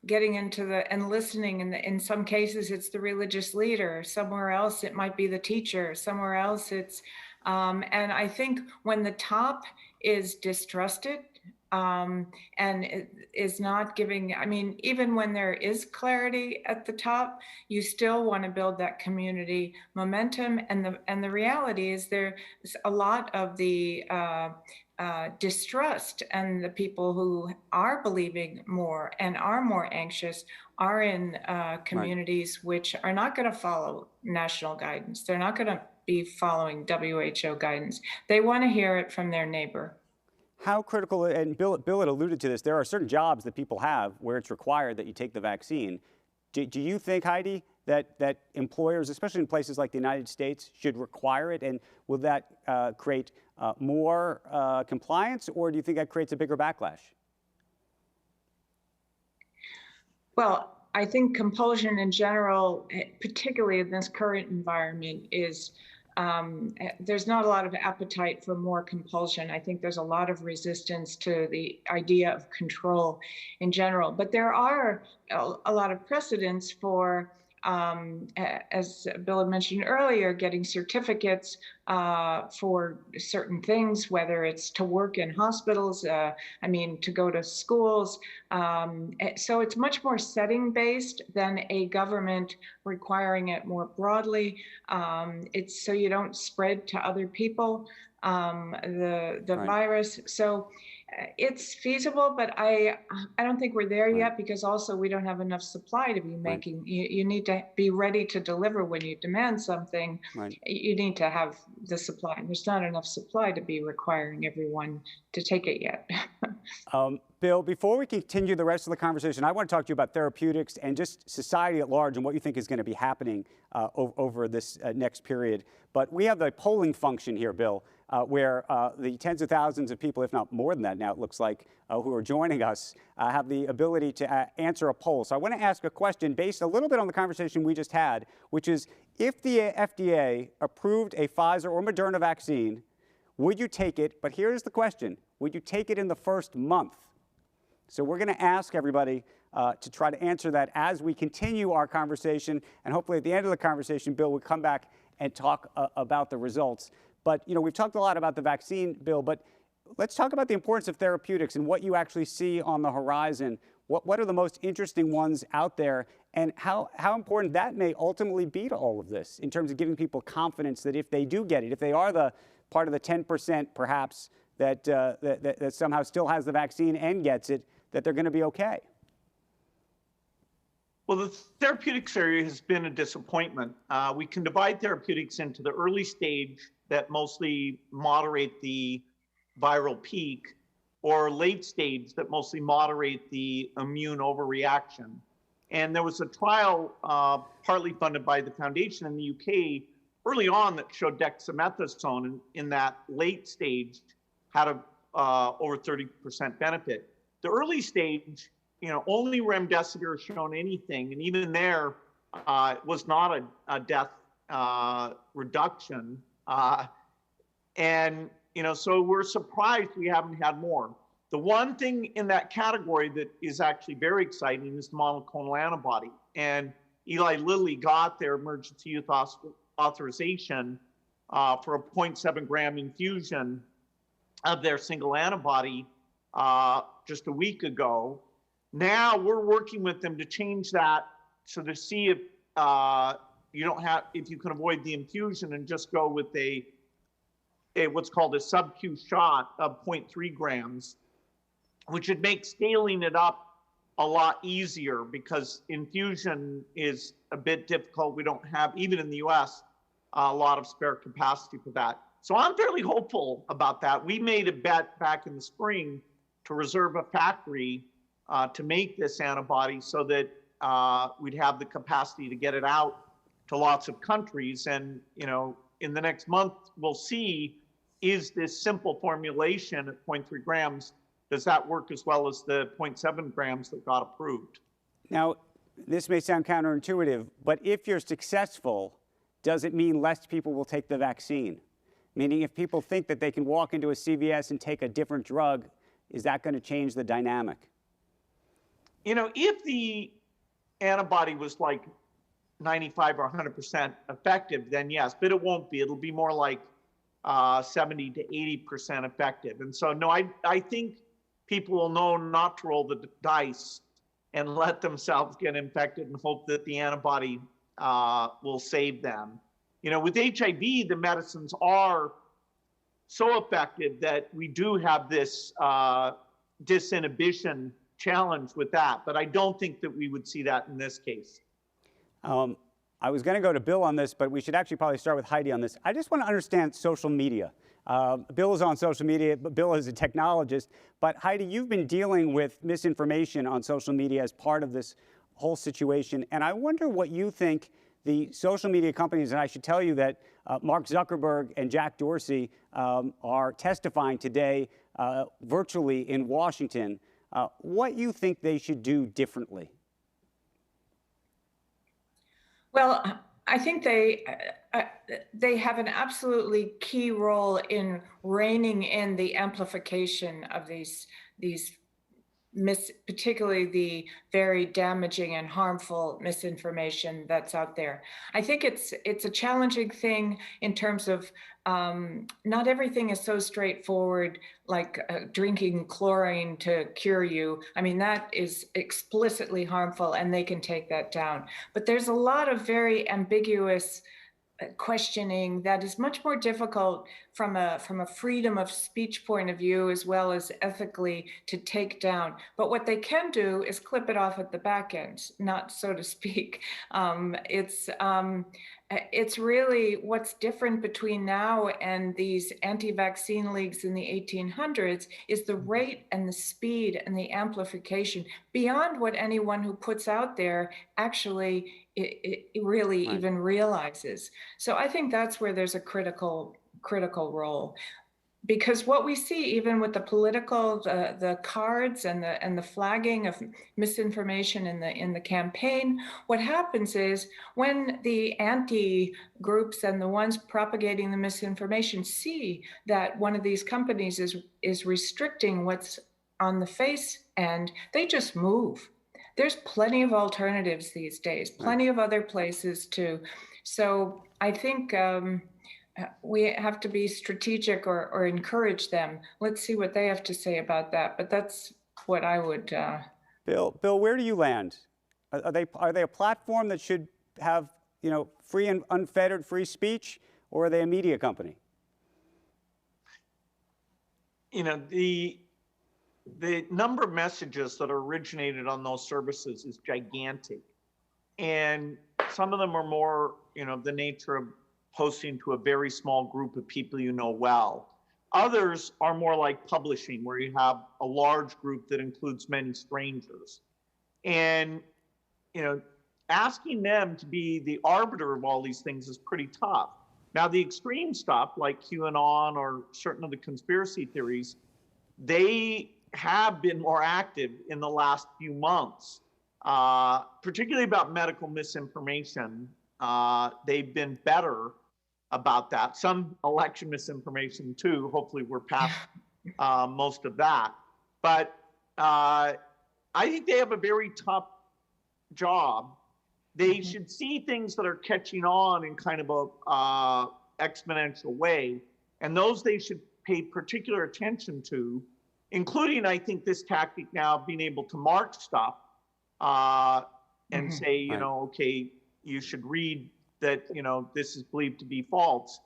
getting into and listening. In some cases, it's the religious leader. Somewhere else, it might be the teacher. Somewhere else, it's, and I think when the top is distrusted, and it is not giving, I mean, even when there is clarity at the top, you still want to build that community momentum. And the reality is there's a lot of the distrust, and the people who are believing more and are more anxious are in communities which are not going to follow national guidance. They're not going to be following WHO guidance. They want to hear it from their neighbor. How critical, and Bill had alluded to this, there are certain jobs that people have where it's required that you take the vaccine. Do you think, Heidi, that employers, especially in places like the United States, should require it? And will that create more compliance, or do you think that creates a bigger backlash? Well, I think compulsion in general, particularly in this current environment, is there's not a lot of appetite for more compulsion. I think there's a lot of resistance to the idea of control in general. But there are a lot of precedents for, as Bill had mentioned earlier, getting certificates for certain things, whether it's to work in hospitals, to go to schools. So it's much more setting based than a government requiring it more broadly. It's so you don't spread to other people the Right. virus. So it's feasible, but I don't think we're there yet, because also we don't have enough supply to be making. You need to be ready to deliver when you demand something. Right. You need to have the supply. There's not enough supply to be requiring everyone to take it yet. Bill, before we continue the rest of the conversation, I want to talk to you about therapeutics and just society at large and what you think is going to be happening over this next period. But we have the polling function here, Bill, where the tens of thousands of people, if not more than that now, it looks like, who are joining us, have the ability to answer a poll. So I want to ask a question based a little bit on the conversation we just had, which is, if the FDA approved a Pfizer or Moderna vaccine, would you take it? But here's the question. Would you take it in the first month? So we're going to ask everybody to try to answer that as we continue our conversation. And hopefully at the end of the conversation, Bill will come back and talk about the results. But, you know, we've talked a lot about the vaccine, Bill, but let's talk about the importance of therapeutics and what you actually see on the horizon. What are the most interesting ones out there, and how important that may ultimately be to all of this in terms of giving people confidence that if they do get it, if they are the part of the 10% perhaps that somehow still has the vaccine and gets it, that they're going to be okay? Well, the therapeutics area has been a disappointment. We can divide therapeutics into the early stage that mostly moderate the viral peak, or late stage that mostly moderate the immune overreaction. And there was a trial partly funded by the foundation in the UK early on that showed dexamethasone in that late stage had a over 30% benefit. The early stage, only remdesivir shown anything, and even there was not a death reduction. So we're surprised we haven't had more. The one thing in that category that is actually very exciting is the monoclonal antibody. And Eli Lilly got their emergency use authorization for a 0.7 gram infusion of their single antibody just a week ago. Now we're working with them to change that, so to see if if you can avoid the infusion and just go with a what's called a sub-Q shot of 0.3 grams, which would make scaling it up a lot easier, because infusion is a bit difficult. We don't have, even in the US, a lot of spare capacity for that. So I'm fairly hopeful about that. We made a bet back in the spring to reserve a factory to make this antibody so that we'd have the capacity to get it out to lots of countries. And, in the next month, we'll see, is this simple formulation at 0.3 grams, does that work as well as the 0.7 grams that got approved? Now, this may sound counterintuitive, but if you're successful, does it mean less people will take the vaccine? Meaning, if people think that they can walk into a CVS and take a different drug, is that going to change the dynamic? If the antibody was like 95 or 100% effective, then yes, but it won't be. It'll be more like 70 to 80% effective. And so, no, I think people will know not to roll the dice and let themselves get infected and hope that the antibody will save them. With HIV, the medicines are so effective that we do have this disinhibition challenge with that, but I don't think that we would see that in this case. I was going to go to Bill on this, but we should actually probably start with Heidi on this. I just want to understand social media. Bill is on social media, but Bill is a technologist. But Heidi, you've been dealing with misinformation on social media as part of this whole situation. And I wonder what you think the social media companies, and I should tell you that Mark Zuckerberg and Jack Dorsey are testifying today virtually in Washington, what you think they should do differently. Well, I think they have an absolutely key role in reining in the amplification of these particularly the very damaging and harmful misinformation that's out there. I think it's a challenging thing in terms of not everything is so straightforward, like drinking chlorine to cure you. I mean, that is explicitly harmful, and they can take that down. But there's a lot of very ambiguous questioning that is much more difficult from a freedom of speech point of view, as well as ethically, to take down. But what they can do is clip it off at the back end, not so to speak. It's really what's different between now and these anti-vaccine leagues in the 1800s is the rate and the speed and the amplification beyond what anyone who puts out there actually it really even realizes. So I think that's where there's a critical role. Because what we see, even with the political, the cards and the flagging of misinformation in the campaign, what happens is when the anti groups and the ones propagating the misinformation see that one of these companies is restricting what's on the face end, they just move. There's plenty of alternatives these days, plenty of other places too. So I think we have to be strategic or encourage them. Let's see what they have to say about that. But that's what I would. Bill, where do you land? Are they a platform that should have free and unfettered free speech, or are they a media company? The number of messages that are originated on those services is gigantic. And some of them are more, the nature of posting to a very small group of people you know well. Others are more like publishing, where you have a large group that includes many strangers. And, asking them to be the arbiter of all these things is pretty tough. Now, the extreme stuff, like QAnon or certain of the conspiracy theories, they have been more active in the last few months, particularly about medical misinformation. They've been better about that. Some election misinformation too. Hopefully we're past most of that. But I think they have a very tough job. They should see things that are catching on in kind of a exponential way. And those they should pay particular attention to, including, I think, this tactic now of being able to mark stuff and say, okay, you should read that, this is believed to be false.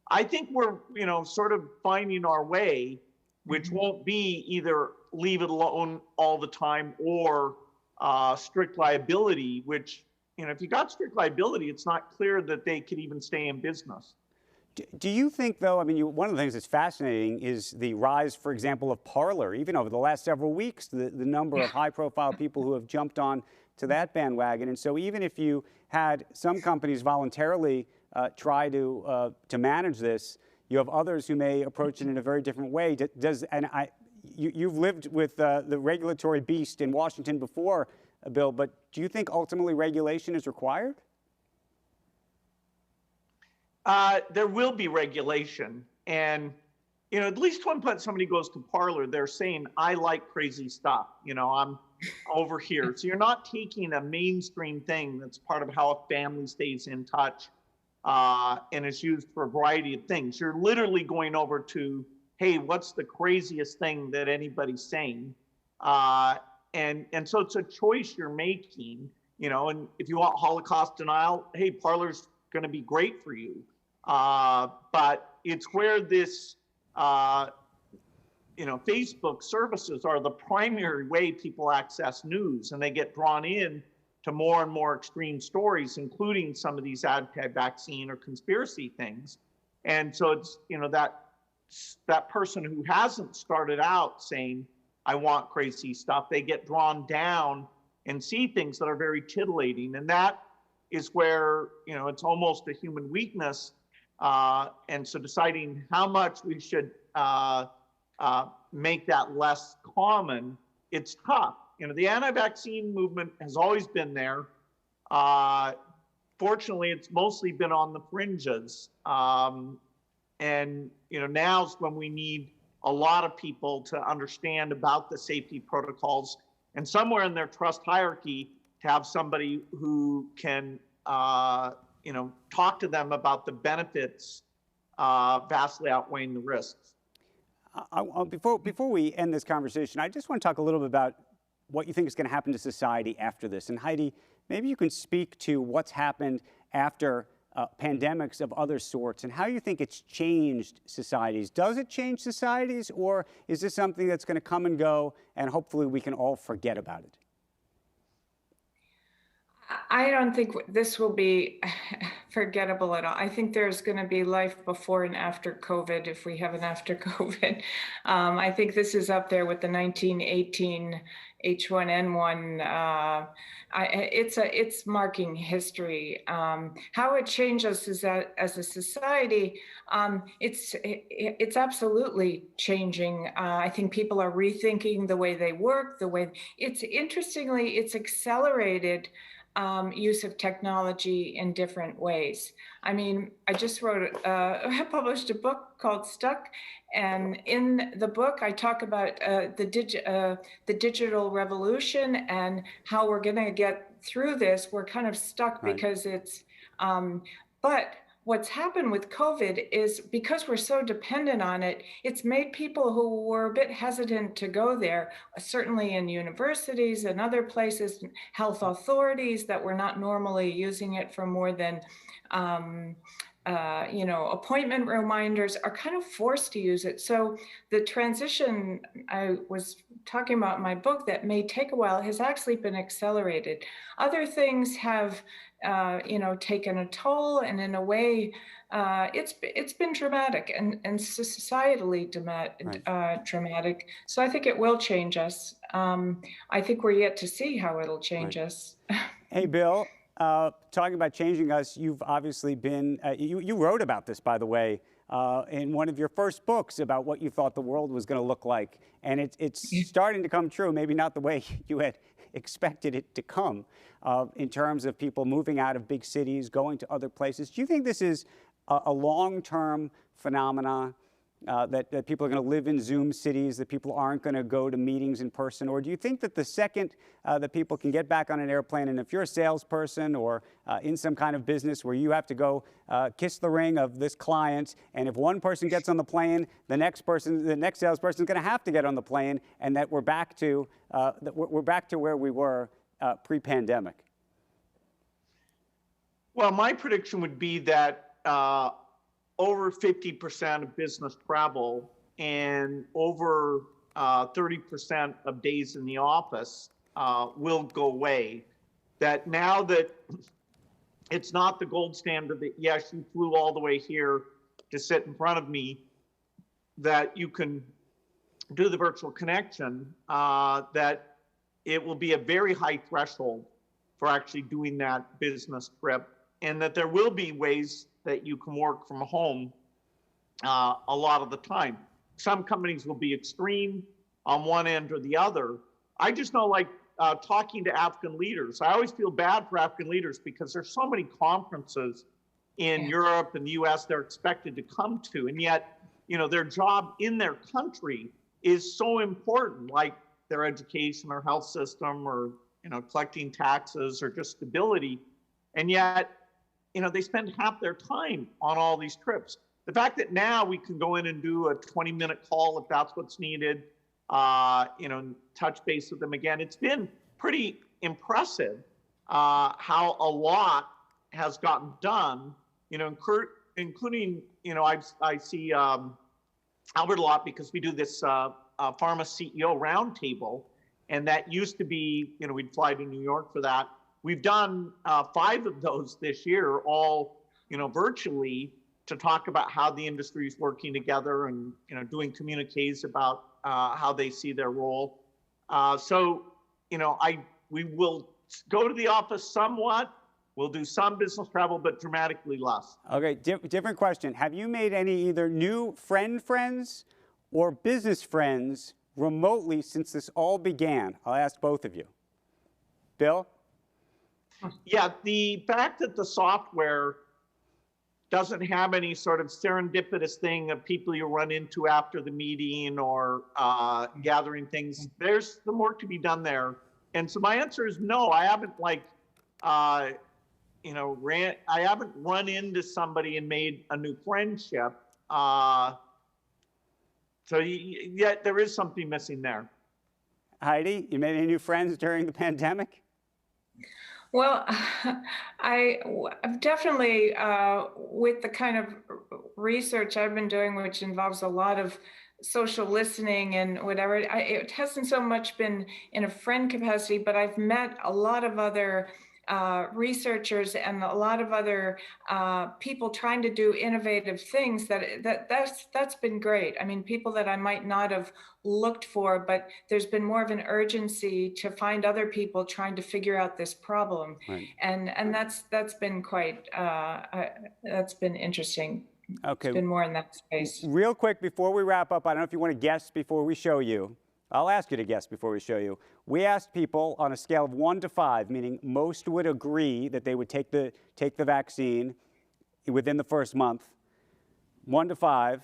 I think we're, sort of finding our way, which won't be either leave it alone all the time or strict liability, which, if you got strict liability, it's not clear that they could even stay in business. Do you think, though, one of the things that's fascinating is the rise, for example, of Parler. Even over the last several weeks, the number of high-profile people who have jumped on to that bandwagon. And so even if you had some companies voluntarily try to manage this, you have others who may approach it in a very different way. You've lived with the regulatory beast in Washington before, Bill, but do you think ultimately regulation is required? There will be regulation. And, at least when somebody goes to Parler, they're saying, I like crazy stuff. I'm over here. So you're not taking a mainstream thing that's part of how a family stays in touch and is used for a variety of things. You're literally going over to, hey, what's the craziest thing that anybody's saying? And so it's a choice you're making, and if you want Holocaust denial, hey, Parler's going to be great for you. But it's where this, Facebook services are the primary way people access news, and they get drawn in to more and more extreme stories, including some of these anti-vaccine or conspiracy things. And so it's, that person who hasn't started out saying, I want crazy stuff, they get drawn down and see things that are very titillating. And that is where, it's almost a human weakness. And so deciding how much we should make that less common, it's tough. The anti-vaccine movement has always been there. fortunately, it's mostly been on the fringes. And now's when we need a lot of people to understand about the safety protocols, and somewhere in their trust hierarchy to have somebody who can talk to them about the benefits vastly outweighing the risks. Before we end this conversation, I just want to talk a little bit about what you think is going to happen to society after this. And Heidi, maybe you can speak to what's happened after pandemics of other sorts and how you think it's changed societies. Does it change societies, or is this something that's going to come and go and hopefully we can all forget about it? I don't think this will be forgettable at all. I think there's going to be life before and after COVID, if we have an after COVID. I think this is up there with the 1918 H1N1. It's marking history. How it changes is that as a society, it's absolutely changing. I think people are rethinking the way they work, it's accelerated use of technology in different ways. I mean, I just published a book called Stuck, and in the book I talk about the digital revolution and how we're going to get through this. We're kind of stuck because it's, but what's happened with COVID is because we're so dependent on it, it's made people who were a bit hesitant to go there, certainly in universities and other places, health authorities that were not normally using it for more than appointment reminders, are kind of forced to use it. So the transition I was talking about in my book that may take a while has actually been accelerated. Other things have taken a toll, and in a way, it's been dramatic and societally dramatic. So I think it will change us. I think we're yet to see how it'll change us. Hey, Bill. Talking about changing us, you've obviously been, you wrote about this, by the way, in one of your first books about what you thought the world was going to look like. And it's starting to come true, maybe not the way you had expected it to come, in terms of people moving out of big cities, going to other places. Do you think this is a long-term phenomenon? That people are going to live in Zoom cities, that people aren't going to go to meetings in person? Or do you think that the second that people can get back on an airplane, and if you're a salesperson or in some kind of business where you have to go kiss the ring of this client, and if one person gets on the plane, the next salesperson is going to have to get on the plane, and that we're back to where we were pre-pandemic? Well, my prediction would be that over 50% of business travel and over 30% of days in the office will go away. That now that it's not the gold standard that, yes, you flew all the way here to sit in front of me, that you can do the virtual connection, that it will be a very high threshold for actually doing that business trip, and that there will be ways that you can work from home a lot of the time. Some companies will be extreme on one end or the other. I just know, like talking to African leaders, I always feel bad for African leaders because there's so many conferences in Europe and the US they're expected to come to, and yet, their job in their country is so important, like their education or health system or, collecting taxes or just stability. And yet, they spend half their time on all these trips. The fact that now we can go in and do a 20-minute call if that's what's needed, touch base with them again. It's been pretty impressive how a lot has gotten done, including, I see Albert a lot because we do this pharma CEO roundtable, and that used to be, we'd fly to New York for that. We've done 5 of those this year, all virtually, to talk about how the industry is working together and doing communiques about how they see their role. We will go to the office somewhat. We'll do some business travel, but dramatically less. Okay, different question. Have you made any either new friends or business friends remotely since this all began? I'll ask both of you. Bill? Yeah, the fact that the software doesn't have any sort of serendipitous thing of people you run into after the meeting or gathering things, there's some work to be done there. And so my answer is no, I haven't I haven't run into somebody and made a new friendship. So yeah, there is something missing there. Heidi, you made any new friends during the pandemic? Well, I've definitely, with the kind of research I've been doing, which involves a lot of social listening and whatever, it hasn't so much been in a friend capacity, but I've met a lot of other researchers and a lot of other people trying to do innovative things. That's been great. I mean, people that I might not have looked for, but there's been more of an urgency to find other people trying to figure out this problem, right. and that's been quite that's been interesting. Okay, it's been more in that space. Real quick before we wrap up, I don't know if you want to guess before we show you. I'll ask you to guess before we show you. We asked people on a scale of 1 to 5, meaning most would agree that they would take the vaccine within the first month. 1 to 5,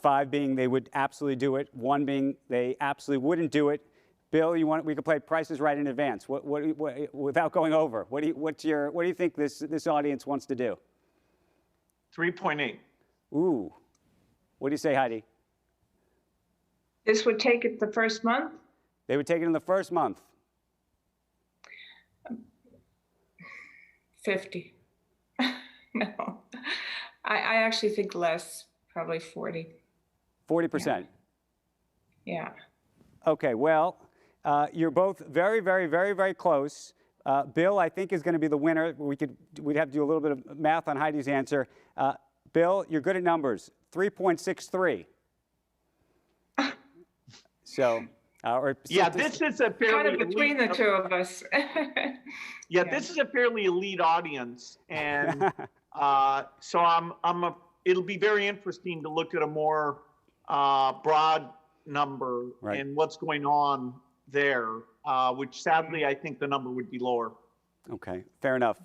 5 being they would absolutely do it, 1 being they absolutely wouldn't do it. Bill, we could play Price is Right in advance. What without going over? What do you think this audience wants to do? 3.8. Ooh, what do you say, Heidi? This would take it the first month? They would take it in the first month. 50. No, I actually think less, probably 40. 40%? Yeah. Okay, well, you're both very, very, very, very close. Bill, I think, is going to be the winner. We'd have to do a little bit of math on Heidi's answer. Bill, you're good at numbers. 3.63. So, yeah, this is a fairly kind of between the two of us. Yeah, this is a fairly elite audience, and so it'll be very interesting to look at a more broad number and what's going on there, which sadly I think the number would be lower. Okay, fair enough.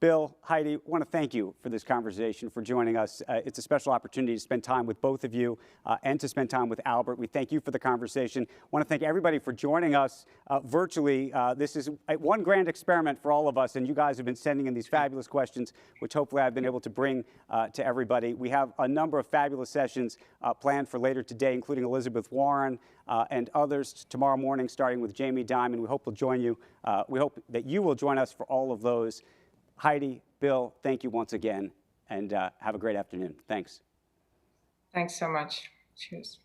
Bill, Heidi, I want to thank you for this conversation, for joining us. It's a special opportunity to spend time with both of you and to spend time with Albert. We thank you for the conversation. I want to thank everybody for joining us virtually. This is one grand experiment for all of us, and you guys have been sending in these fabulous questions, which hopefully I've been able to bring to everybody. We have a number of fabulous sessions planned for later today, including Elizabeth Warren and others tomorrow morning, starting with Jamie Dimon. We hope we'll join you. We hope that you will join us for all of those. Heidi, Bill, thank you once again, and have a great afternoon. Thanks. Thanks so much. Cheers.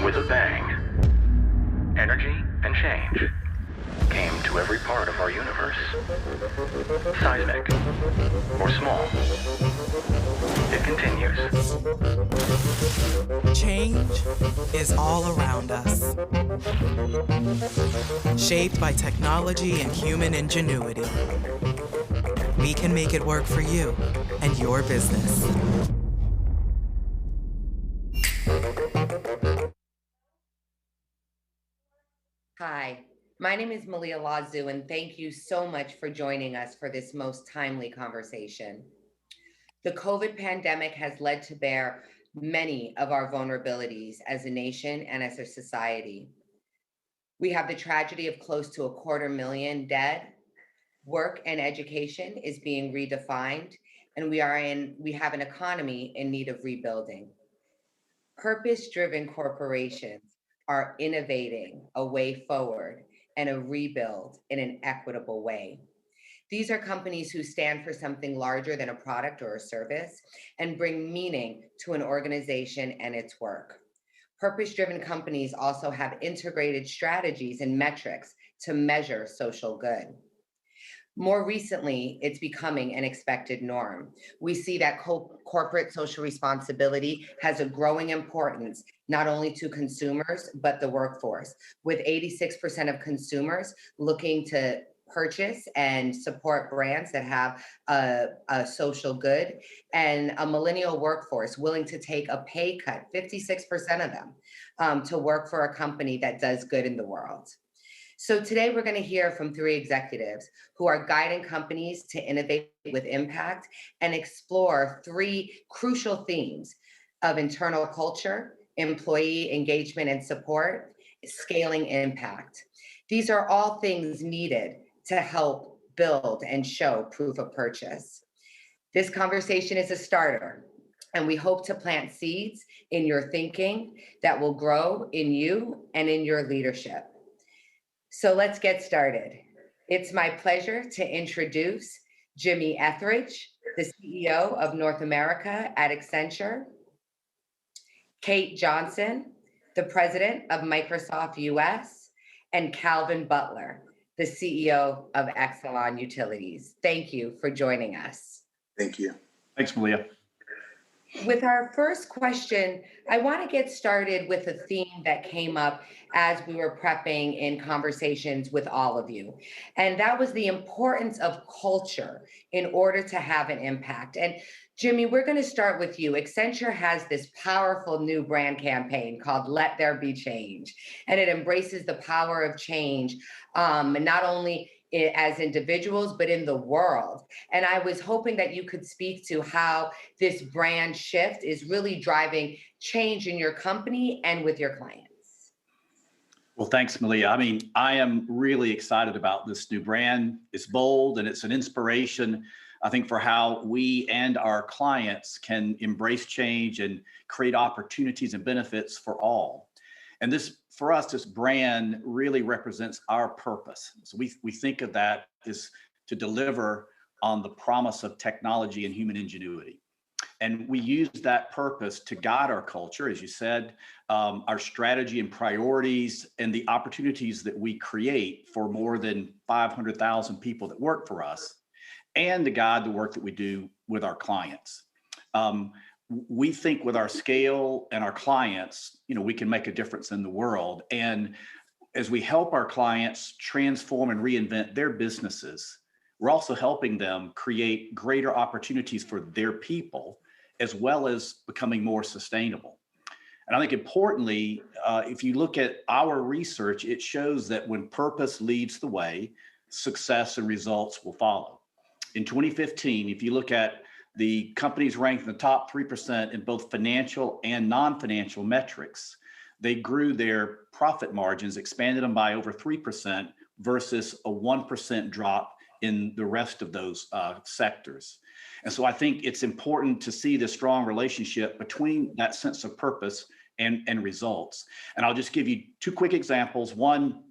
With a bang, energy and change came to every part of our universe. Seismic or small, it continues. Change is all around us. Shaped by technology and human ingenuity. We can make it work for you and your business. Hi, my name is Malia Lazu, and thank you so much for joining us for this most timely conversation. The COVID pandemic has led to bear many of our vulnerabilities as a nation and as a society. We have the tragedy of close to 250,000 dead. Work and education is being redefined, and we have an economy in need of rebuilding. Purpose-driven corporations are innovating a way forward and a rebuild in an equitable way. These are companies who stand for something larger than a product or a service and bring meaning to an organization and its work. Purpose-driven companies also have integrated strategies and metrics to measure social good. More recently, it's becoming an expected norm. We see that corporate social responsibility has a growing importance, not only to consumers, but the workforce, with 86% of consumers looking to purchase and support brands that have a social good, and a millennial workforce willing to take a pay cut, 56% of them, to work for a company that does good in the world. So today we're going to hear from 3 executives who are guiding companies to innovate with impact and explore 3 crucial themes of internal culture, employee engagement and support, scaling impact. These are all things needed to help build and show proof of purchase. This conversation is a starter, and we hope to plant seeds in your thinking that will grow in you and in your leadership. So let's get started. It's my pleasure to introduce Jimmy Etheridge, the CEO of North America at Accenture, Kate Johnson, the president of Microsoft US, and Calvin Butler, the CEO of Exelon Utilities. Thank you for joining us. Thank you. Thanks, Malia. With our first question, I want to get started with a theme that came up as we were prepping in conversations with all of you. And that was the importance of culture in order to have an impact. And Jimmy, we're going to start with you. Accenture has this powerful new brand campaign called Let There Be Change. And it embraces the power of change, not only as individuals, but in the world. And I was hoping that you could speak to how this brand shift is really driving change in your company and with your clients. Well, thanks, Malia. I mean, I am really excited about this new brand. It's bold and it's an inspiration, I think, for how we and our clients can embrace change and create opportunities and benefits for all. And this, for us, this brand really represents our purpose. So we think of that as to deliver on the promise of technology and human ingenuity. And we use that purpose to guide our culture, as you said, our strategy and priorities, and the opportunities that we create for more than 500,000 people that work for us, and to guide the work that we do with our clients. We think with our scale and our clients, we can make a difference in the world. And as we help our clients transform and reinvent their businesses, we're also helping them create greater opportunities for their people, as well as becoming more sustainable. And I think importantly, if you look at our research, it shows that when purpose leads the way, success and results will follow. In 2015, if you look at the companies ranked in the top 3% in both financial and non-financial metrics, they grew their profit margins, expanded them by over 3% versus a 1% drop in the rest of those sectors. And so I think it's important to see the strong relationship between that sense of purpose and results. And I'll just give you 2 quick examples. One,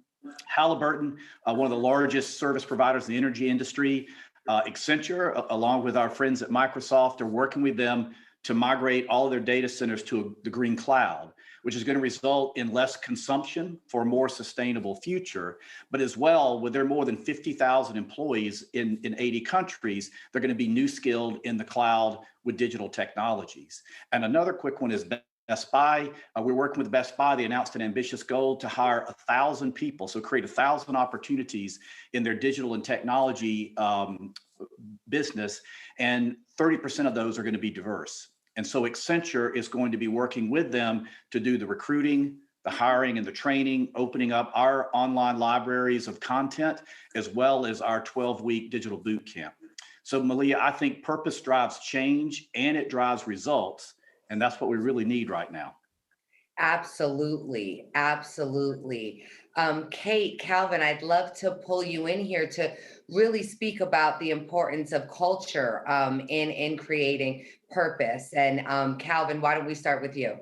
Halliburton, one of the largest service providers in the energy industry. Accenture, along with our friends at Microsoft, are working with them to migrate all of their data centers to the green cloud. which is going to result in less consumption for a more sustainable future. But as well, with their more than 50,000 employees in 80 countries, they're going to be new skilled in the cloud with digital technologies. And another quick one is Best Buy. We're working with Best Buy. They announced an ambitious goal to hire 1,000 people, so create 1,000 opportunities in their digital and technology business, and 30% of those are going to be diverse. And so Accenture is going to be working with them to do the recruiting, the hiring, and the training, opening up our online libraries of content, as well as our 12-week digital boot camp. So Malia, I think purpose drives change and it drives results. And that's what we really need right now. Absolutely. Absolutely. Kate, Calvin, I'd love to pull you in here to really speak about the importance of culture in creating purpose. And Calvin, why don't we start with you?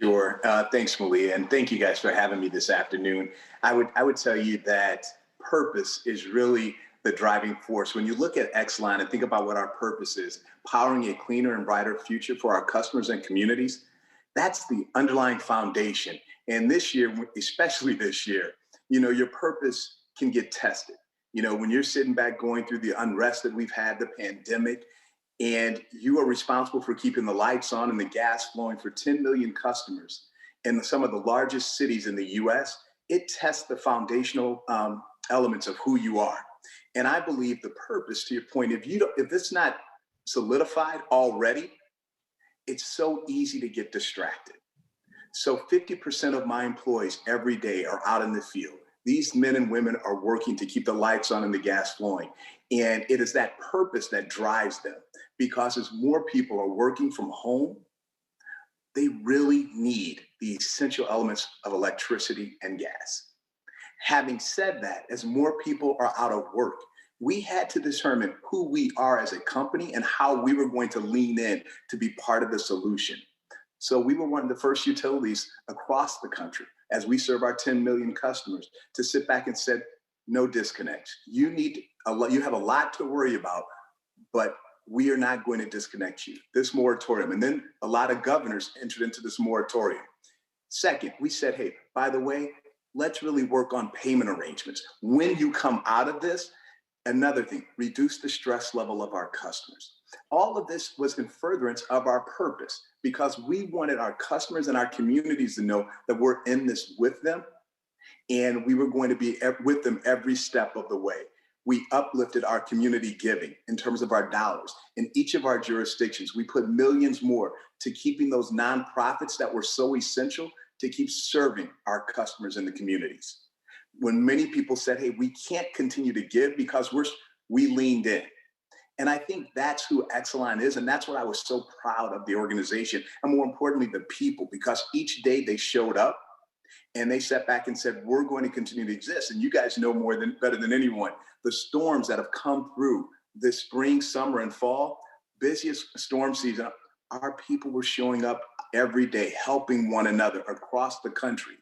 Sure. Thanks, Malia. And thank you guys for having me this afternoon. I would tell you that purpose is really the driving force. When you look at Xline and think about what our purpose is, powering a cleaner and brighter future for our customers and communities, that's the underlying foundation. And this year, especially this year, your purpose can get tested. When you're sitting back going through the unrest that we've had, the pandemic, and you are responsible for keeping the lights on and the gas flowing for 10 million customers in some of the largest cities in the US, it tests the foundational elements of who you are. And I believe the purpose, to your point, if it's not solidified already, it's so easy to get distracted. So 50% of my employees every day are out in the field. These men and women are working to keep the lights on and the gas flowing. And it is that purpose that drives them, because as more people are working from home, they really need the essential elements of electricity and gas. Having said that, as more people are out of work, we had to determine who we are as a company and how we were going to lean in to be part of the solution. So we were one of the first utilities across the country, as we serve our 10 million customers, to sit back and said, no disconnects. You have a lot to worry about, but we are not going to disconnect you. This moratorium. And then a lot of governors entered into this moratorium. Second, we said, hey, by the way, let's really work on payment arrangements. When you come out of this, another thing, reduce the stress level of our customers. All of this was in furtherance of our purpose, because we wanted our customers and our communities to know that we're in this with them, and we were going to be with them every step of the way. We uplifted our community giving in terms of our dollars. In each of our jurisdictions, we put millions more to keeping those nonprofits that were so essential to keep serving our customers in the communities. When many people said, hey, we can't continue to give because we leaned in. And I think that's who Xline is. And that's what I was so proud of the organization. And more importantly, the people, because each day they showed up and they sat back and said, we're going to continue to exist. And you guys know better than anyone, the storms that have come through this spring, summer, and fall, busiest storm season, our people were showing up every day, helping one another across the country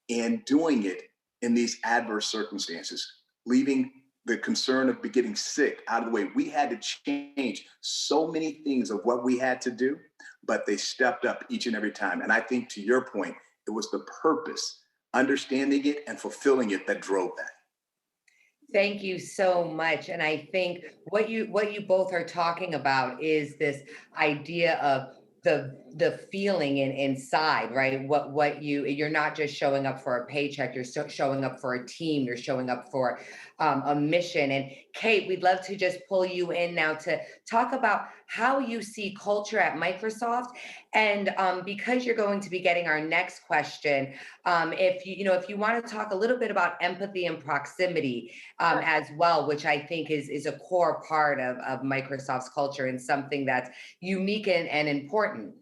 and doing it in these adverse circumstances, leaving the concern of getting sick out of the way. We had to change so many things of what we had to do, but they stepped up each and every time. And I think, to your point, it was the purpose, understanding it and fulfilling it, that drove that. Thank you so much. And I think what you both are talking about is this idea of the feeling inside, right? You're not just showing up for a paycheck, you're showing up for a team, you're showing up for a mission. And Kate, we'd love to just pull you in now to talk about how you see culture at Microsoft. And because you're going to be getting our next question, if you want to talk a little bit about empathy and proximity as well, which I think is a core part of Microsoft's culture and something that's unique and important.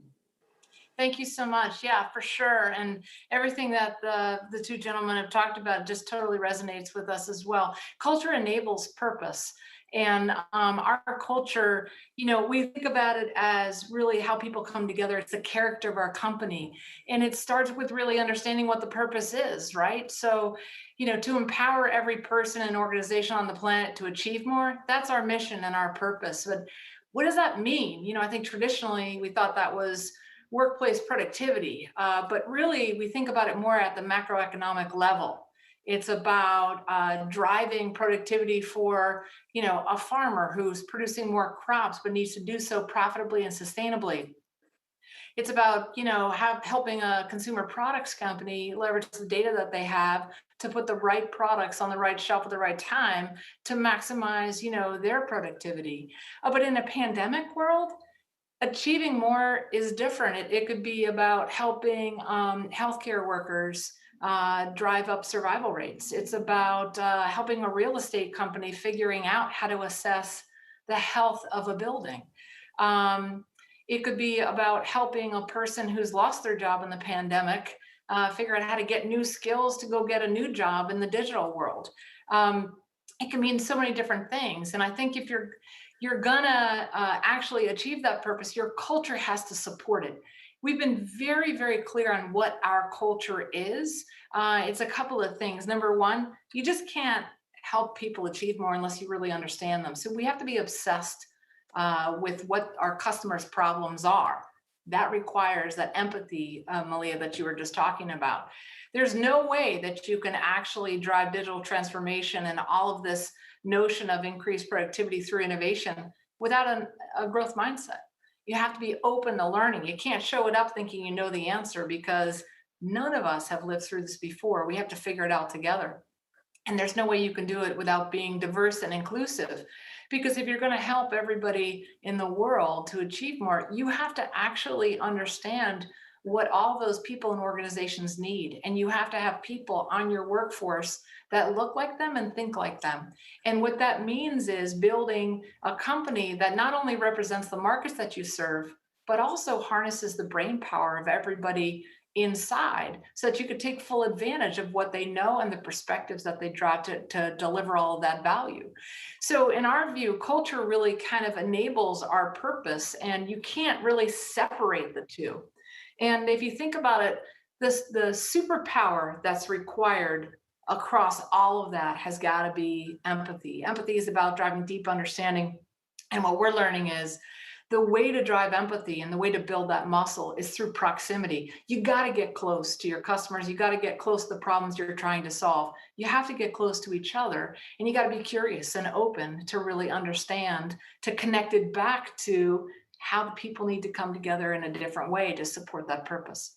Thank you so much. Yeah, for sure. And everything that the two gentlemen have talked about just totally resonates with us as well. Culture enables purpose. And our culture, we think about it as really how people come together. It's the character of our company. And it starts with really understanding what the purpose is, right? So, to empower every person and organization on the planet to achieve more, that's our mission and our purpose. But what does that mean? I think traditionally we thought that was workplace productivity, but really we think about it more at the macroeconomic level. It's about driving productivity for, a farmer who's producing more crops but needs to do so profitably and sustainably. It's about, helping a consumer products company leverage the data that they have to put the right products on the right shelf at the right time to maximize, their productivity. But in a pandemic world, achieving more is different. It could be about helping healthcare workers drive up survival rates. It's about helping a real estate company figuring out how to assess the health of a building. It could be about helping a person who's lost their job in the pandemic figure out how to get new skills to go get a new job in the digital world. It can mean so many different things. And I think if you're gonna actually achieve that purpose, your culture has to support it. We've been very, very clear on what our culture is. It's a couple of things. Number one, you just can't help people achieve more unless you really understand them. So we have to be obsessed with what our customers' problems are. That requires that empathy, Malia, that you were just talking about. There's no way that you can actually drive digital transformation and all of this notion of increased productivity through innovation without a growth mindset. You have to be open to learning. You can't show it up thinking you know the answer because none of us have lived through this before. We have to figure it out together. And there's no way you can do it without being diverse and inclusive. Because if you're going to help everybody in the world to achieve more, you have to actually understand what all those people and organizations need. And you have to have people on your workforce that look like them and think like them. And what that means is building a company that not only represents the markets that you serve, but also harnesses the brain power of everybody inside so that you could take full advantage of what they know and the perspectives that they draw to deliver all of that value. So in our view, culture really kind of enables our purpose, and you can't really separate the two. And if you think about it, the superpower that's required across all of that has got to be empathy. Empathy is about driving deep understanding. And what we're learning is the way to drive empathy and the way to build that muscle is through proximity. You got to get close to your customers. You got to get close to the problems you're trying to solve. You have to get close to each other, and you got to be curious and open to really understand, to connect it back to how the people need to come together in a different way to support that purpose.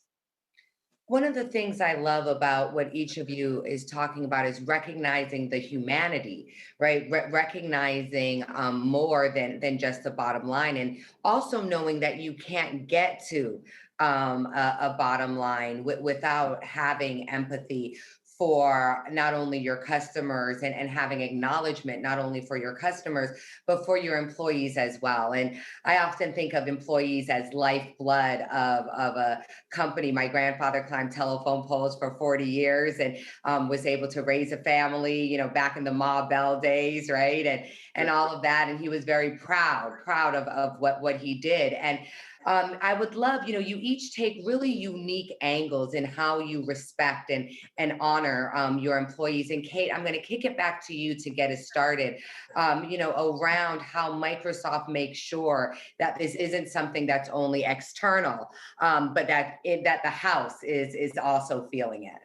One of the things I love about what each of you is talking about is recognizing the humanity, right? Recognizing more than just the bottom line, and also knowing that you can't get to a bottom line without having empathy for not only your customers and having acknowledgement, not only for your customers, but for your employees as well. And I often think of employees as lifeblood of a company. My grandfather climbed telephone poles for 40 years and was able to raise a family, back in the Ma Bell days, right? And all of that. And he was very proud of what he did. And I would love, you each take really unique angles in how you respect and honor your employees. And Kate, I'm going to kick it back to you to get us started, around how Microsoft makes sure that this isn't something that's only external, but that the house is also feeling it.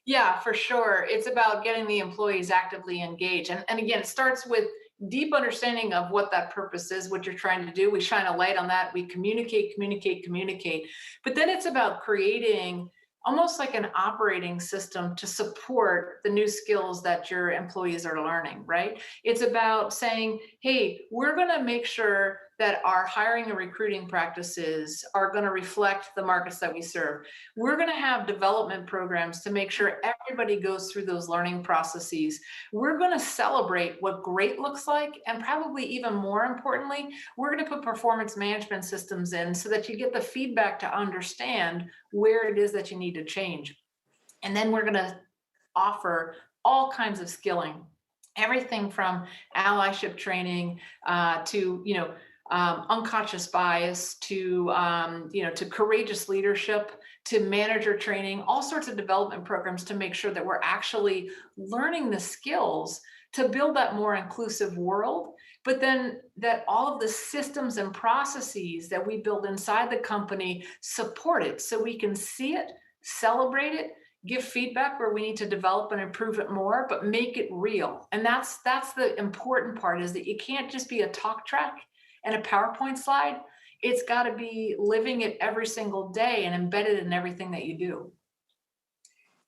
Yeah, for sure. It's about getting the employees actively engaged. And again, it starts with deep understanding of what that purpose is, what you're trying to do. We shine a light on that. We communicate. But then it's about creating almost like an operating system to support the new skills that your employees are learning, right? It's about saying, hey, we're going to make sure that our hiring and recruiting practices are going to reflect the markets that we serve. We're going to have development programs to make sure everybody goes through those learning processes. We're going to celebrate what great looks like, and probably even more importantly, we're going to put performance management systems in so that you get the feedback to understand where it is that you need to change. And then we're going to offer all kinds of skilling, everything from allyship training to, unconscious bias to courageous leadership, to manager training, all sorts of development programs to make sure that we're actually learning the skills to build that more inclusive world, but then that all of the systems and processes that we build inside the company support it so we can see it, celebrate it, give feedback where we need to develop and improve it more, but make it real. And that's the important part, is that it can't just be a talk track and a PowerPoint slide. It's got to be living it every single day and embedded in everything that you do.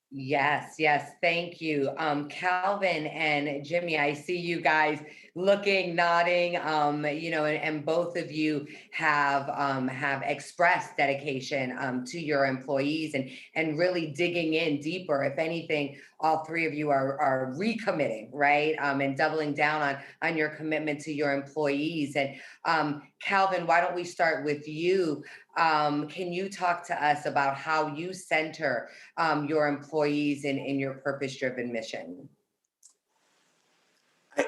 Yes, yes, thank you. Calvin and Jimmy, I see you guys looking, nodding, and both of you have expressed dedication to your employees and really digging in deeper. If anything, all three of you are recommitting, right? And doubling down on your commitment to your employees. And Calvin, why don't we start with you? Can you talk to us about how you center your employees in your purpose-driven mission?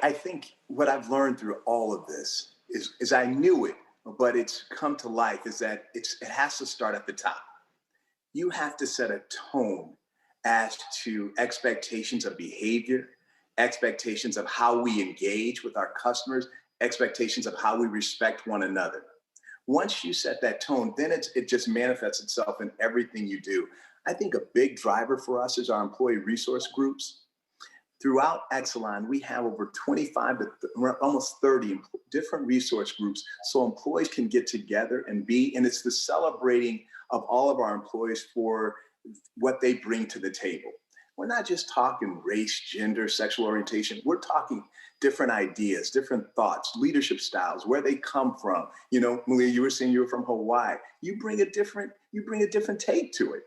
I think what I've learned through all of this is I knew it, but it's come to life, is that it has to start at the top. You have to set a tone as to expectations of behavior, expectations of how we engage with our customers, expectations of how we respect one another. Once you set that tone, then it just manifests itself in everything you do. I think a big driver for us is our employee resource groups. Throughout Exelon, we have over 25 to almost 30 different resource groups so employees can get together and it's the celebrating of all of our employees for what they bring to the table. We're not just talking race, gender, sexual orientation. We're talking different ideas, different thoughts, leadership styles, where they come from. You know, Malia, you were saying you were from Hawaii. You bring a different take to it.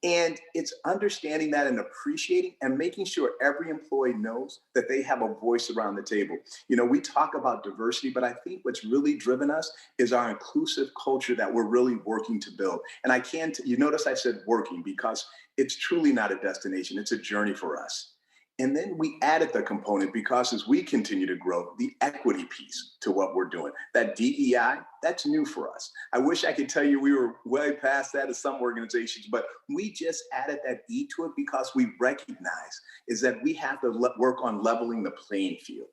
And it's understanding that and appreciating and making sure every employee knows that they have a voice around the table. You know, we talk about diversity, but I think what's really driven us is our inclusive culture that we're really working to build. And you notice I said working because it's truly not a destination, it's a journey for us. And then we added the component because as we continue to grow, the equity piece to what we're doing, that DEI, that's new for us. I wish I could tell you we were way past that as some organizations, but we just added that E to it because we recognize is that we have to work on leveling the playing field.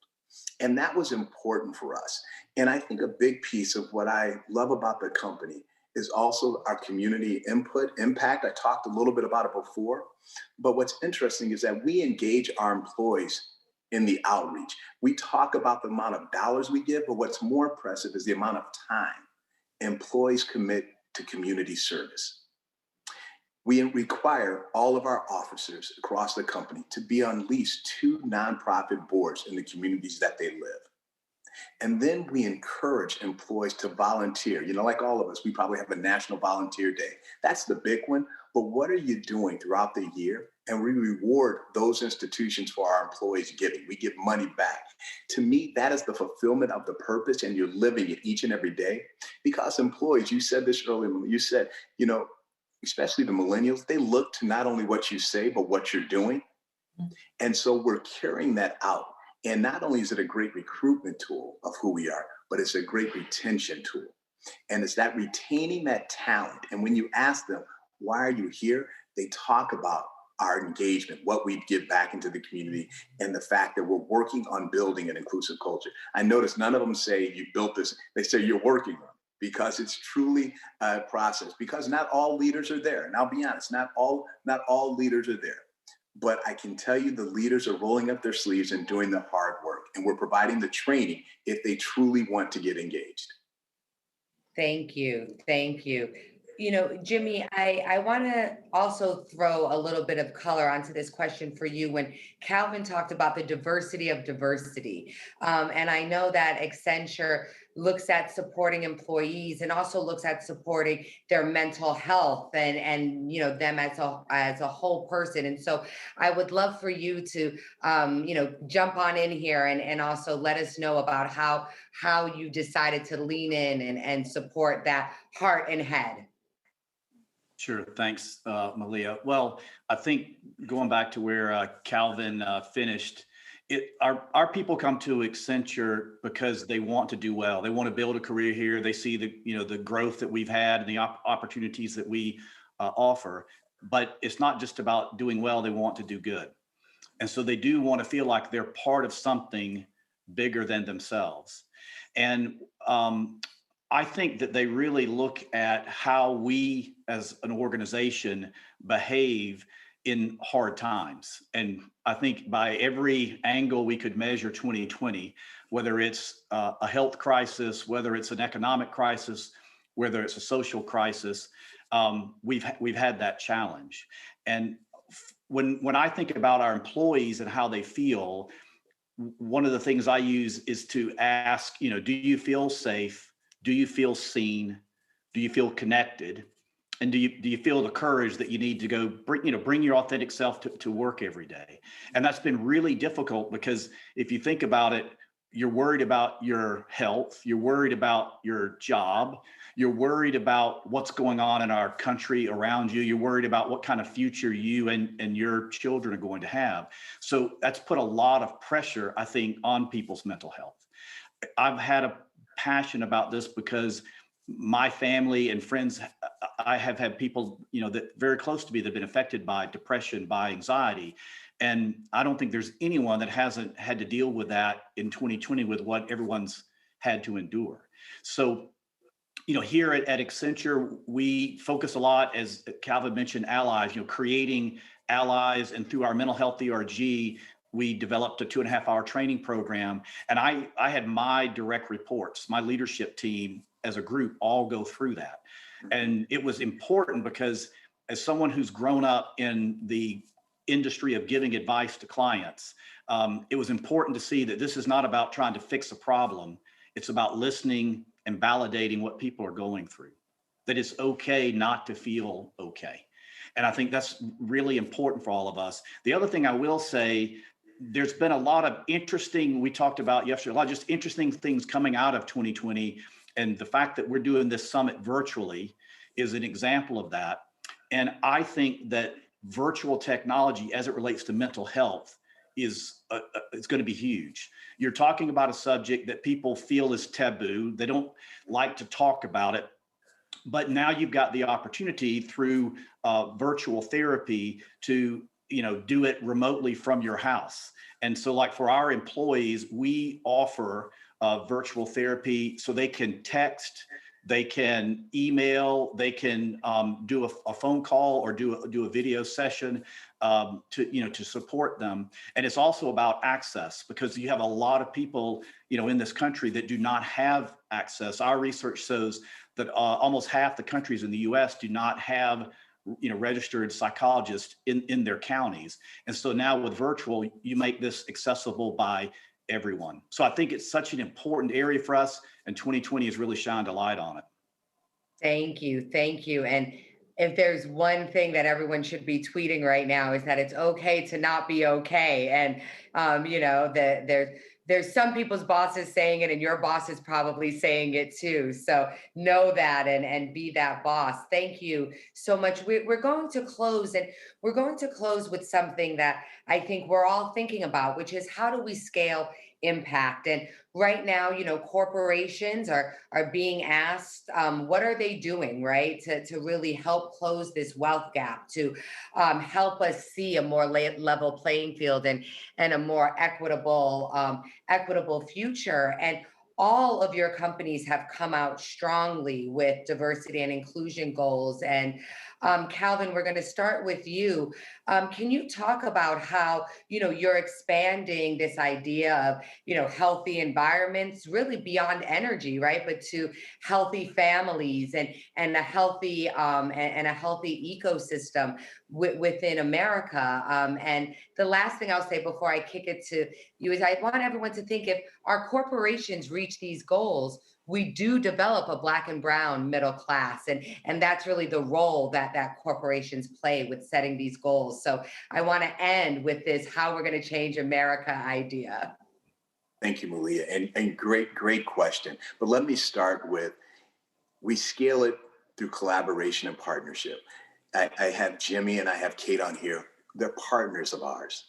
And that was important for us. And I think a big piece of what I love about the company is also our community input, impact. I talked a little bit about it before, but what's interesting is that we engage our employees in the outreach. We talk about the amount of dollars we give, but what's more impressive is the amount of time employees commit to community service. We require all of our officers across the company to be on at least 2 nonprofit boards in the communities that they live. And then we encourage employees to volunteer. You know, like all of us, we probably have a National Volunteer Day. That's the big one. But what are you doing throughout the year? And we reward those institutions for our employees giving. We give money back. To me, that is the fulfillment of the purpose, and you're living it each and every day. Because employees, you said this earlier, you said, you know, especially the millennials, they look to not only what you say, but what you're doing. And so we're carrying that out. And not only is it a great recruitment tool of who we are, but it's a great retention tool. And it's that retaining that talent. And when you ask them, why are you here? They talk about our engagement, what we give back into the community, and the fact that we're working on building an inclusive culture. I notice none of them say you built this. They say you're working on it, because it's truly a process, because not all leaders are there. And I'll be honest, not all leaders are there. But I can tell you the leaders are rolling up their sleeves and doing the hard work. And we're providing the training if they truly want to get engaged. Thank you. Thank you. You know, Jimmy, I want to also throw a little bit of color onto this question for you. When Calvin talked about the diversity of diversity, and I know that Accenture looks at supporting employees and also looks at supporting their mental health and you know, them as a whole person. And so I would love for you to you know, jump on in here and also let us know about how you decided to lean in and support that heart and head. Sure. Thanks, Malia. Well, I think going back to where Calvin finished, our people come to Accenture because they want to do well. They want to build a career here. They see the growth that we've had and the opportunities that we offer. But it's not just about doing well. They want to do good. And so they do want to feel like they're part of something bigger than themselves. And I think that they really look at how we as an organization behave in hard times. And I think by every angle we could measure 2020, whether it's a health crisis, whether it's an economic crisis, whether it's a social crisis, we've had that challenge. And when I think about our employees and how they feel, one of the things I use is to ask, do you feel safe? Do you feel seen? Do you feel connected? And do you feel the courage that you need to go bring your authentic self to work every day? And that's been really difficult because if you think about it, you're worried about your health, you're worried about your job, you're worried about what's going on in our country around you, you're worried about what kind of future you and your children are going to have. So that's put a lot of pressure, I think, on people's mental health. I've had a passion about this because my family and friends, I have had people, that very close to me that have been affected by depression, by anxiety. And I don't think there's anyone that hasn't had to deal with that in 2020 with what everyone's had to endure. So, here at Accenture, we focus a lot, as Calvin mentioned, allies, creating allies. And through our mental health ERG, we developed a 2.5-hour training program. And I had my direct reports, my leadership team as a group all go through that. And it was important because as someone who's grown up in the industry of giving advice to clients, it was important to see that this is not about trying to fix a problem. It's about listening and validating what people are going through, that it's okay not to feel okay. And I think that's really important for all of us. The other thing I will say, there's been a lot of interesting, we talked about yesterday, a lot of just interesting things coming out of 2020. And the fact that we're doing this summit virtually is an example of that. And I think that virtual technology as it relates to mental health is it's going to be huge. You're talking about a subject that people feel is taboo. They don't like to talk about it. But now you've got the opportunity through virtual therapy to do it remotely from your house. And so like for our employees, we offer virtual therapy so they can text, they can email, they can do a phone call or do a video session to support them. And it's also about access, because you have a lot of people in this country that do not have access. Our research shows that almost half the countries in the US do not have registered psychologists in their counties. And so now with virtual, you make this accessible by everyone. So I think it's such an important area for us, and 2020 has really shined a light on it. Thank you. Thank you. And if there's one thing that everyone should be tweeting right now is that it's okay to not be okay. And, there's some people's bosses saying it, and your boss is probably saying it too. So know that and be that boss. Thank you so much. We're going to close, and we're going to close with something that I think we're all thinking about, which is how do we scale impact? And right now, corporations are being asked, what are they doing, right, to really help close this wealth gap, to help us see a more level playing field and a more equitable future. And all of your companies have come out strongly with diversity and inclusion goals. And Calvin, we're going to start with you. Can you talk about how, you're expanding this idea of, healthy environments, really beyond energy, right? But to healthy families and a healthy ecosystem within America. And the last thing I'll say before I kick it to you is I want everyone to think, if our corporations reach these goals, we do develop a Black and brown middle class. And that's really the role that corporations play with setting these goals. So I want to end with this how we're going to change America idea. Thank you, Malia. And great question. But let me start with, we scale it through collaboration and partnership. I have Jimmy and I have Kate on here. They're partners of ours,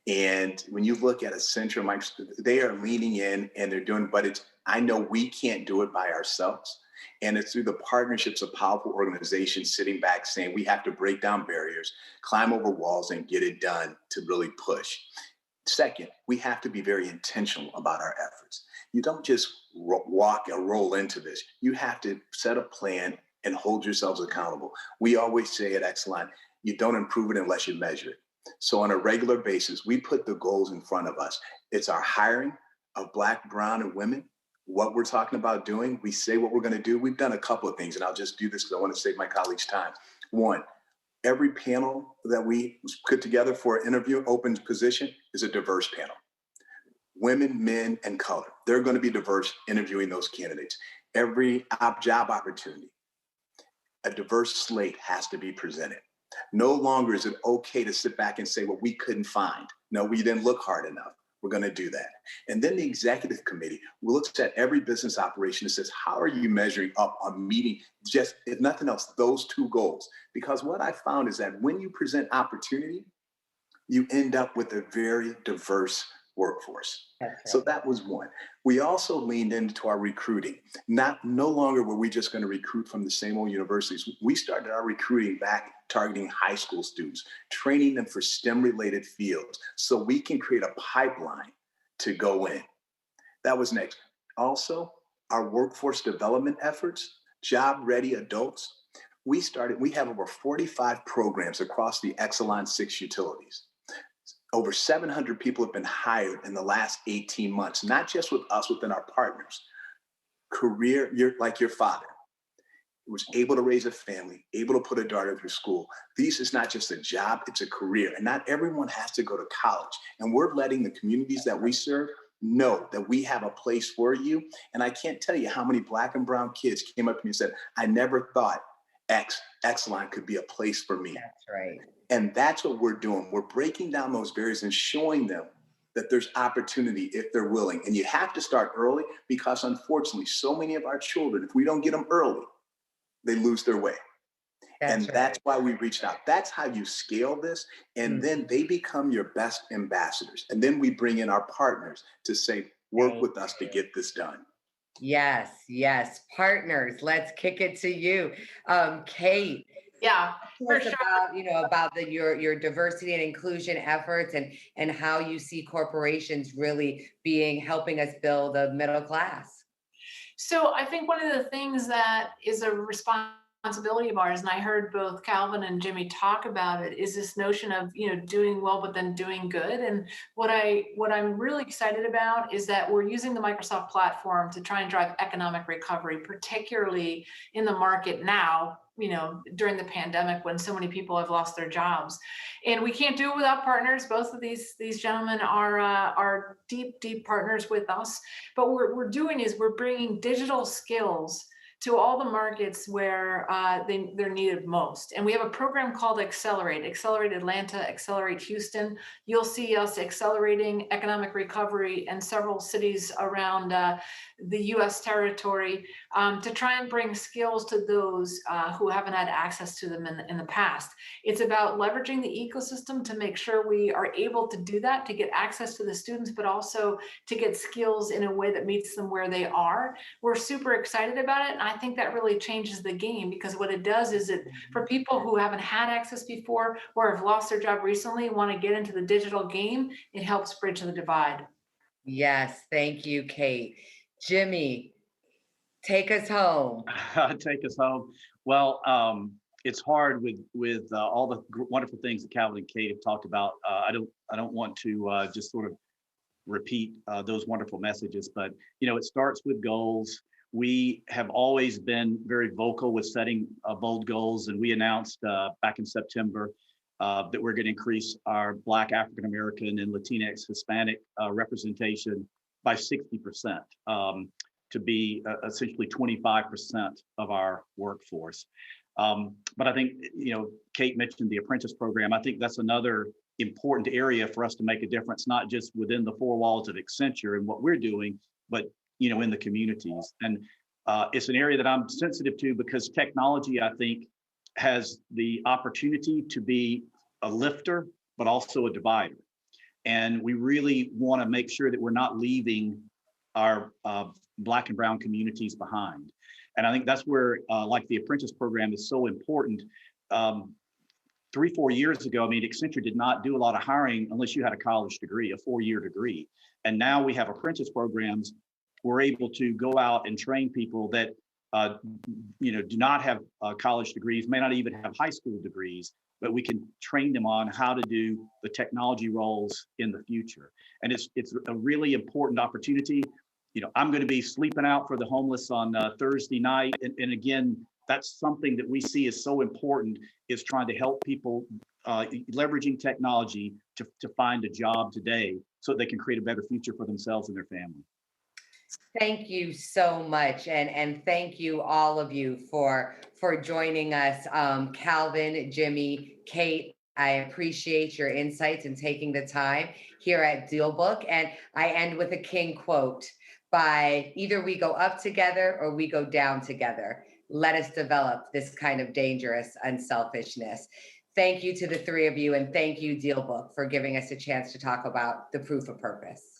and when you look at Accenture, they are leaning in and they're doing, but I know we can't do it by ourselves. And it's through the partnerships of powerful organizations sitting back saying we have to break down barriers, climb over walls, and get it done to really push. Second, we have to be very intentional about our efforts. You don't just walk or roll into this. You have to set a plan and hold yourselves accountable. We always say at Exelon, you don't improve it unless you measure it. So on a regular basis, we put the goals in front of us. It's our hiring of Black, brown, and women, what we're talking about doing. We say what we're going to do. We've done a couple of things, and I'll just do this because I want to save my colleagues time. One, every panel that we put together for an interview, open position, is a diverse panel. Women, men, and color. They're going to be diverse interviewing those candidates. Every job opportunity, a diverse slate has to be presented. No longer is it okay to sit back and say, well, we couldn't find. No, we didn't look hard enough. We're going to do that. And then the executive committee looks at every business operation and says, how are you measuring up on meeting just, if nothing else, those two goals? Because what I found is that when you present opportunity, you end up with a very diverse workforce. So that was one. We also leaned into our recruiting. No longer were we just going to recruit from the same old universities. We started our recruiting back targeting high school students, training them for STEM-related fields so we can create a pipeline to go in. That was next. Also, our workforce development efforts, job-ready adults. We have over 45 programs across the Exelon 6 utilities. Over 700 people have been hired in the last 18 months, not just with us, within our partners. Career, like your father, was able to raise a family, able to put a daughter through school. This is not just a job, it's a career. And not everyone has to go to college. And we're letting the communities that we serve know that we have a place for you. And I can't tell you how many Black and brown kids came up to me and said, I never thought Exelon could be a place for me. That's right. And that's what we're doing. We're breaking down those barriers and showing them that there's opportunity if they're willing. And you have to start early because unfortunately, so many of our children, if we don't get them early, they lose their way. That's why we reached out. That's how you scale this. And then they become your best ambassadors. And then we bring in our partners to say, work with us to get this done. Yes, yes. Partners, let's kick it to you. Kate. Yeah, for sure. About your diversity and inclusion efforts and how you see corporations really helping us build a middle class. So I think one of the things that is a responsibility of ours, and I heard both Calvin and Jimmy talk about it, is this notion of doing well but then doing good. And what I'm really excited about is that we're using the Microsoft platform to try and drive economic recovery, particularly in the market now, during the pandemic when so many people have lost their jobs. And we can't do it without partners. Both of these gentlemen are deep partners with us. But what we're doing is we're bringing digital skills to all the markets where they're needed most. And we have a program called Accelerate Atlanta, Accelerate Houston. You'll see us accelerating economic recovery in several cities around the US territory to try and bring skills to those who haven't had access to them in the past. It's about leveraging the ecosystem to make sure we are able to do that, to get access to the students, but also to get skills in a way that meets them where they are. We're super excited about it. And I think that really changes the game, because what it does is for people who haven't had access before or have lost their job recently and want to get into the digital game, it helps bridge the divide. Yes, thank you, Kate. Jimmy, take us home. Take us home. Well, it's hard with all the wonderful things that Calvin and Kate have talked about. I don't want to just sort of repeat those wonderful messages, but it starts with goals. We have always been very vocal with setting bold goals, and we announced back in September that we're going to increase our Black, African American, and Latinx Hispanic representation by 60% to be essentially 25% of our workforce. But I think, Kate mentioned the apprentice program. I think that's another important area for us to make a difference, not just within the four walls of Accenture and what we're doing, but in the communities. And it's an area that I'm sensitive to because technology, I think, has the opportunity to be a lifter, but also a divider. And we really want to make sure that we're not leaving our Black and brown communities behind. And I think that's where, like the apprentice program is so important. 3-4 years ago, I mean, Accenture did not do a lot of hiring unless you had a college degree, a 4-year degree. And now we have apprentice programs. We're able to go out and train people that, do not have college degrees, may not even have high school degrees, but we can train them on how to do the technology roles in the future. And it's a really important opportunity. I'm going to be sleeping out for the homeless on Thursday night. And again, that's something that we see is so important, is trying to help people leveraging technology to find a job today so they can create a better future for themselves and their family. Thank you so much. And thank you all of you for joining us. Calvin, Jimmy, Kate, I appreciate your insights and taking the time here at DealBook. And I end with a King quote by either we go up together or we go down together. Let us develop this kind of dangerous unselfishness. Thank you to the three of you, and thank you, DealBook, for giving us a chance to talk about the proof of purpose.